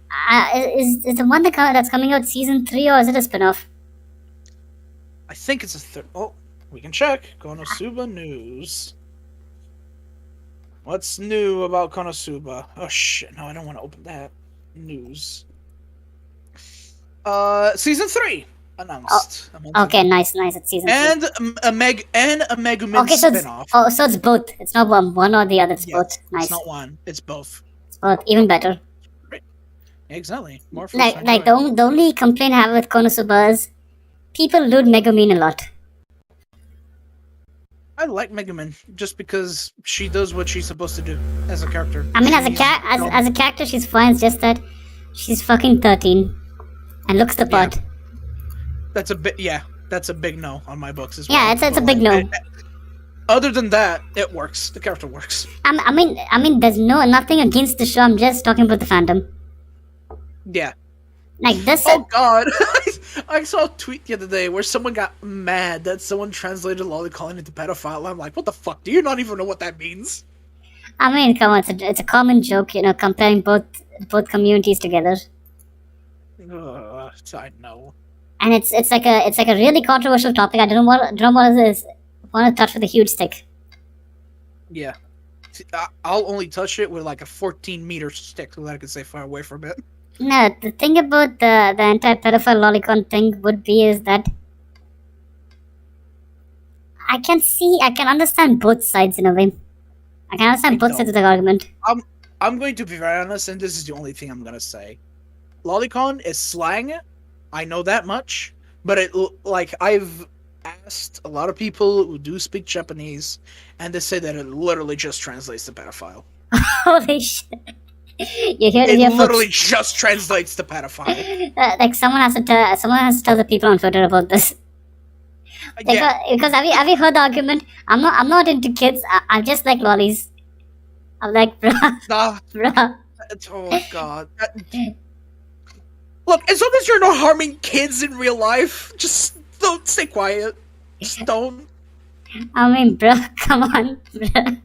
Is the one that's coming out season 3 or is it a spin-off? I think it's a third. Oh, we can check. Konosuba news. What's new about Konosuba? Oh shit! No, I don't want to open that. News. Season 3 announced. Okay, nice. It's season 3. And a Megumin Okay, so spinoff. so it's both. It's not one or the other. It's both. Nice. It's not one. It's both. It's both. Even better. Exactly. More for Like the only complaint I have with Konosuba is people loot Megumin a lot. I like Megumin just because she does what she's supposed to do as a character. As a character, she's fine. It's just that she's fucking 13 and looks the part. That's a big no on my books as well. Yeah, it's a big no. Other than that, it works. The character works. I mean, there's nothing against the show. I'm just talking about the fandom. Yeah. Like this. Oh God! I saw a tweet the other day where someone got mad that someone translated lolicon into pedophile. I'm like, what the fuck? Do you not even know what that means? I mean, come on, it's a common joke, comparing both communities together. I know. And it's like a really controversial topic. I don't want to touch with a huge stick. Yeah. I'll only touch it with like a 14-meter stick so that I can stay far away from it. No, the thing about the entire pedophile lolicon thing would be is that I can understand both sides in a way. I can understand both sides of the argument. I'm going to be very honest, and this is the only thing I'm gonna say. Lolicon is slang. I know that much, but I've asked a lot of people who do speak Japanese, and they say that it literally just translates to pedophile. Holy shit! You hear it literally just translates to pedophile. Like someone has to tell the people on Twitter about this. Because have you heard the argument? I'm not into kids. I just like lollies. I'm like, bruh. Oh God. Look, as long as you're not harming kids in real life, just don't stay quiet. Just don't. I mean, bruh, come on, bruh.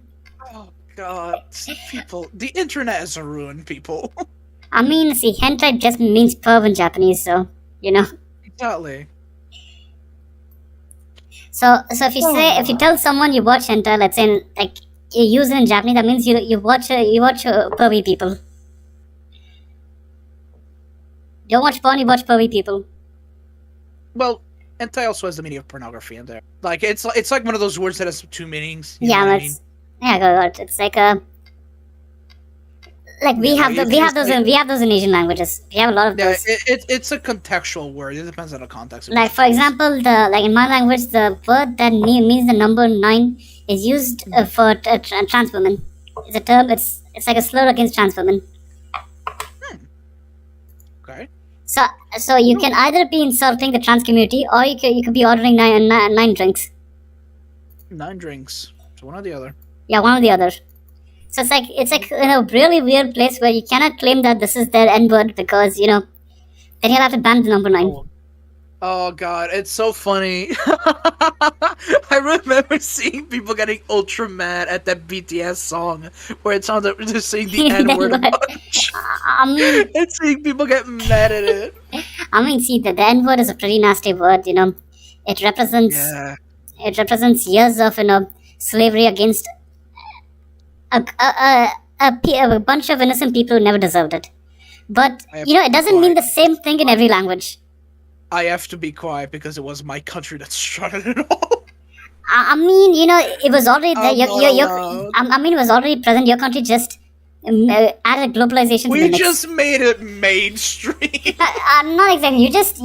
Oh God, people, the internet is a ruin, people. I mean, see, hentai just means perv in Japanese, so Exactly. So if you tell someone you watch hentai, let's say like you use it in Japanese, that means you watch pervy people. Don't watch porn, you watch pervy people. Well, hentai also has the meaning of pornography in there. Like it's like one of those words that has two meanings. Yeah, it's like Like we Yeah, have it's, it's like we have those in Asian languages. We have a lot of yeah, those. it's a contextual word. It depends on the context. In Like which for it's used. example, the like in my language, the word that means the number 9 is used for trans women. It's a term. It's like a slur against trans women. Okay, So so you can either be insulting the trans community, or you could be ordering nine drinks. 9 drinks. It's one or the other. Yeah, one or the other. So it's like in a really weird place where you cannot claim that this is their N word because then you'll have to ban the number 9. Oh god, it's so funny. I remember seeing people getting ultra mad at that BTS song where it sounds like they're saying the N word a bunch. I mean, And seeing people get mad at it. see, the N word is a pretty nasty word. It represents Yeah. it represents years of slavery against a bunch of innocent people who never deserved it. But I have it doesn't to be mean the quiet. same thing in every language. I have to be quiet because it was my country that started it all. I mean, it was already there. I'm not allowed. I mean, it was already present. Your country just added globalization to the We mix. just made it mainstream. Not exactly. You just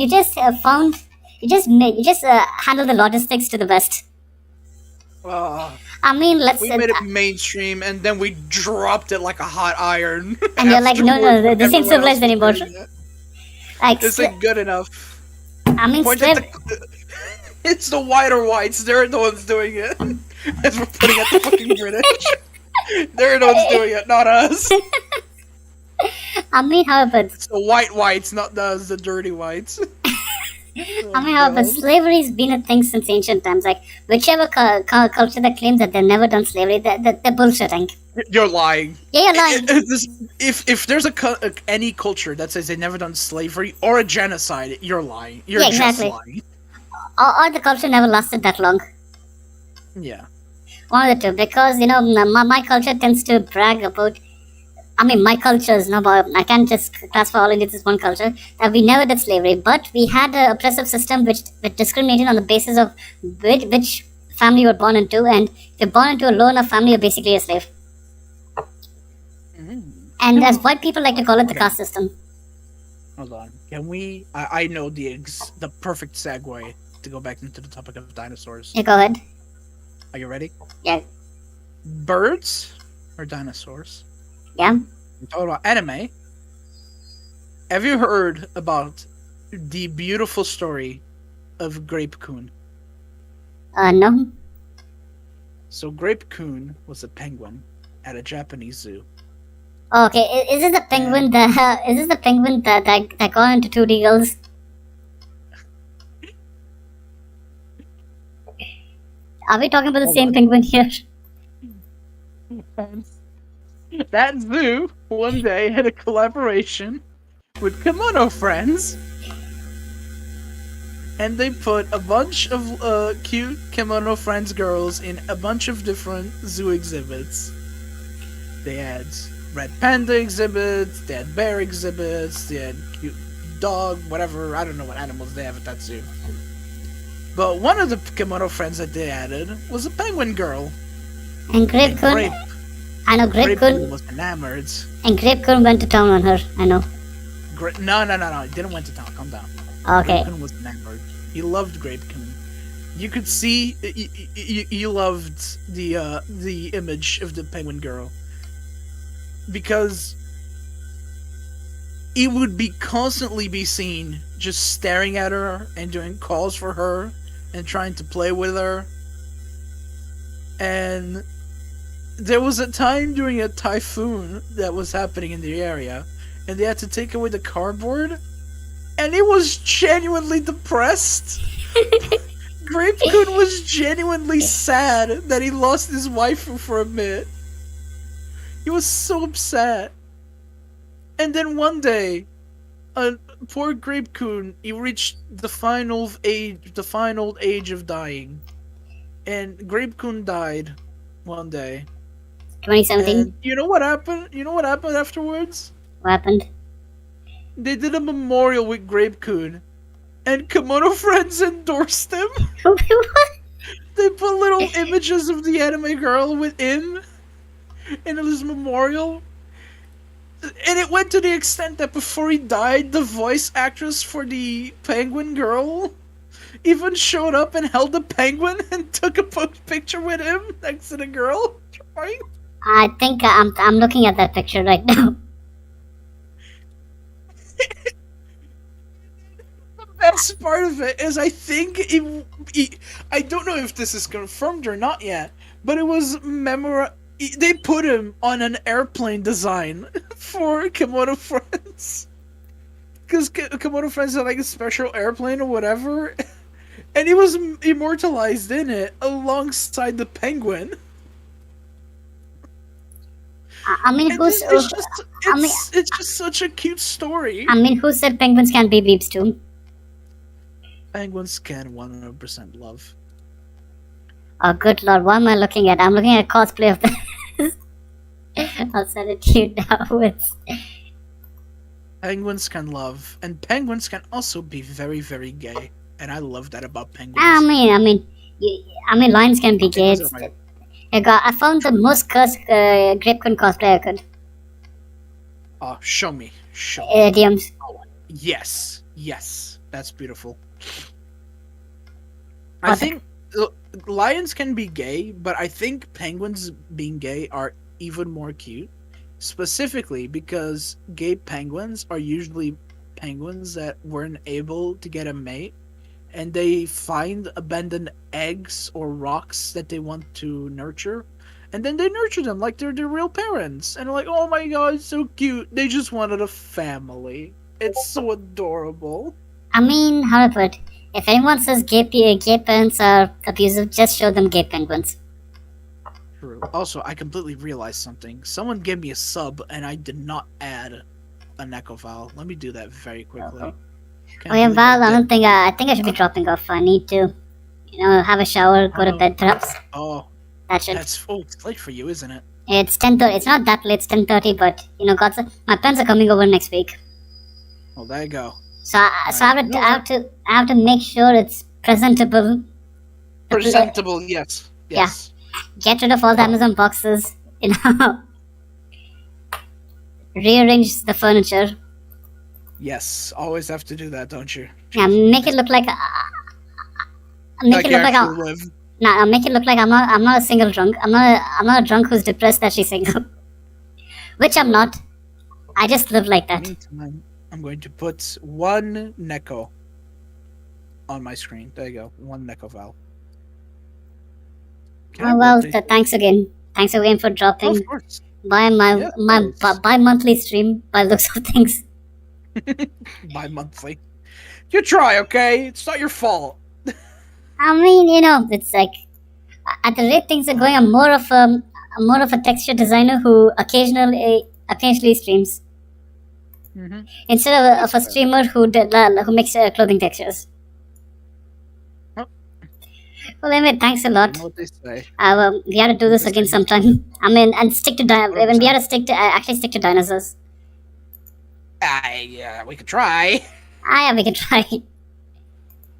handle the logistics to the best. I mean, let's. We made it mainstream and then we dropped it like a hot iron. And you're like, no, this ain't Everyone else civilized was anymore. doing it. Like, This ain't good enough. I mean, Point at the, it's the whiter whites. They're the ones doing it. As we're putting at the fucking British. They're the ones doing it, not us. I mean, however, It's the white whites, not us, the dirty whites. however, slavery's been a thing since ancient times. Like, whichever culture that claims that they've never done slavery, they're bullshitting. You're lying. Yeah, you're lying. If there's any culture that says they've never done slavery or a genocide, you're lying. You're Yeah, exactly. just lying. Or the culture never lasted that long. Yeah. One of the two, because my culture tends to brag about. I mean, my culture is not. I can't just classify all Indians as one culture. That we never did slavery, but we had an oppressive system which discriminated on the basis of which family you were born into, and if you're born into a low enough family, you're basically a slave. And as white people like to call it, the caste system. Hold on. Can we? I know the perfect segue to go back into the topic of dinosaurs. Yeah, go ahead. Are you ready? Yeah. Birds or dinosaurs? Yeah. I'm talking about anime. Have you heard about the beautiful story of Grape Coon? No. So Grape Coon was a penguin at a Japanese zoo. Oh, okay. Is this the penguin that is this the penguin that got into two eagles? Are we talking about the same penguin here? That zoo one day had a collaboration with Kimono Friends, and they put a bunch of cute Kimono Friends girls in a bunch of different zoo exhibits. They had red panda exhibits, they had bear exhibits, they had cute dog, whatever, I don't know what animals they have at that zoo. But one of the Kimono Friends that they added was a penguin girl. And Grape Coon. I know Grape Coon was enamored. And Grape Coon went to town on her. I know. No. He didn't went to town. Calm down. Okay. Grape Coon was enamored. He loved Grape Coon. You could see he loved the image of the penguin girl because he would be constantly be seen just staring at her and doing calls for her and trying to play with her. And there was a time during a typhoon that was happening in the area, and they had to take away the cardboard, and he was genuinely depressed. Grape Coon was genuinely sad that he lost his wife for a bit. He was so upset. And then one day, poor Grape Coon, he reached the final age of dying. And Grape Coon died one day. 2017. And you know what happened? You know what happened afterwards? What happened? They did a memorial with Grape Coon. And Kimono Friends endorsed him. What? They put little images of the anime girl with him in his memorial. And it went to the extent that before he died, the voice actress for the penguin girl even showed up and held the penguin and took a picture with him next to the girl. Right? I think I'm looking at that picture right now. The best part of it is I think I don't know if this is confirmed or not yet, but it was they put him on an airplane design for Komodo Friends. Because Komodo Friends had like a special airplane or whatever, and he was immortalized in it alongside the penguin. I mean, who's? I mean, It's just such a cute story. I mean, who said penguins can be weebs too? Penguins can 100% love. Oh, good lord, what am I looking at? I'm looking at cosplay of this. I'll send it to you now. Penguins can love, and penguins can also be very, very gay, and I love that about penguins. I mean, lions can be gay. I found the most cursed Grapecoin cosplay I could. Oh, show me. DMs. Yes, that's beautiful. What? I think lions can be gay, but I think penguins being gay are even more cute. Specifically because gay penguins are usually penguins that weren't able to get a mate, and they find abandoned eggs or rocks that they want to nurture, and then they nurture them like they're their real parents, and they're like, oh my god, it's so cute. They just wanted a family. It's so adorable. I mean, how to put it? If anyone says gay parents are abusive, just show them gay penguins. True. Also, I completely realized something. Someone gave me a sub, and I did not add a Necoval. Let me do that very quickly. Oh yeah, Val, I think I should be dropping off. I need to, have a shower, go to bed, perhaps. Oh, That should. it's late for you, isn't it? It's 10:30. It's not that late. It's 10:30, but my parents are coming over next week. Well, there you go. So I have to make sure it's presentable. Presentable, yes. Yeah. Get rid of all the Amazon boxes. Rearrange the furniture. Yes, always have to do that, don't you? Yeah, make it look like. Make it look like make it look like I'm not a single drunk. I'm not a drunk who's depressed that she's single. Which I'm not. I just live like that. Meantime, I'm going to put one Neko on my screen. There you go. One Necoval. Oh well, thanks again. Thanks again for dropping of course. by my bi-monthly stream by looks of things. Bi-monthly. You try, okay? It's not your fault. I mean, it's like at the rate things are going, I'm more of a texture designer who occasionally streams instead of a streamer who makes clothing textures. Well, anyway, thanks a lot. You know what they say. We have to do this again sometime. I mean, and stick to when we have to actually stick to dinosaurs. We could try. Yeah, we can try.